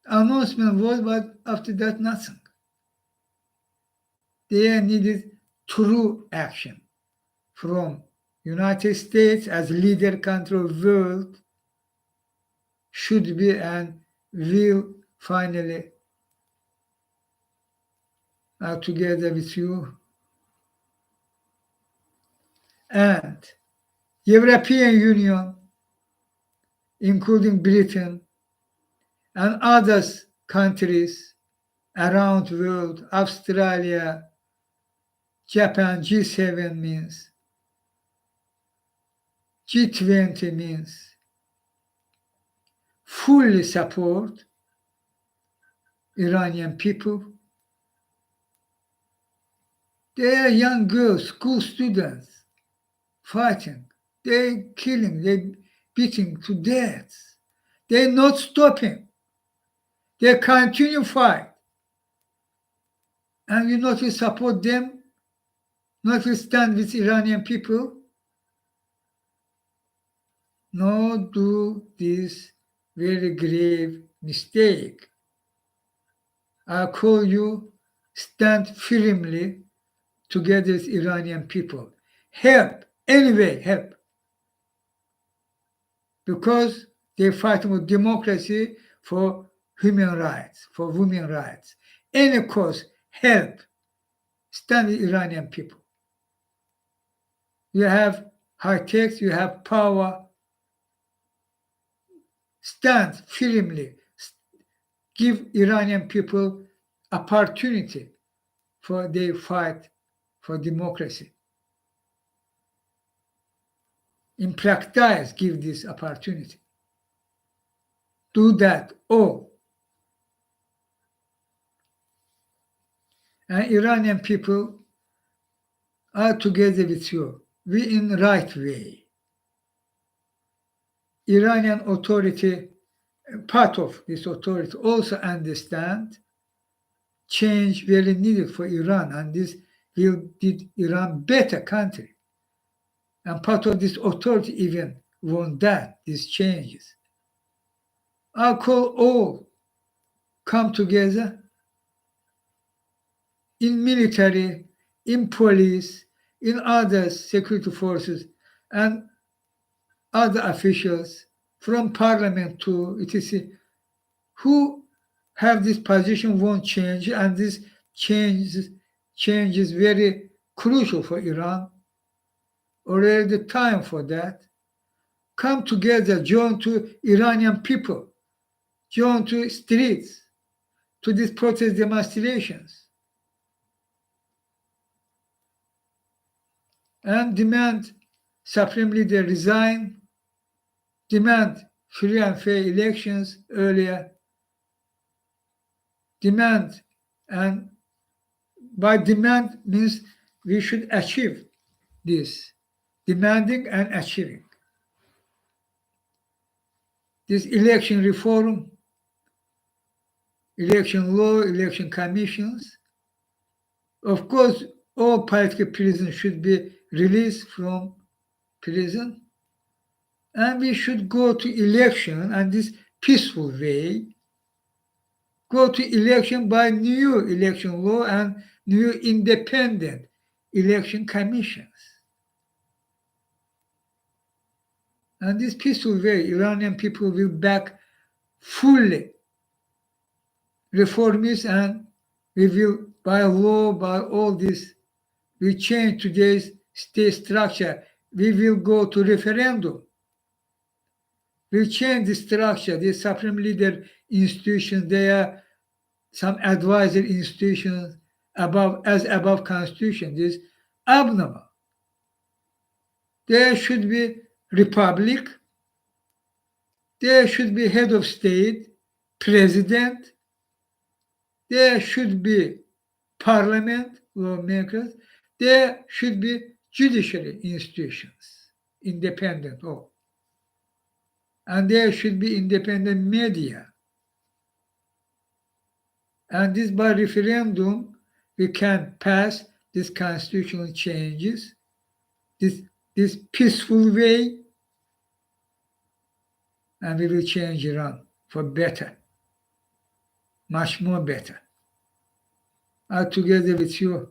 Announcement was, but after that, nothing. They needed true action from United States as leader country of the world should be and will finally together with you. And European Union, including Britain and other countries around the world, Australia, Japan, G7 means, G20 means, fully support Iranian people. They are young girls, school students, fighting. They killing, they beating to death. They're not stopping. They continue fight. And you not to support them, not to stand with Iranian people. No do this very grave mistake. I call you stand firmly together with Iranian people. Help, anyway, help. Because they fight for democracy, for human rights, for women's rights. Any cause, help. Stand with Iranian people. You have high tech, you have power. Stand firmly. Give Iranian people opportunity for their fight for democracy. In practice, give this opportunity. Do that all. And Iranian people are together with you. We in right way. Iranian authority, part of this authority also understand change very needed for Iran, and this will did Iran better country. And part of this authority even want that, these changes. I call all come together in military, in police, in other security forces, and other officials from parliament to etc. who have this position won't change, and this change is very crucial for Iran. Already the time for that. Come together, join to Iranian people, join to streets, to these protest demonstrations, and demand Supreme Leader resign, demand free and fair elections earlier, demand, and by demand means we should achieve this, demanding and achieving. This election reform, election law, election commissions, of course, all political prisoners should be released from prison, and we should go to election and this peaceful way, go to election by new election law and new independent election commissions. And this peaceful way, Iranian people will back fully reformists, and we will, by law, by all this, we change today's state structure. We will go to referendum. We change the structure. The supreme leader institutions, they are some advisory institutions above constitution. This is abnormal. There should be republic. There should be head of state, president. There should be parliament, lawmakers. There should be judiciary institutions, independent all. And there should be independent media. And this by referendum, we can pass these constitutional changes, this peaceful way, and we will change Iran for better, much more better. I'm together with you,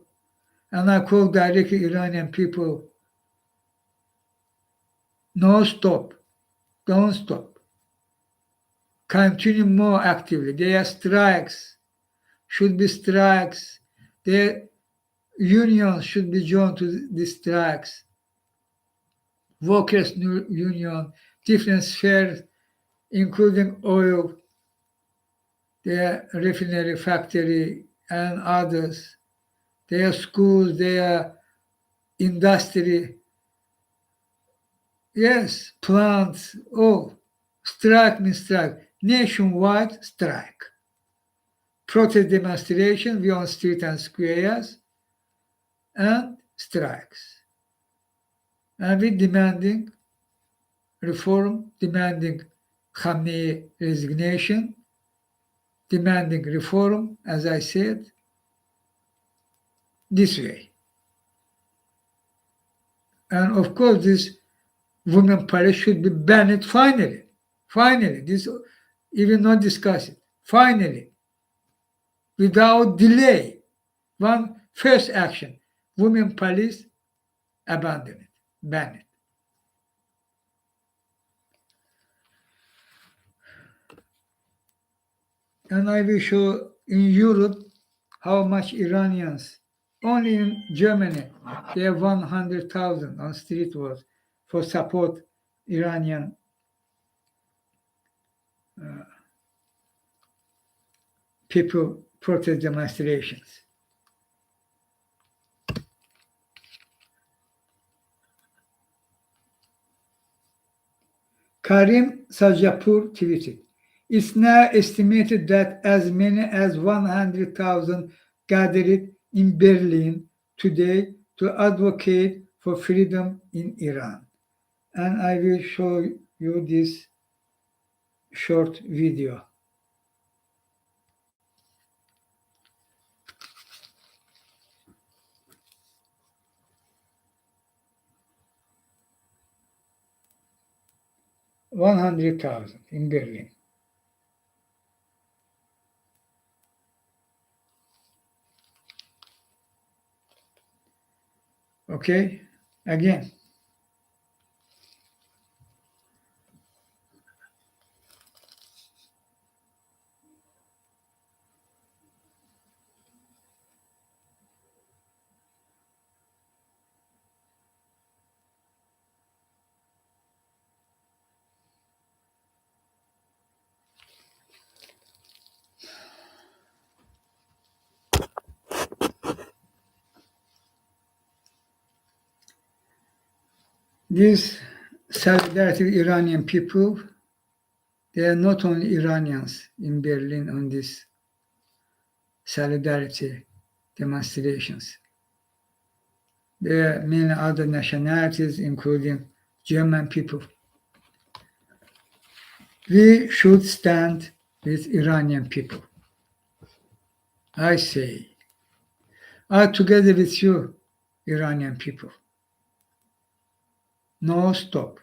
and I call directly Iranian people, no stop, don't stop. Continue more actively. There are strikes, should be strikes. Their unions should be joined to the strikes. Workers' union, different spheres, including oil, their refinery factory, and others, their schools, their industry, yes, plants, all. Strike means strike, nationwide strike. Protest demonstration, we on street and squares, and strikes. And we demanding reform, demanding Khamenei resignation, demanding reform, as I said, this way. And of course, this women police should be banned finally. Finally, this even not discuss it. Finally, without delay, one first action, women police abandon it, ban it. And I will show in Europe how much Iranians, only in Germany, they have 100,000 on street wars for support Iranian people protest demonstrations. Karim Sajapur tweeted, "It's now estimated that as many as 100,000 gathered in Berlin today to advocate for freedom in Iran." And I will show you this short video. $100,000 in Berlin. Okay, again. These solidarity with Iranian people, they are not only Iranians in Berlin on this solidarity demonstrations. There are many other nationalities, including German people. We should stand with Iranian people. I say, are together with you, Iranian people. No stop.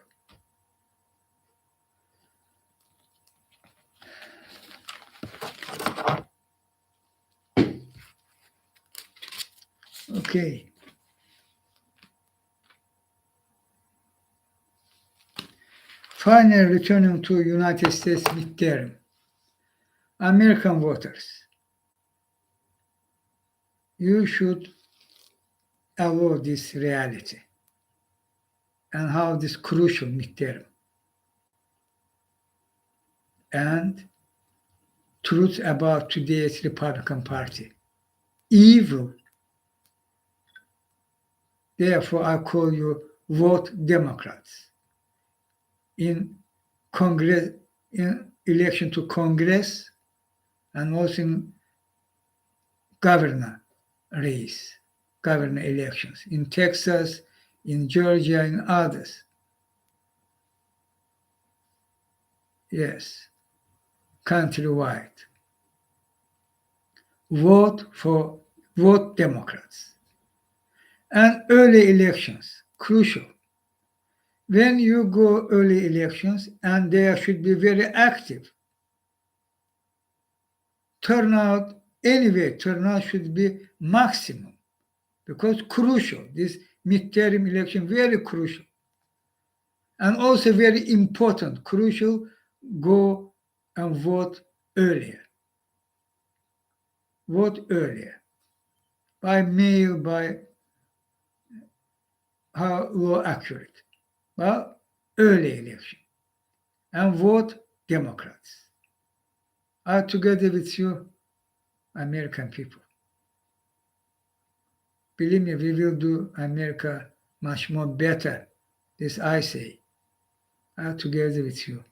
Okay. Finally, returning to United States midterm. American voters, you should allow this reality and how this crucial midterm and truth about today's Republican Party. Evil. Therefore, I call you vote Democrats. In Congress, in election to Congress, and also in governor race, governor elections in Texas, in Georgia, and others. Yes, countrywide. Vote Democrats. And early elections, crucial. When you go early elections, and there should be very active. Turnout should be maximum because crucial. This midterm election, very crucial. And also very important, crucial, go and vote earlier. Vote earlier. By mail, by how low accurate. Well, early election. And vote Democrats. Are together with you, American people. Believe me, we will do America much more better. This I say. Are together with you.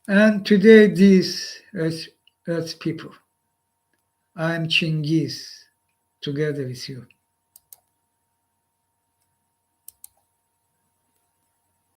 And today, these Earth people, I am Chinghiz, together with you.